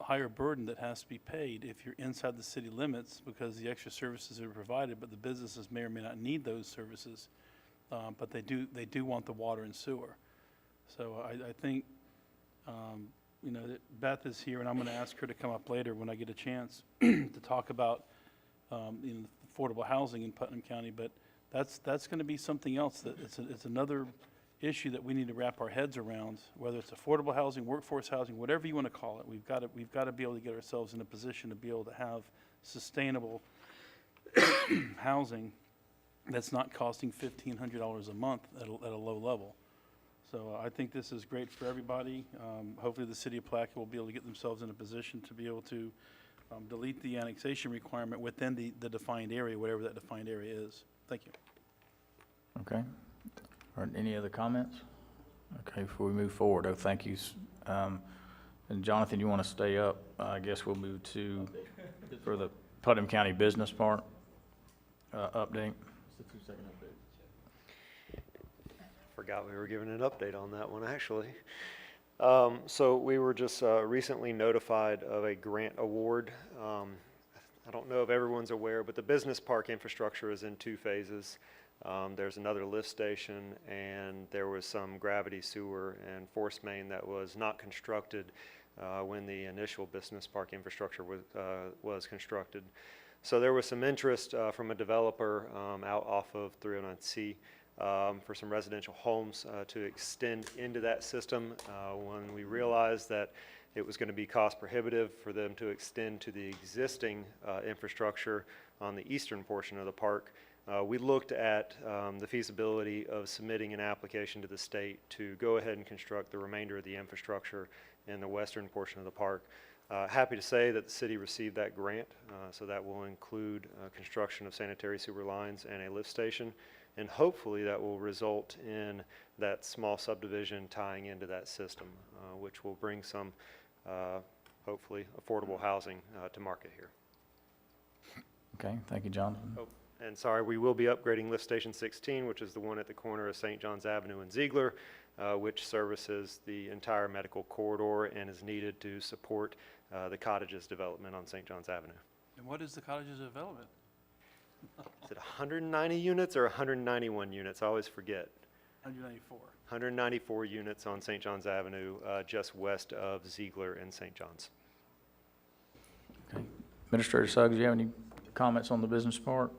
higher burden that has to be paid if you're inside the city limits, because the extra services are provided, but the businesses may or may not need those services, but they do want the water and sewer. So I think, that Beth is here, and I'm going to ask her to come up later when I get a chance to talk about affordable housing in Putnam County. But that's going to be something else. That it's another issue that we need to wrap our heads around, whether it's affordable housing, workforce housing, whatever you want to call it. We've got to be able to get ourselves in a position to be able to have sustainable housing that's not costing $1,500 a month at a low level. So I think this is great for everybody. Hopefully the city of Palatka will be able to get themselves in a position to be able to delete the annexation requirement within the defined area, whatever that defined area is. Thank you. Okay. All right, any other comments? Okay, before we move forward, thank you. And Jonathan, you want to stay up? I guess we'll move to, for the Putnam County Business Park update. Forgot we were giving an update on that one, actually. So we were just recently notified of a grant award. I don't know if everyone's aware, but the business park infrastructure is in 2 phases. There's another lift station, and there was some gravity sewer and force main that was not constructed when the initial business park infrastructure was constructed. So there was some interest from a developer out off of 309C for some residential homes to extend into that system. When we realized that it was going to be cost prohibitive for them to extend to the existing infrastructure on the eastern portion of the park, we looked at the feasibility of submitting an application to the state to go ahead and construct the remainder of the infrastructure in the western portion of the park. Happy to say that the city received that grant, so that will include construction of sanitary sewer lines and a lift station, and hopefully that will result in that small subdivision tying into that system, which will bring some, hopefully, affordable housing to market here. Okay, thank you, Jonathan. Oh, and sorry, we will be upgrading lift station 16, which is the one at the corner of St. John's Avenue and Ziegler, which services the entire medical corridor and is needed to support the cottages development on St. John's Avenue. And what is the cottages development? Is it 190 units or 191 units? I always forget. 194. 194 units on St. John's Avenue, just west of Ziegler and St. John's. Okay. Administrator Suggs, do you have any comments on the business park?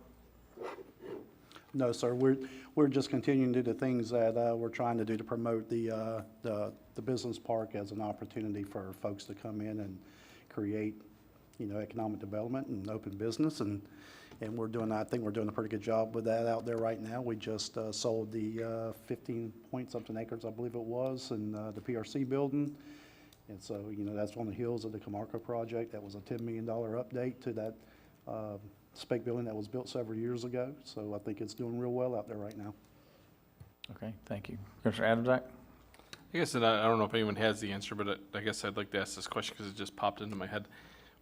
No, sir. We're just continuing to do the things that we're trying to do to promote the business park as an opportunity for folks to come in and create, economic development and open business, and we're doing that. I think we're doing a pretty good job with that out there right now. We just sold the 15 point something acres, I believe it was, in the PRC building, and so that's on the heels of the Camarco project. That was a $10 million update to that spec building that was built several years ago. So I think it's doing real well out there right now. Okay, thank you. Commissioner Adamczak? I guess that I don't know if anyone has the answer, but I guess I'd like to ask this question because it just popped into my head.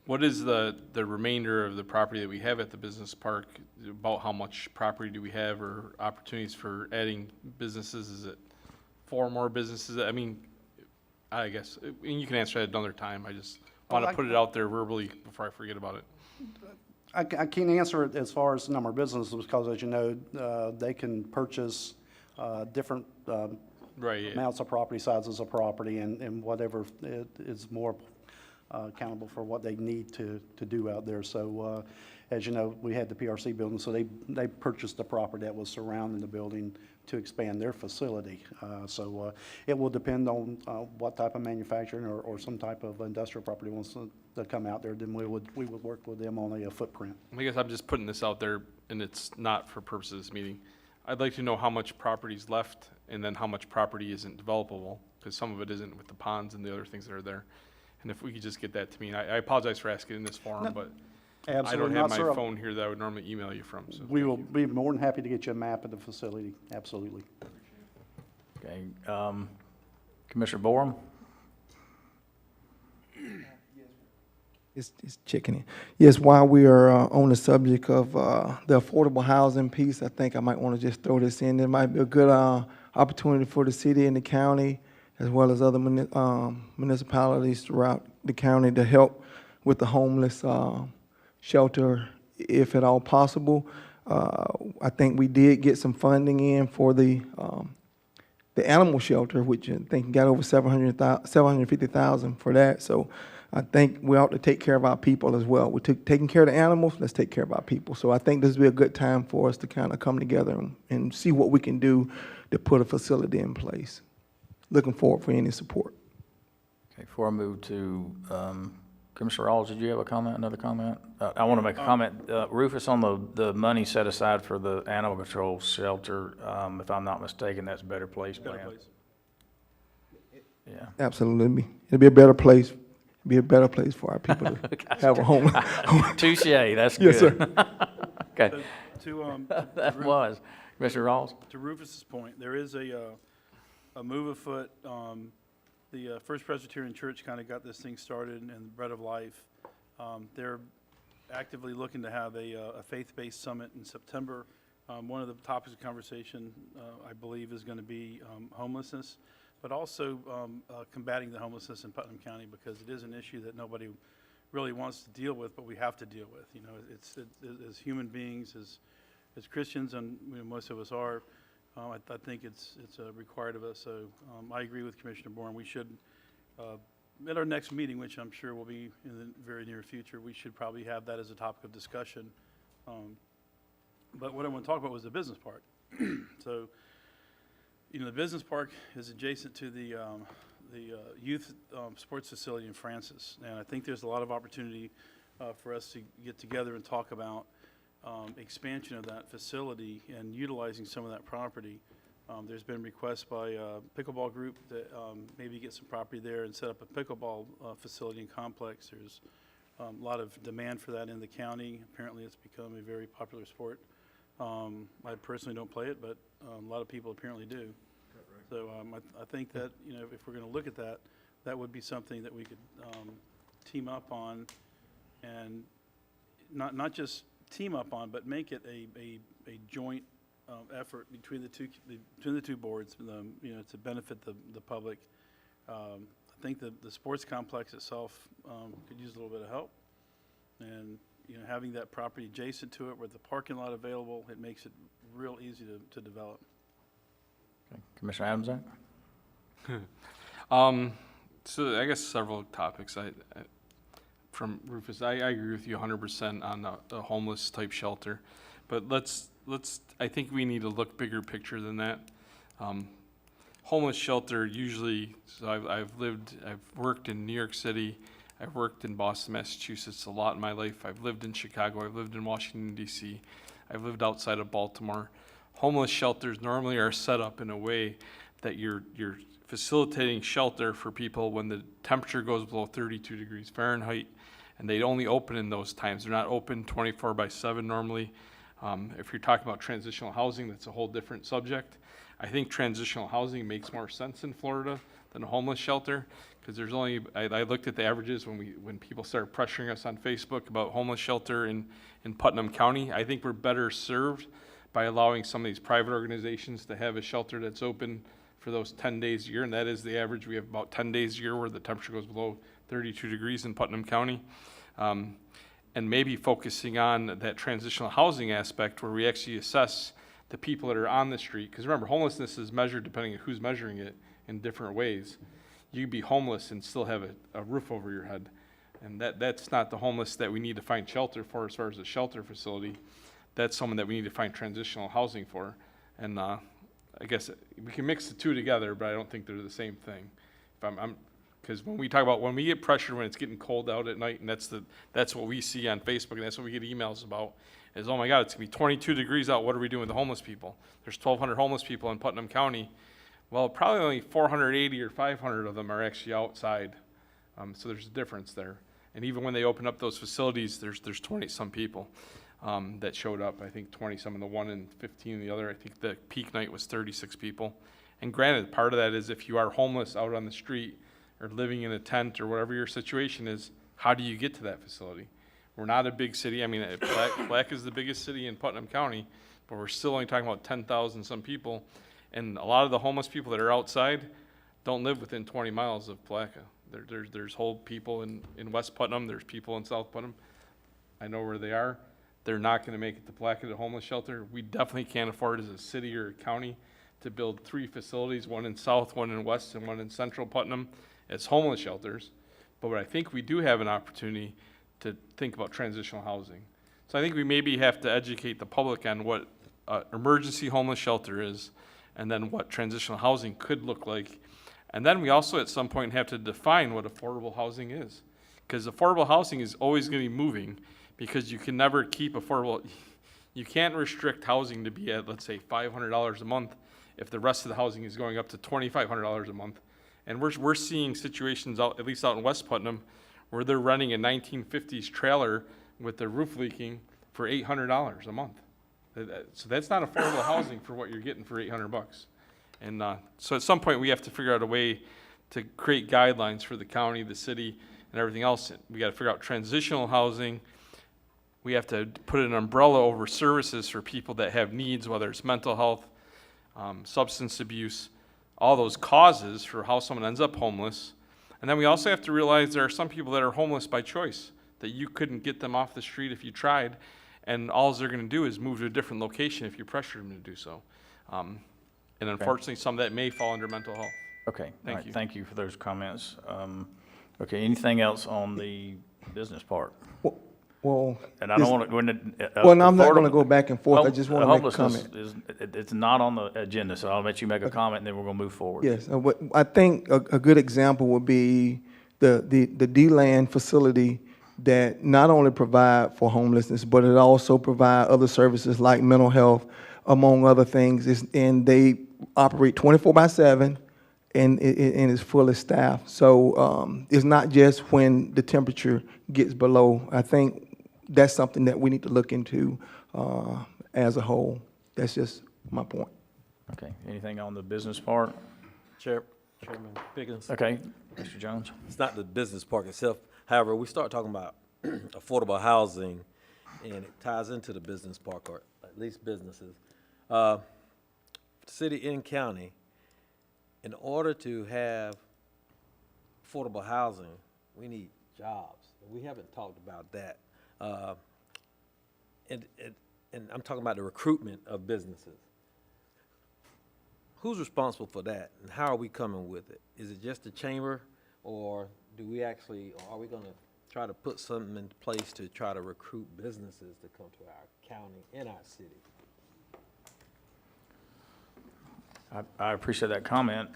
What is the remainder of the property that we have at the business park? About how much property do we have, or opportunities for adding businesses? Is it 4 more businesses? I mean, I guess, and you can answer that another time. I just want to put it out there verbally before I forget about it. I can't answer it as far as the number of businesses because, as you know, they can purchase different amounts of property, sizes of property, and whatever is more accountable for what they need to do out there. So, as you know, we had the PRC building, so they purchased the property that was surrounding the building to expand their facility. So it will depend on what type of manufacturing or some type of industrial property wants to come out there. Then we would work with them on a footprint. I guess I'm just putting this out there, and it's not for purposes of this meeting. I'd like to know how much property is left, and then how much property isn't developable, because some of it isn't with the ponds and the other things that are there. And if we could just get that to me, and I apologize for asking in this forum, but I don't Absolutely have not, my sir. phone here that I would normally email you from, so. We will be more than happy to get you a map of the facility, absolutely. Okay, Commissioner Borum? It's checking in. Yes, while we are on the subject of the affordable housing piece, I think I might want to just throw this in. There might be a good opportunity for the city and the county, as well as other municipalities throughout the county, to help with the homeless shelter, if at all possible. I think we did get some funding in for the animal shelter, which I think got over $750,000 for that. So I think we ought to take care of our people as well. We're taking care of the animals, let's take care of our people. So I think this will be a good time for us to kind of come together and see what we can do to put a facility in place. Looking forward for any support. Okay, before I move to, Commissioner Rawls, did you have a comment, another comment? I want to make a comment. Rufus, on the money set aside for the animal control shelter, if I'm not mistaken, that's Better Place plan. Better place. Yeah. Absolutely. It'll be a better place. Be a better place for our people to have a home. Touche, that's good. Yes, sir. Okay. To was. Commissioner Rawls? To Rufus's point, there is a move afoot. The First Presbyterian Church kind of got this thing started, and Bread of Life. They're actively looking to have a faith-based summit in September. One of the topics of conversation, I believe, is going to be homelessness, but also combating the homelessness in Putnam County, because it is an issue that nobody really wants to deal with, but we have to deal with. You know, it's as human beings, as Christians, and most of us are. I think it's required of us. So I agree with Commissioner Bourne. We should, at our next meeting, which I'm sure will be in the very near future, we should probably have that as a topic of discussion. But what I want to talk about was the business park. So, you know, the business park is adjacent to the youth sports facility in Francis, and I think there's a lot of opportunity for us to get together and talk about expansion of that facility and utilizing some of that property. There's been requests by a pickleball group that maybe get some property there and set up a pickleball facility and complex. There's a lot of demand for that in the county. Apparently it's become a very popular sport. I personally don't play it, but a lot of people apparently do. So I think that, you know, if we're going to look at that, that would be something that we could team up on, and not just team up on, but make it a joint effort between the two boards, you know, to benefit the public. I think that the sports complex itself could use a little bit of help, and you know, having that property adjacent to it with the parking lot available, it makes it real easy to develop. Okay. Commissioner Adams? So I guess several topics. From Rufus, I agree with you 100% on the homeless type shelter, but I think we need to look bigger picture than that. Homeless shelter usually, so I've worked in New York City, I've worked in Boston, Massachusetts a lot in my life. I've lived in Chicago, I've lived in Washington, D.C., I've lived outside of Baltimore. Homeless shelters normally are set up in a way that you're facilitating shelter for people when the temperature goes below 32 degrees Fahrenheit, and they only open in those times. They're not open 24/7 normally. If you're talking about transitional housing, that's a whole different subject. I think transitional housing makes more sense in Florida than a homeless shelter, because there's only, I looked at the averages when people started pressuring us on Facebook about homeless shelter in Putnam County. I think we're better served by allowing some of these private organizations to have a shelter that's open for those 10 days a year, and that is the average. We have about 10 days a year where the temperature goes below 32 degrees in Putnam County. And maybe focusing on that transitional housing aspect where we actually assess the people that are on the street. Because remember, homelessness is measured depending on who's measuring it in different ways. You can be homeless and still have a roof over your head. And that's not the homeless that we need to find shelter for as far as a shelter facility. That's someone that we need to find transitional housing for. And I guess we can mix the two together, but I don't think they're the same thing. Because when we talk about, when we get pressure when it's getting cold out at night, and that's what we see on Facebook, and that's what we get emails about, is, oh my God, it's gonna be 22 degrees out, what are we doing with the homeless people? There's 1,200 homeless people in Putnam County. Well, probably only 480 or 500 of them are actually outside. So there's a difference there. And even when they open up those facilities, there's 20-some people that showed up. I think 20-some in the one and 15 in the other. I think the peak night was 36 people. And granted, part of that is if you are homeless out on the street or living in a tent or whatever your situation is, how do you get to that facility? We're not a big city. I mean, Palatka is the biggest city in Putnam County, but we're still only talking about 10,000 some people. And a lot of the homeless people that are outside don't live within 20 miles of Palatka. There's whole people in West Putnam. There's people in South Putnam. I know where they are. They're not going to make it to Palatka, the homeless shelter. We definitely can't afford as a city or a county to build 3 facilities, one in South, one in West, and one in Central Putnam as homeless shelters. But what I think we do have an opportunity to think about transitional housing. So I think we maybe have to educate the public on what emergency homeless shelter is, and then what transitional housing could look like. And then we also at some point have to define what affordable housing is. Because affordable housing is always going to be moving, because you can never keep affordable. You can't restrict housing to be at, let's say, $500 a month if the rest of the housing is going up to $2,500 a month. And we're seeing situations, out, at least out in West Putnam, where they're running a 1950s trailer with the roof leaking for $800 a month. So that's not affordable housing for what you're getting for $800. And so at some point we have to figure out a way to create guidelines for the county, the city, and everything else. We got to figure out transitional housing. We have to put an umbrella over services for people that have needs, whether it's mental health, substance abuse, all those causes for how someone ends up homeless. And then we also have to realize there are some people that are homeless by choice, that you couldn't get them off the street if you tried, and all they're going to do is move to a different location if you pressure them to do so. And unfortunately, some of that may fall under mental health. Okay, Thank you. Thank you for those comments. Okay, anything else on the business part? Well, And I don't want to go into. well, no, I'm not going to go back and forth. I just want to make a homelessness comment. It's not on the agenda, so I'll let you make a comment, and then we're going to move forward. Yes, I think a good example would be the D-Land facility that not only provide for homelessness, but it also provide other services like mental health, among other things. And they operate 24/7, and it's fully staffed. So it's not just when the temperature gets below. I think that's something that we need to look into as a whole. That's just my point. Okay, anything on the business part? Chairman Pickens. Okay, Mr. Jones. It's not the business park itself. However, we start talking about affordable housing, and it ties into the business park, or at least businesses. City and county, in order to have affordable housing, we need jobs. We haven't talked about that. And I'm talking about the recruitment of businesses. Who's responsible for that, and how are we coming with it? Is it just the chamber, or do we actually, or are we going to try to put something in place to try to recruit businesses to come to our county and our city? I appreciate that comment.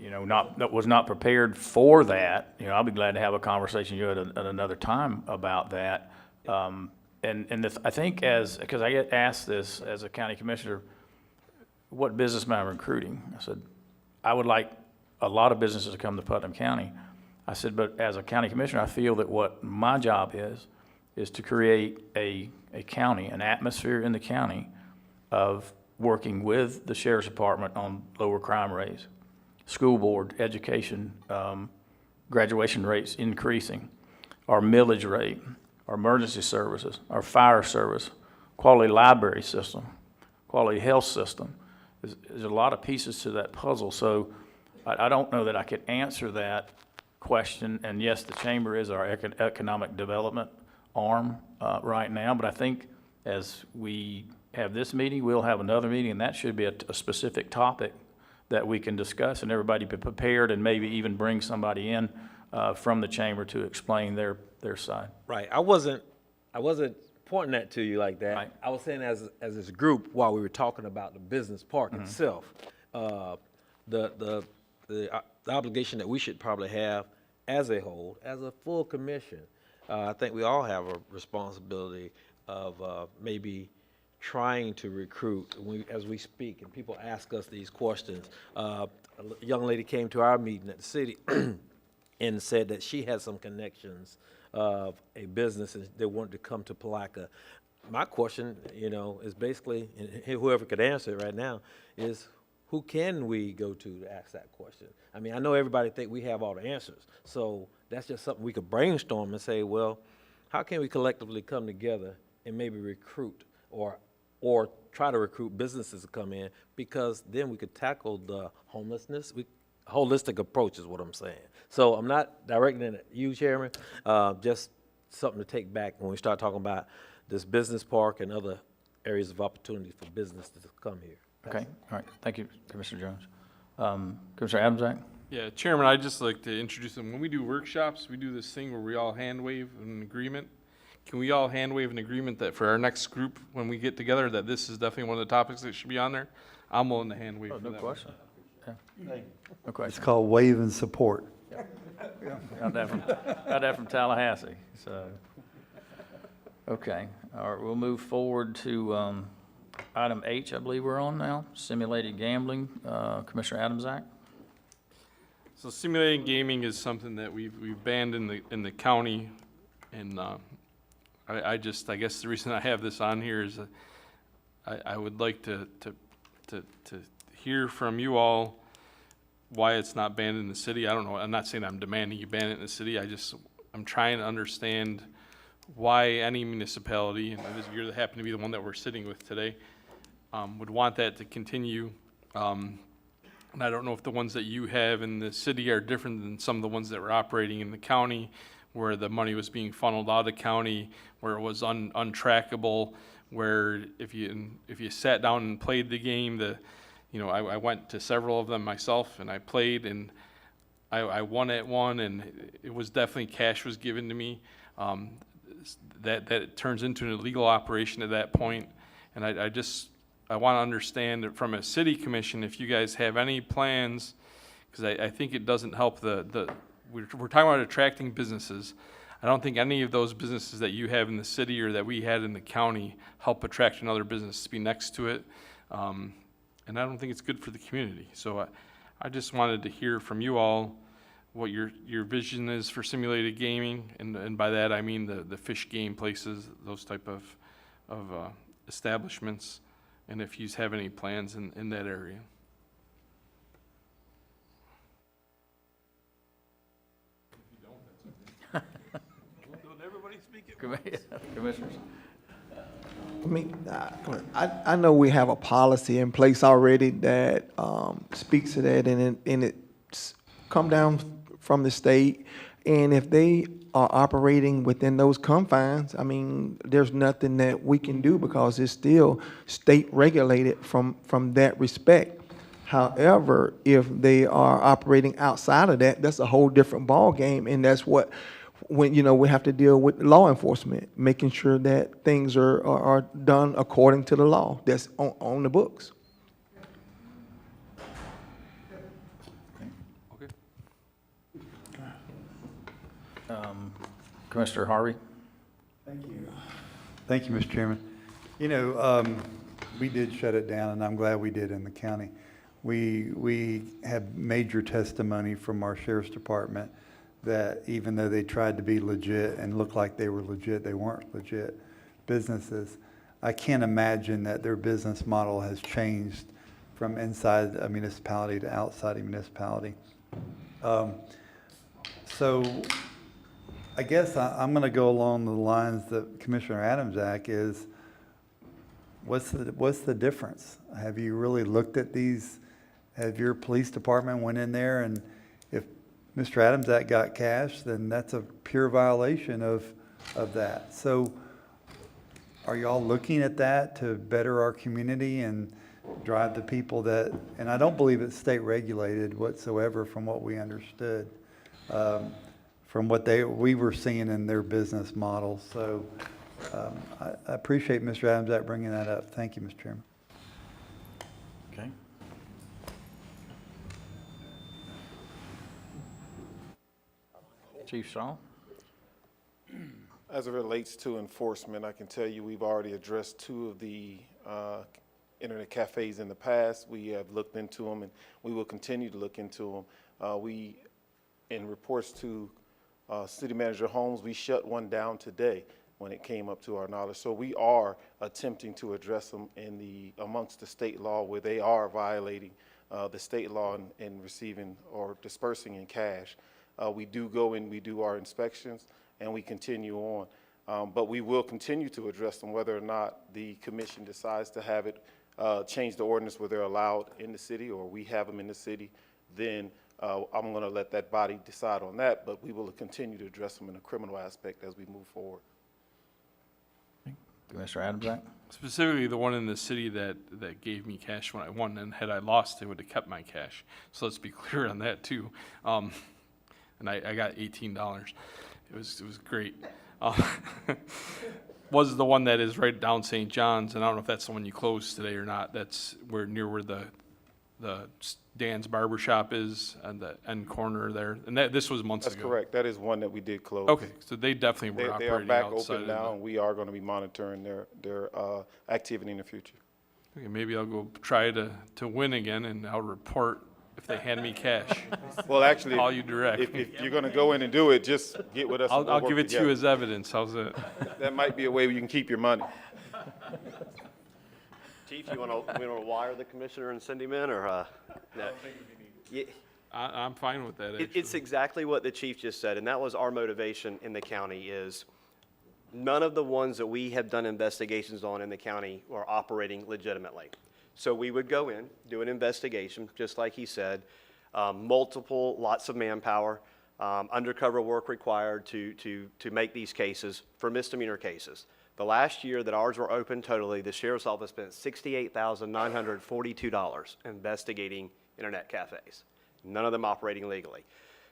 You know, was not prepared for that. You know, I'll be glad to have a conversation with you at another time about that. I think because I get asked this as a county commissioner, what business am I recruiting? I said, I would like a lot of businesses to come to Putnam County. I said, but as a county commissioner, I feel that what my job is to create a county, an atmosphere in the county of working with the sheriff's department on lower crime rates, school board, education, graduation rates increasing, our millage rate, our emergency services, our fire service, quality library system, quality health system. There's a lot of pieces to that puzzle. So I don't know that I could answer that question. And yes, the chamber is our economic development arm right now. But I think as we have this meeting, we'll have another meeting, and that should be a specific topic that we can discuss, and everybody be prepared, and maybe even bring somebody in from the chamber to explain their side. Right. I wasn't pointing that to you like that. Right. I was saying as this group, while we were talking about the business park itself, the obligation that we should probably have as a whole, as a full commission. I think we all have a responsibility of maybe trying to recruit as we speak, and people ask us these questions. A young lady came to our meeting at the city and said that she had some connections of a business and they wanted to come to Palatka. My question, is basically, and whoever could answer it right now, is who can we go to ask that question? I mean, I know everybody think we have all the answers, so that's just something we could brainstorm and say, well, how can we collectively come together and maybe recruit or try to recruit businesses to come in, because then we could tackle the homelessness. Holistic approach is what I'm saying. So I'm not directing it at you, Chairman, just something to take back when we start talking about this business park and other areas of opportunity for businesses to come here. Okay, all right, thank you, Commissioner Jones. Commissioner Adamczak? Yeah, Chairman, I'd just like to introduce them. When we do workshops, we do this thing where we all hand wave an agreement. Can we all hand wave an agreement that for our next group, when we get together, that this is definitely one of the topics that should be on there? I'm willing to hand wave for No that. question. Yeah. No question. It's called wave and support. Got that from Tallahassee, so. Okay, all right, we'll move forward to item H, I believe we're on now, simulated gambling. Commissioner Adamczak? So simulated gaming is something that we've banned in the county, and I guess the reason I have this on here is I would like to hear from you all why it's not banned in the city. I don't know, I'm not saying I'm demanding you ban it in the city, I'm trying to understand why any municipality, and you happen to be the one that we're sitting with today, would want that to continue. And I don't know if the ones that you have in the city are different than some of the ones that were operating in the county, where the money was being funneled out of county, where it was untrackable, where if you sat down and played the game, I went to several of them myself and I played, and I won at one, and it was definitely cash was given to me. That it turns into an illegal operation at that point, and I want to understand from a city commission if you guys have any plans, because I think it doesn't help we're talking about attracting businesses. I don't think any of those businesses that you have in the city or that we had in the county help attract another business to be next to it, and I don't think it's good for the community. So I just wanted to hear from you all what your vision is for simulated gaming, and by that I mean the fish game places, those type of establishments, and if you have any plans in that area. Commissioners? I mean, I know we have a policy in place already that speaks to that, and it's come down from the state. And if they are operating within those confines, I mean, there's nothing that we can do because it's still state regulated from that respect. However, if they are operating outside of that, that's a whole different ballgame, and that's what we have to deal with law enforcement, making sure that things are done according to the law that's on the books. Okay. Commissioner Harvey? Thank you. Thank you, Mr. Chairman. We did shut it down, and I'm glad we did in the county. We had major testimony from our sheriff's department that even though they tried to be legit and look like they were legit, they weren't legit businesses. I can't imagine that their business model has changed from inside a municipality to outside a municipality. So I guess I'm going to go along the lines that Commissioner Adamczak is, what's the difference? Have you really looked at these? Have your police department went in there, and if Mr. Adamczak got cash, then that's a pure violation of that. So are y'all looking at that to better our community and drive the people that, and I don't believe it's state regulated whatsoever from what we understood, from what we were seeing in their business model. So I appreciate Mr. Adamczak bringing that up. Thank you, Mr. Chairman. Okay. Chief Shaw? As it relates to enforcement, I can tell you we've already addressed 2 of the internet cafes in the past. We have looked into them, and we will continue to look into them. We in reports to City Manager Holmes, we shut one down today when it came up to our knowledge. So we are attempting to address them amongst the state law where they are violating the state law in receiving or dispersing in cash. We do go in, we do our inspections, and we continue on. But we will continue to address them whether or not the commission decides to have it change the ordinance where they're allowed in the city or we have them in the city. Then I'm going to let that body decide on that, but we will continue to address them in a criminal aspect as we move forward. Mr. Adams? Specifically, the one in the city that gave me cash when I won, and had I lost, they would have kept my cash. So let's be clear on that too. And I got $18. It was great. Was the one that is right down St. John's, and I don't know if that's the one you closed today or not. That's near where the Dan's Barber Shop is, and the end corner there. And this was months ago. That's correct. That is one that we did close. Okay, so they definitely were They are operating back outside open now, and we are going to be monitoring their activity in the future. Okay, maybe I'll go try to win again, and I'll report if they hand me cash. Well, actually, Call you direct. if you're going to go in and do it, just get with us. and we'll I'll work give it to together. you as evidence. How's it? That might be a way you can keep your money. Chief, you want to wire the commissioner and send him in, or? No? Yeah, I'm fine with that, actually. it's exactly what the chief just said, and that was our motivation in the county is none of the ones that we have done investigations on in the county are operating legitimately. So we would go in, do an investigation, just like he said, lots of manpower, undercover work required to make these cases for misdemeanor cases. The last year that ours were open totally, the sheriff's office spent $68,942 investigating internet cafes, none of them operating legally.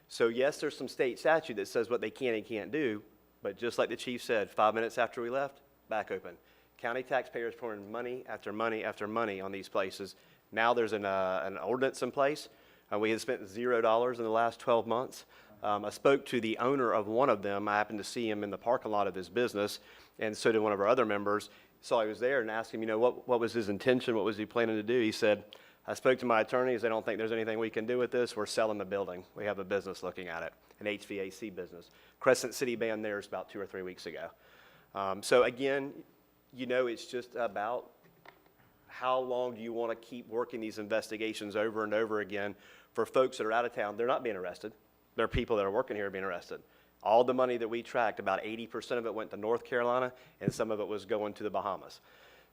So yes, there's some state statute that says what they can and can't do, but just like the chief said, 5 minutes after we left, back open. County taxpayers pouring money after money after money on these places. Now there's an ordinance in place. We had spent $0 in the last 12 months. I spoke to the owner of one of them. I happened to see him in the parking lot of his business, and so did one of our other members. Saw he was there and asked him, what was his intention? What was he planning to do? He said, I spoke to my attorneys. They don't think there's anything we can do with this. We're selling the building. We have a business looking at it, an HVAC business. Crescent City banned theirs about 2 or 3 weeks ago. So again, it's just about how long do you want to keep working these investigations over and over again for folks that are out of town. They're not being arrested. There are people that are working here being arrested. All the money that we tracked, about 80% of it went to North Carolina, and some of it was going to the Bahamas.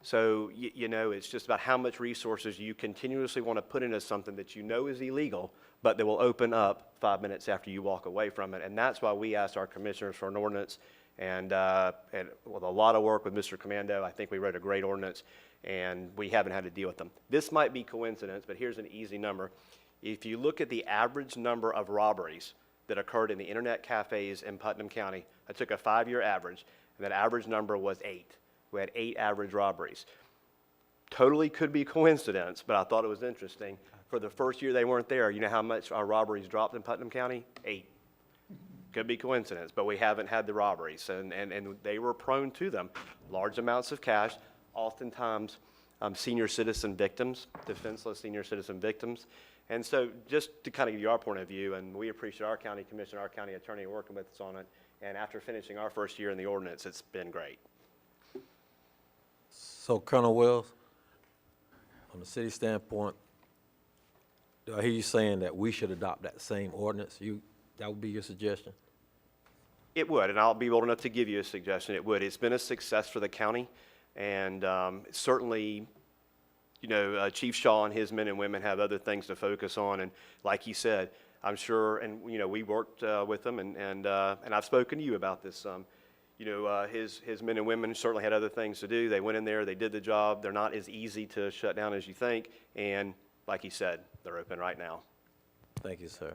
So, it's just about how much resources you continuously want to put into something that is illegal, but that will open up 5 minutes after you walk away from it. And that's why we asked our commissioners for an ordinance, and with a lot of work with Mr. Commando, I think we wrote a great ordinance, and we haven't had to deal with them. This might be coincidence, but here's an easy number. If you look at the average number of robberies that occurred in the internet cafes in Putnam County, I took a 5-year average, and that average number was 8. We had 8 average robberies. Totally could be coincidence, but I thought it was interesting. For the first year they weren't there, you know how much our robberies dropped in Putnam County? 8. Could be coincidence, but we haven't had the robberies, and they were prone to them. Large amounts of cash, oftentimes senior citizen victims, defenseless senior citizen victims. And so just to kind of give you our point of view, and we appreciate our county commissioner, our county attorney working with us on it, and after finishing our first year in the ordinance, it's been great. So Colonel Wells, on the city standpoint, do I hear you saying that we should adopt that same ordinance? That would be your suggestion? It would, and I'll be bold enough to give you a suggestion. It would. It's been a success for the county, and certainly, Chief Shaw and his men and women have other things to focus on. And like he said, I'm sure, and we worked with them, and I've spoken to you about this. His men and women certainly had other things to do. They went in there, they did the job. They're not as easy to shut down as you think, and like he said, they're open right now. Thank you, sir.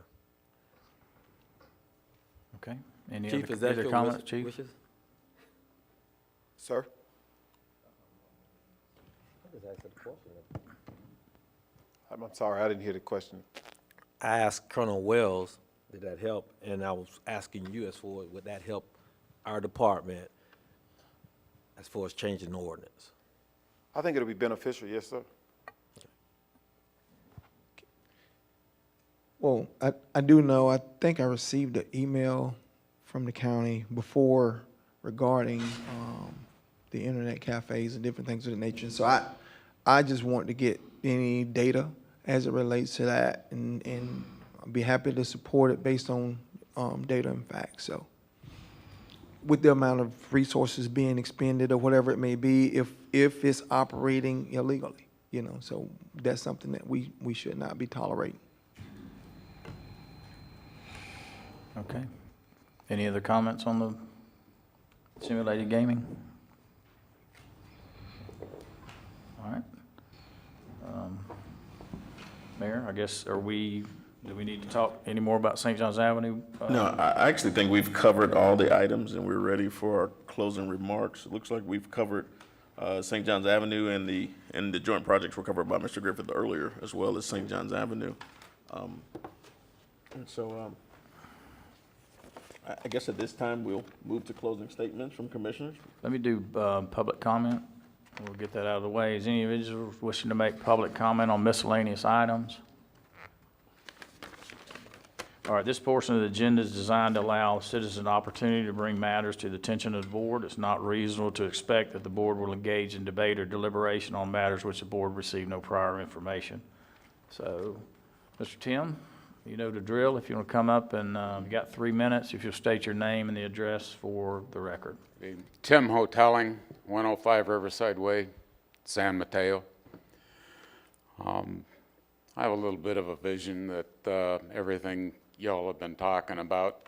Okay. Any Chief, is other that your comments, Chief? wishes? Sir? I'm sorry, I didn't hear the question. I asked Colonel Wells, did that help? And I was asking you as far as would that help our department as far as changing the ordinance? I think it'll be beneficial, yes, sir. Well, I do know, I think I received an email from the county before regarding the internet cafes and different things of the nature. So I just want to get any data as it relates to that, and I'd be happy to support it based on data and facts. So with the amount of resources being expended or whatever it may be, if it's operating illegally, you know, so that's something that we should not be tolerating. Okay. Any other comments on the simulated gaming? All right. Mayor, I guess, do we need to talk any more about St. John's Avenue? No, I actually think we've covered all the items and we're ready for our closing remarks. It looks like we've covered St. John's Avenue and the joint projects were covered by Mr. Griffith earlier, as well as St. John's Avenue. And so I guess at this time, we'll move to closing statements from commissioners. Let me do public comment. We'll get that out of the way. Is any individual wishing to make public comment on miscellaneous items? All right, this portion of the agenda is designed to allow citizens an opportunity to bring matters to the attention of the board. It's not reasonable to expect that the board will engage in debate or deliberation on matters which the board received no prior information. So, Mr. Tim, you know the drill. If you want to come up and you got 3 minutes, if you'll state your name and the address for the record. Tim Hoteling, 105 Riverside Way, San Mateo. I have a little bit of a vision that everything y'all have been talking about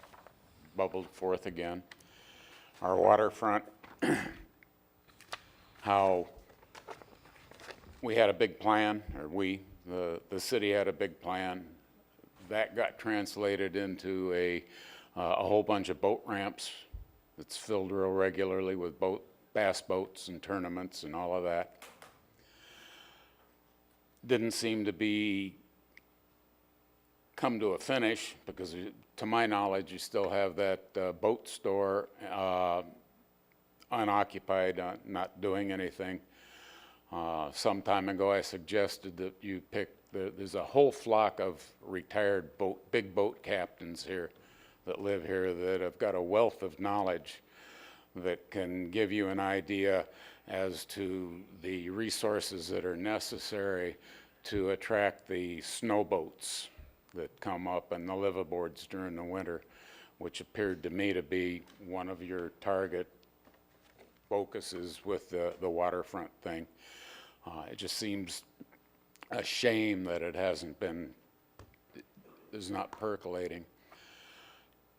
bubbled forth again. Our waterfront, how we had a big plan, or the city had a big plan. That got translated into a whole bunch of boat ramps that's filled real regularly with bass boats and tournaments and all of that. Didn't seem to come to a finish because, to my knowledge, you still have that boat store unoccupied, not doing anything. Some time ago, I suggested that you pick there's a whole flock of retired big boat captains here that live here that have got a wealth of knowledge that can give you an idea as to the resources that are necessary to attract the snow boats that come up and the liveaboards during the winter, which appeared to me to be one of your target focuses with the waterfront thing. It just seems a shame that it is not percolating.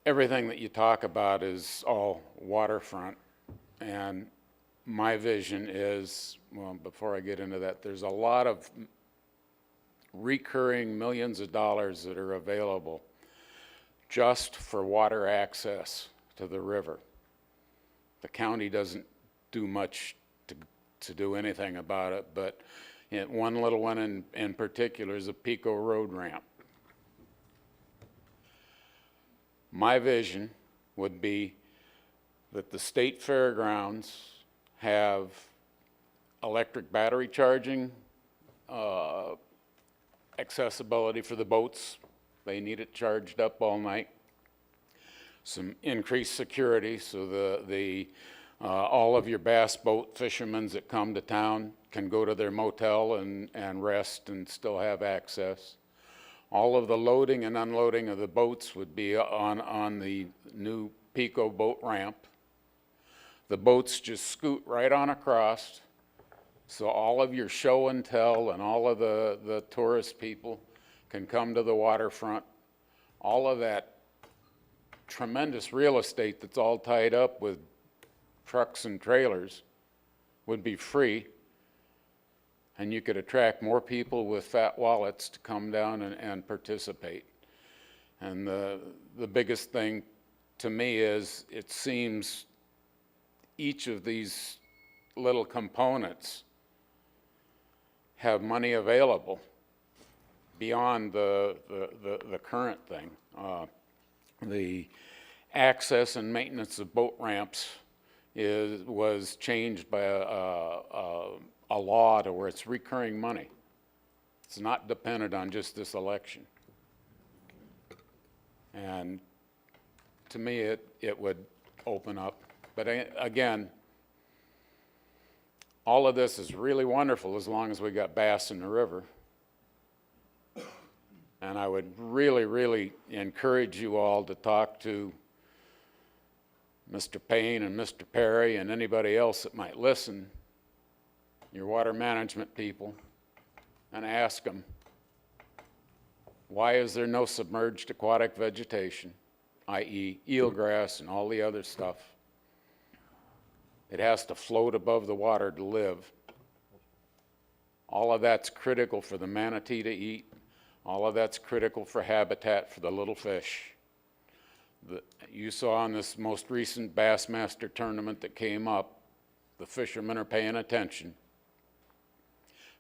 Everything that you talk about is all waterfront, and my vision is, well, before I get into that, there's a lot of recurring millions of dollars that are available just for water access to the river. The county doesn't do much to do anything about it, but one little one in particular is a Pico Road ramp. My vision would be that the state fairgrounds have electric battery charging, accessibility for the boats. They need it charged up all night. Some increased security so all of your bass boat fishermen that come to town can go to their motel and rest and still have access. All of the loading and unloading of the boats would be on the new Pico boat ramp. The boats just scoot right on across, so all of your show and tell and all of the tourist people can come to the waterfront. All of that tremendous real estate that's all tied up with trucks and trailers would be free, and you could attract more people with fat wallets to come down and participate. And the biggest thing to me is it seems each of these little components have money available beyond the current thing. The access and maintenance of boat ramps was changed by a law to where it's recurring money. It's not dependent on just this election. And to me, it would open up. But again, all of this is really wonderful as long as we got bass in the river. And I would really, really encourage you all to talk to Mr. Payne and Mr. Perry and anybody else that might listen, your water management people, and ask them, why is there no submerged aquatic vegetation, i.e. eelgrass and all the other stuff? It has to float above the water to live. All of that's critical for the manatee to eat. All of that's critical for habitat for the little fish. You saw in this most recent Bassmaster tournament that came up, the fishermen are paying attention.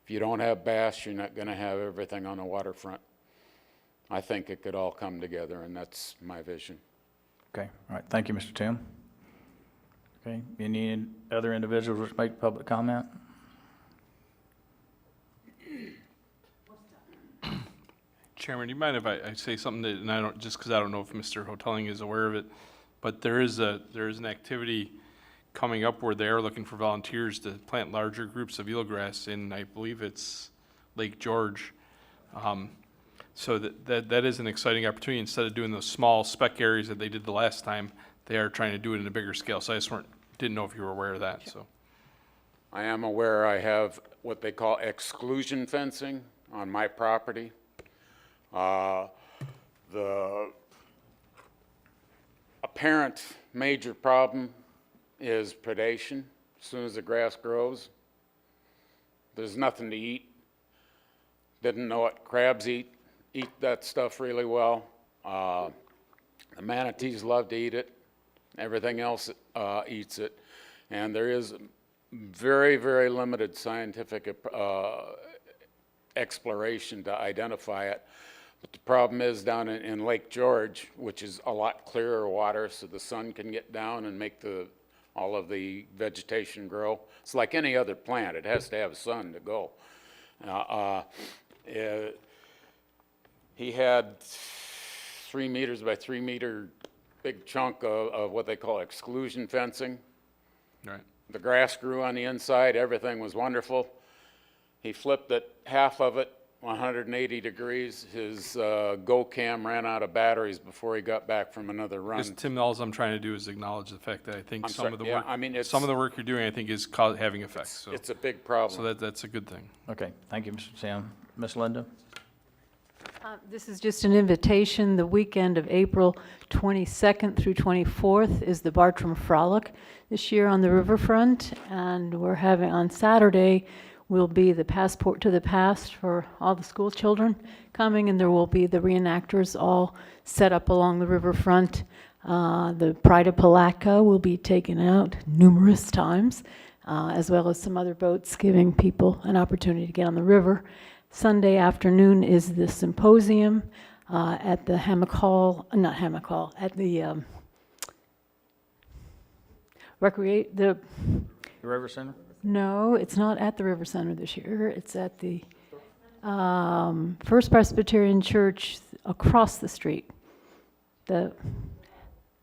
If you don't have bass, you're not going to have everything on the waterfront. I think it could all come together, and that's my vision. Okay, all right, thank you, Mr. Tim. Okay, any other individuals which make public comment? Chairman, do you mind if I say something that, and I don't, just because I don't know if Mr. Hoteling is aware of it, but there is an activity coming up where they are looking for volunteers to plant larger groups of eelgrass in, I believe it's Lake George. So that is an exciting opportunity. Instead of doing those small spec areas that they did the last time, they are trying to do it in a bigger scale. So I just didn't know if you were aware of that. So I am aware I have what they call exclusion fencing on my property. The apparent major problem is predation. As soon as the grass grows, there's nothing to eat. Didn't know what crabs eat that stuff really well. The manatees love to eat it. Everything else eats it. And there is very, very limited scientific exploration to identify it. But the problem is down in Lake George, which is a lot clearer water, so the sun can get down and make all of the vegetation grow. It's like any other plant. It has to have sun to go. He had 3 meters by 3 meter big chunk of what they call exclusion fencing. right. The grass grew on the inside. Everything was wonderful. He flipped it, half of it, 180 degrees. His GoCam ran out of batteries before he got back from another run. Just, Tim, all I'm trying to do is acknowledge the fact that I think some of the work, I mean, some of the work you're doing, I think, is having effects. So, it's a big problem. so that's a good thing. Okay, thank you, Mr. Tim. Ms. Linda? This is just an invitation. The weekend of April 22nd through 24th is the Bartram Frolic this year on the riverfront. And we're having, on Saturday, will be the Passport to the Past for all the school children coming, and there will be the reenactors all set up along the riverfront. The Pride of Palatka will be taken out numerous times, as well as some other boats, giving people an opportunity to get on the river. Sunday afternoon is the symposium at the Hammock Hall, not Hammock Hall, at the The River Center? No, it's not at the River Center this year. It's at the First Presbyterian Church across the street. The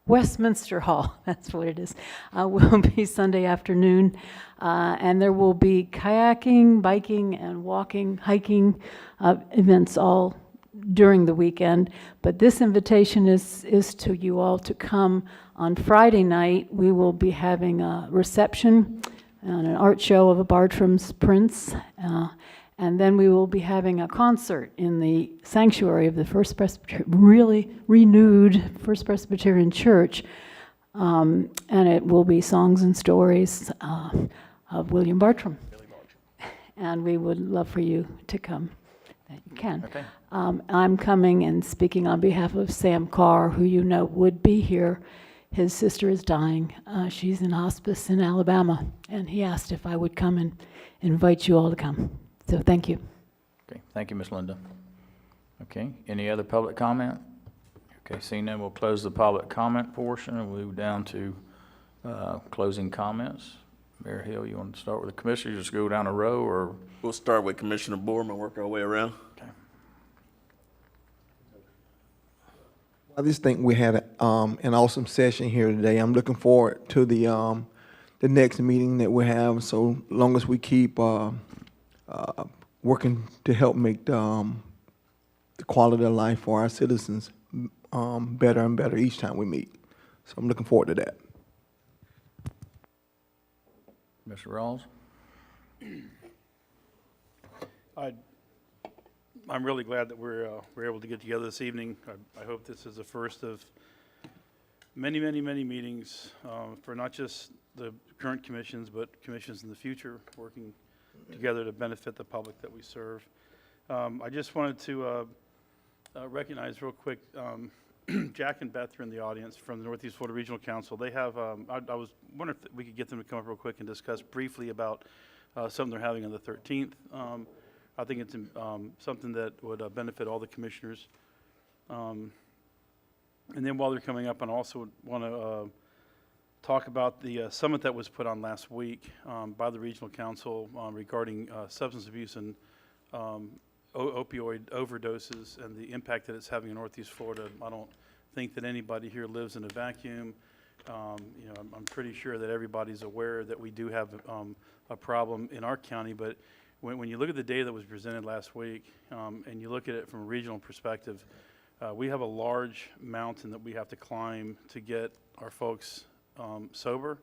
Westminster Hall, that's what it is, will be Sunday afternoon. And there will be kayaking, biking, and walking, hiking events all during the weekend. But this invitation is to you all to come on Friday night. We will be having a reception and an art show of a Bartram's prints. And then we will be having a concert in the sanctuary of the First Presbyterian, really renewed First Presbyterian Church. And it will be songs and stories of William Bartram. And we would love for you to come. You can. Okay. I'm coming and speaking on behalf of Sam Carr, who you know would be here. His sister is dying. She's in hospice in Alabama. And he asked if I would come and invite you all to come. So thank you. Okay, thank you, Ms. Linda. Okay, any other public comment? Okay, seeing none, we'll close the public comment portion and move down to closing comments. Mayor Hill, you want to start with the commissioners, just go down a row, or? We'll start with Commissioner Boardman, work our way around. Okay. I just think we had an awesome session here today. I'm looking forward to the next meeting that we have. So long as we keep working to help make the quality of life for our citizens better and better each time we meet. So I'm looking forward to that. Mr. Rawls? I'm really glad that we're able to get together this evening. I hope this is the first of many, many, many meetings for not just the current commissions, but commissions in the future, working together to benefit the public that we serve. I just wanted to recognize real quick, Jack and Beth are in the audience from the Northeast Florida Regional Council. They have, I was wondering if we could get them to come up real quick and discuss briefly about something they're having on the 13th. I think it's something that would benefit all the commissioners. And then while they're coming up, I also want to talk about the summit that was put on last week by the Regional Council regarding substance abuse and opioid overdoses and the impact that it's having in Northeast Florida. I don't think that anybody here lives in a vacuum. You know, I'm pretty sure that everybody's aware that we do have a problem in our county, but when you look at the data that was presented last week and you look at it from a regional perspective, we have a large mountain that we have to climb to get our folks sober,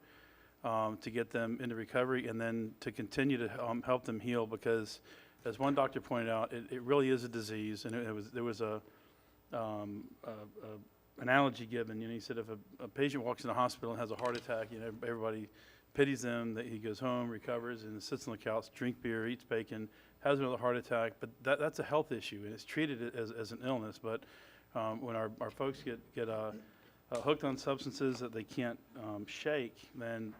to get them into recovery, and then to continue to help them heal, because as one doctor pointed out, it really is a disease. And there was an analogy given. You know, he said if a patient walks in the hospital and has a heart attack, you know, everybody pities them, that he goes home, recovers, and sits on the couch, drinks beer, eats bacon, has another heart attack. But that's a health issue, and it's treated as an illness. But when our folks get hooked on substances that they can't shake, then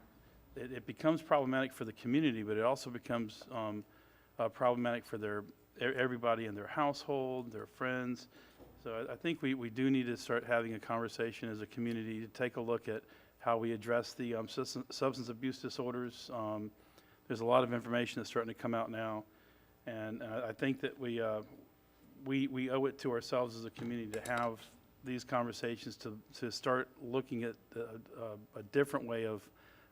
it becomes problematic for the community, but it also becomes problematic for everybody in their household, their friends. So I think we do need to start having a conversation as a community to take a look at how we address the substance abuse disorders. There's a lot of information that's starting to come out now, and I think that we owe it to ourselves as a community to have these conversations, to start looking at a different way of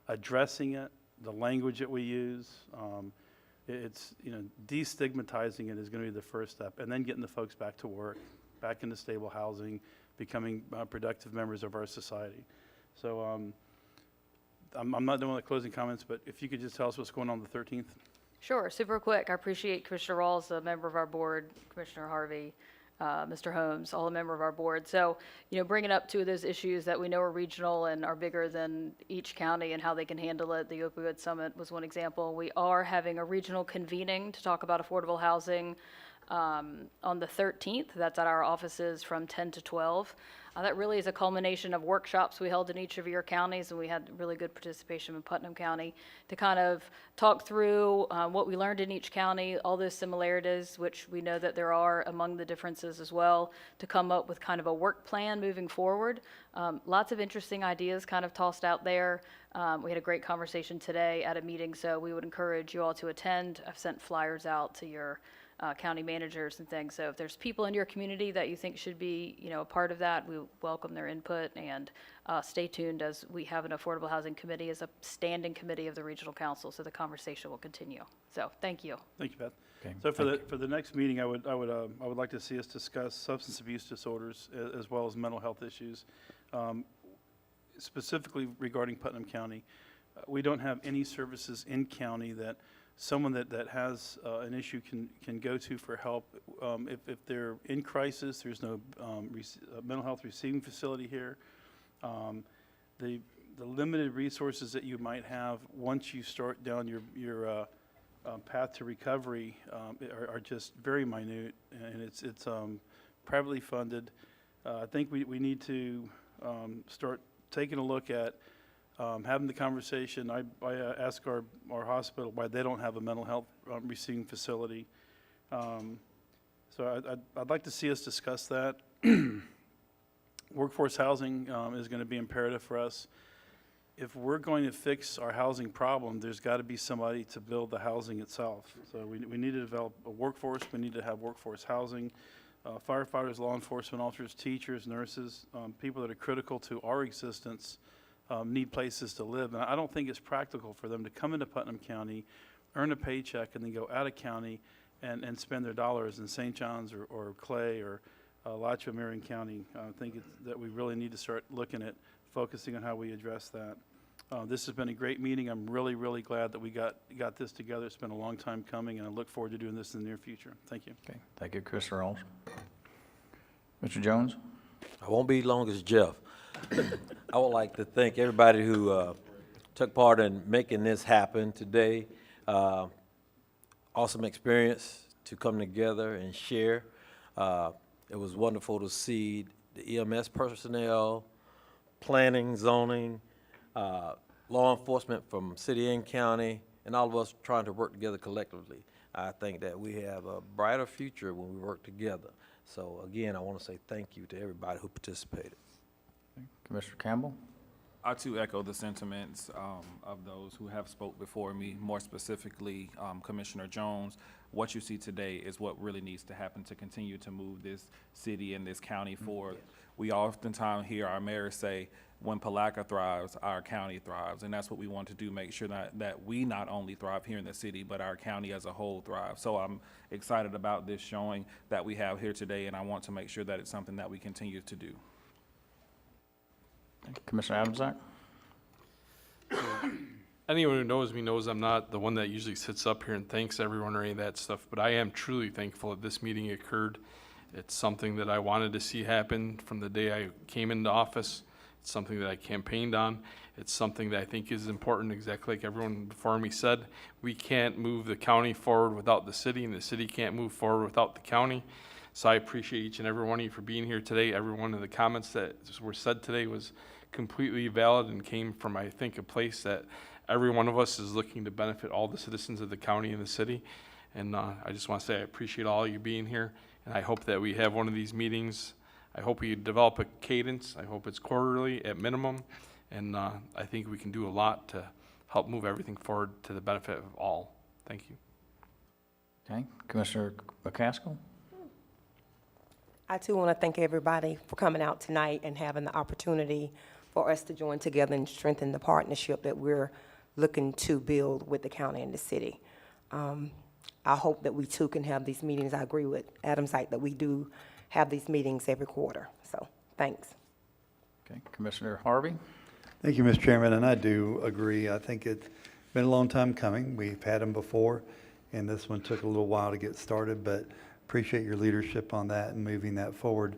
addressing it, the language that we use. It's, you know, destigmatizing it is going to be the first step, and then getting the folks back to work, back into stable housing, becoming productive members of our society. So I'm not doing the closing comments, but if you could just tell us what's going on the 13th. Sure, super quick. I appreciate Commissioner Rawls, a member of our board, Commissioner Harvey, Mr. Holmes, all a member of our board. So, you know, bringing up two of those issues that we know are regional and are bigger than each county and how they can handle it. The opioid summit was one example. We are having a regional convening to talk about affordable housing on the 13th. That's at our offices from 10 to 12. That really is a culmination of workshops we held in each of your counties, and we had really good participation in Putnam County to kind of talk through what we learned in each county, all those similarities, which we know that there are among the differences as well, to come up with kind of a work plan moving forward. Lots of interesting ideas kind of tossed out there. We had a great conversation today at a meeting, so we would encourage you all to attend. I've sent flyers out to your county managers and things. So if there's people in your community that you think should be, you know, a part of that, we welcome their input, and stay tuned, as we have an affordable housing committee as a standing committee of the regional council. So the conversation will continue. So thank you. Thank you, Beth. Okay, So for the next meeting, I would like to see us discuss substance abuse disorders as well as mental health issues, specifically regarding Putnam County. We don't have any services in county that someone that has an issue can go to for help. If they're in crisis, there's no mental health receiving facility here. The limited resources that you might have once you start down your path to recovery are just very minute, and it's privately funded. I think we need to start taking a look at having the conversation. I ask our hospital why they don't have a mental health receiving facility. So I'd like to see us discuss that. Workforce housing is going to be imperative for us. If we're going to fix our housing problem, there's got to be somebody to build the housing itself. So we need to develop a workforce. We need to have workforce housing. firefighters, law enforcement officers, teachers, nurses, people that are critical to our existence, need places to live. And I don't think it's practical for them to come into Putnam County, earn a paycheck, and then go out of county and spend their dollars in St. John's or Clay or Alachua, Marion County. I think that we really need to start looking at focusing on how we address that. This has been a great meeting. I'm really, really glad that we got this together. It's been a long time coming, and I look forward to doing this in the near future. Thank you. Okay, thank you, Commissioner Rawls. Mr. Jones? I won't be long as Jeff. I would like to thank everybody who took part in making this happen today. Awesome experience to come together and share. It was wonderful to see the EMS personnel, planning, zoning, law enforcement from city and county, and all of us trying to work together collectively. I think that we have a brighter future when we work together. So again, I want to say thank you to everybody who participated. Commissioner Campbell? I too echo the sentiments of those who have spoke before me, more specifically Commissioner Jones. What you see today is what really needs to happen to continue to move this city and this county forward. We oftentimes hear our mayor say, when Palatka thrives, our county thrives, and that's what we want to do, make sure that we not only thrive here in the city, but our county as a whole thrives. So I'm excited about this showing that we have here today, and I want to make sure that it's something that we continue to do. Commissioner Adamsack? Anyone who knows me knows I'm not the one that usually sits up here and thanks everyone or any of that stuff, but I am truly thankful that this meeting occurred. It's something that I wanted to see happen from the day I came into office. It's something that I campaigned on. It's something that I think is important, exactly like everyone before me said. We can't move the county forward without the city, and the city can't move forward without the county. So I appreciate each and every one of you for being here today. Every one of the comments that were said today was completely valid and came from, I think, a place that every one of us is looking to benefit all the citizens of the county and the city. And I just want to say I appreciate all of you being here, and I hope that we have one of these meetings. I hope we develop a cadence. I hope it's quarterly at minimum, and I think we can do a lot to help move everything forward to the benefit of all. Thank you. Okay, Commissioner McCaskill? I too want to thank everybody for coming out tonight and having the opportunity for us to join together and strengthen the partnership that we're looking to build with the county and the city. I hope that we too can have these meetings. I agree with Adam's site that we do have these meetings every quarter. So thanks. Okay, Commissioner Harvey? Thank you, Mr. Chairman, and I do agree. I think it's been a long time coming. We've had them before, and this one took a little while to get started, but appreciate your leadership on that and moving that forward.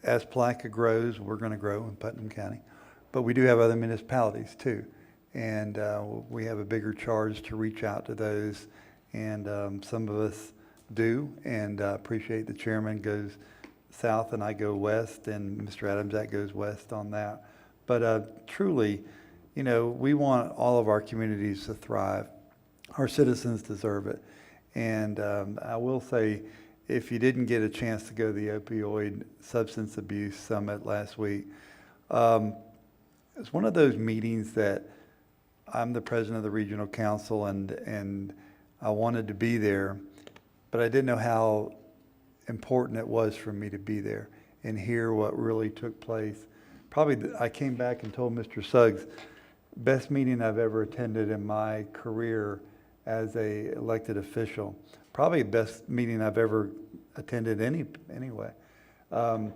As Palatka grows, we're going to grow in Putnam County, but we do have other municipalities too, and we have a bigger charge to reach out to those, and some of us do, and appreciate the chairman goes south and I go west, and Mr. Adamsack goes west on that. But truly, you know, we want all of our communities to thrive. Our citizens deserve it. And I will say, if you didn't get a chance to go to the Opioid Substance Abuse Summit last week, it's one of those meetings that I'm the president of the regional council, and I wanted to be there, but I didn't know how important it was for me to be there and hear what really took place. Probably, I came back and told Mr. Suggs, best meeting I've ever attended in my career as a elected official. Probably the best meeting I've ever attended anyway. The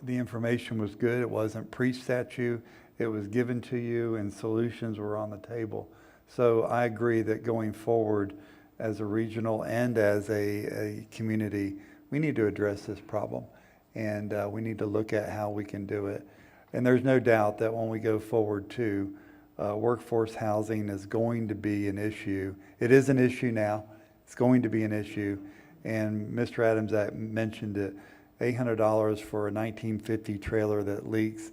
information was good. It wasn't preached at you. It was given to you, and solutions were on the table. So I agree that going forward as a regional and as a community, we need to address this problem, and we need to look at how we can do it. And there's no doubt that when we go forward too, workforce housing is going to be an issue. It is an issue now. It's going to be an issue. And Mr. Adams mentioned it, $800 for a 1950 trailer that leaks.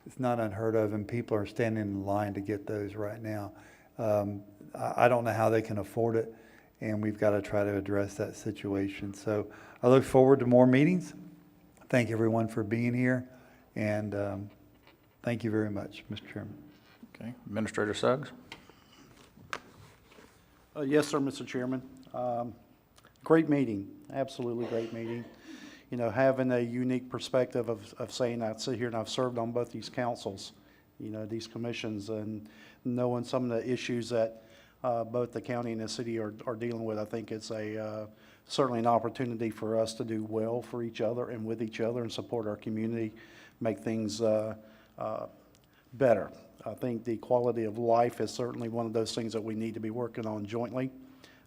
It's not unheard of, and people are standing in line to get those right now. I don't know how they can afford it, and we've got to try to address that situation. So I look forward to more meetings. Thank everyone for being here, and thank you very much, Mr. Chairman. Okay, Administrator Suggs? Yes, sir, Mr. Chairman. Great meeting, absolutely great meeting. you know, having a unique perspective of saying I sit here and I've served on both these councils, you know, these commissions, and knowing some of the issues that both the county and the city are dealing with, I think it's certainly an opportunity for us to do well for each other and with each other and support our community, make things better. I think the quality of life is certainly one of those things that we need to be working on jointly.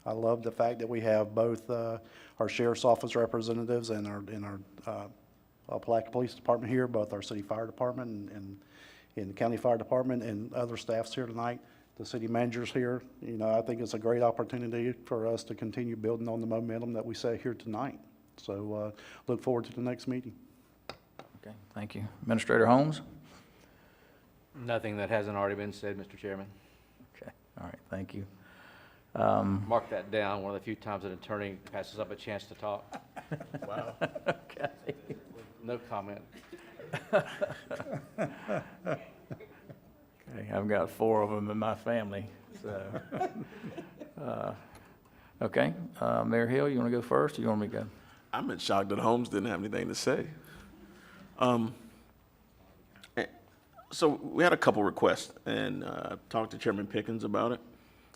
I love the fact that we have both our sheriff's office representatives and our Palatka Police Department here, both our city fire department and the county fire department and other staffs here tonight. The city manager's here. You know, I think it's a great opportunity for us to continue building on the momentum that we set here tonight. So look forward to the next meeting. Okay, thank you. Administrator Holmes? Nothing that hasn't already been said, Mr. Chairman. Okay, all right, thank you. Mark that down, one of the few times an attorney passes up a chance to talk. Wow. Okay. No comment. Okay, I've got 4 of them in my family, so. Okay, Mayor Hill, you want to go first, or you want me to go? I'm in shock that Holmes didn't have anything to say. So we had a couple requests, and I talked to Chairman Pickens about it.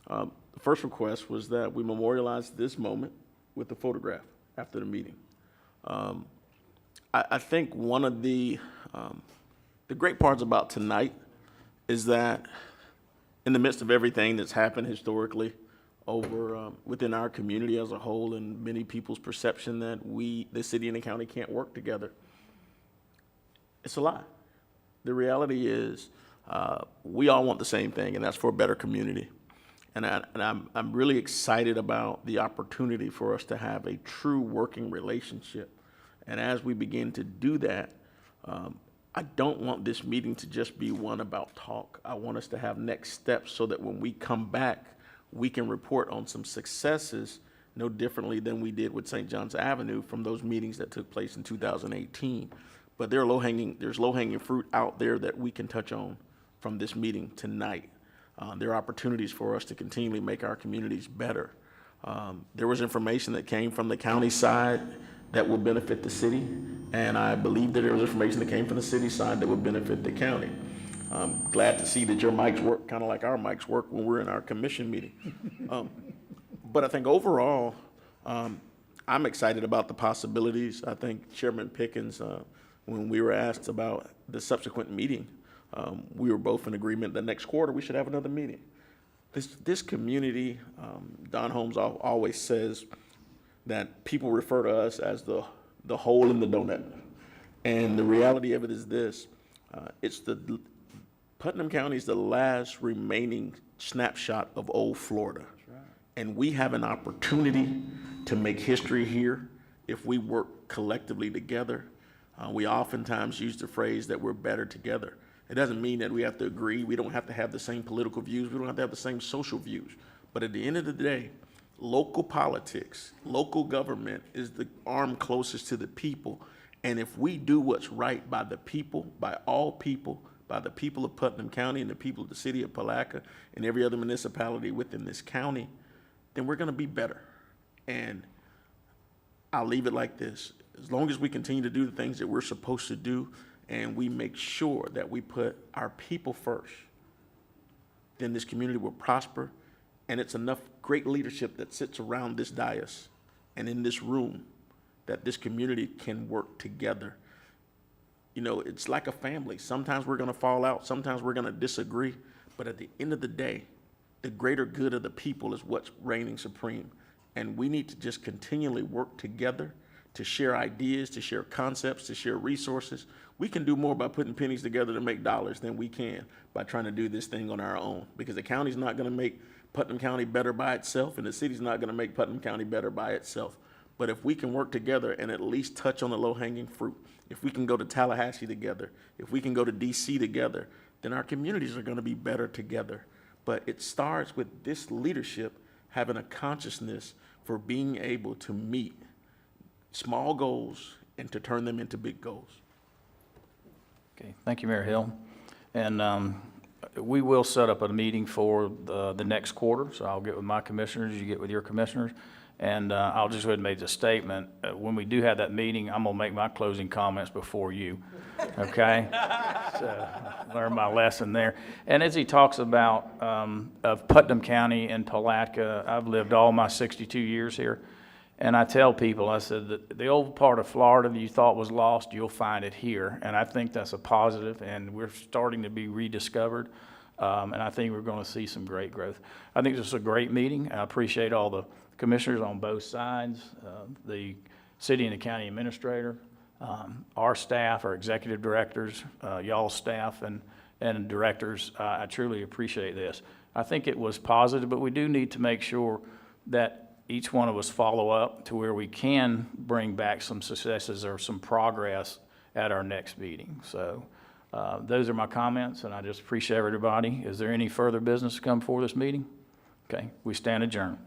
The first request was that we memorialize this moment with a photograph after the meeting. I think one of the great parts about tonight is that in the midst of everything that's happened historically over within our community as a whole, and many people's perception that the city and the county can't work together, it's a lie. The reality is we all want the same thing, and that's for a better community. And I'm really excited about the opportunity for us to have a true working relationship. And as we begin to do that, I don't want this meeting to just be one about talk. I want us to have next steps so that when we come back, we can report on some successes no differently than we did with St. John's Avenue from those meetings that took place in 2018. But there's low-hanging fruit out there that we can touch on from this meeting tonight. There are opportunities for us to continually make our communities better. There was information that came from the county side that will benefit the city, and I believe that there was information that came from the city side that would benefit the county. I'm glad to see that your mics work kind of like our mics work when we're in our commission meeting. But I think overall, I'm excited about the possibilities. I think Chairman Pickens, when we were asked about the subsequent meeting, we were both in agreement that next quarter we should have another meeting. This community, Don Holmes always says that people refer to us as the hole in the donut. And the reality of it is this, Putnam County is the last remaining snapshot of old Florida. And we have an opportunity to make history here if we work collectively together. We oftentimes use the phrase that we're better together. It doesn't mean that we have to agree. We don't have to have the same political views. We don't have to have the same social views. But at the end of the day, local politics, local government is the arm closest to the people. And if we do what's right by the people, by all people, by the people of Putnam County and the people of the city of Palatka and every other municipality within this county, then we're going to be better. And I'll leave it like this. As long as we continue to do the things that we're supposed to do and we make sure that we put our people first, then this community will prosper. And it's enough great leadership that sits around this dais and in this room that this community can work together. You know, it's like a family. Sometimes we're going to fall out. Sometimes we're going to disagree. But at the end of the day, the greater good of the people is what's reigning supreme. And we need to just continually work together to share ideas, to share concepts, to share resources. We can do more by putting pennies together to make dollars than we can by trying to do this thing on our own. Because the county's not going to make Putnam County better by itself, and the city's not going to make Putnam County better by itself. But if we can work together and at least touch on the low-hanging fruit, if we can go to Tallahassee together, if we can go to DC together, then our communities are going to be better together. But it starts with this leadership having a consciousness for being able to meet small goals and to turn them into big goals. Okay, thank you, Mayor Hill. And we will set up a meeting for the next quarter, so I'll get with my commissioners, you get with your commissioners, And I'll just go ahead and make the statement, when we do have that meeting, I'm gonna make my closing comments before you, okay? So, learn my lesson there. And as he talks about, of Putnam County and Palatka, I've lived all my 62 years here. And I tell people, I said, that the old part of Florida that you thought was lost, you'll find it here. And I think that's a positive, and we're starting to be rediscovered. And I think we're gonna see some great growth. I think this is a great meeting. I appreciate all the commissioners on both sides, the city and the county administrator, our staff, our executive directors, y'all's staff and directors. I truly appreciate this. I think it was positive, but we do need to make sure that each one of us follow up to where we can bring back some successes or some progress at our next meeting. So those are my comments, and I just appreciate everybody. Is there any further business to come before this meeting? Okay, we stand adjourned.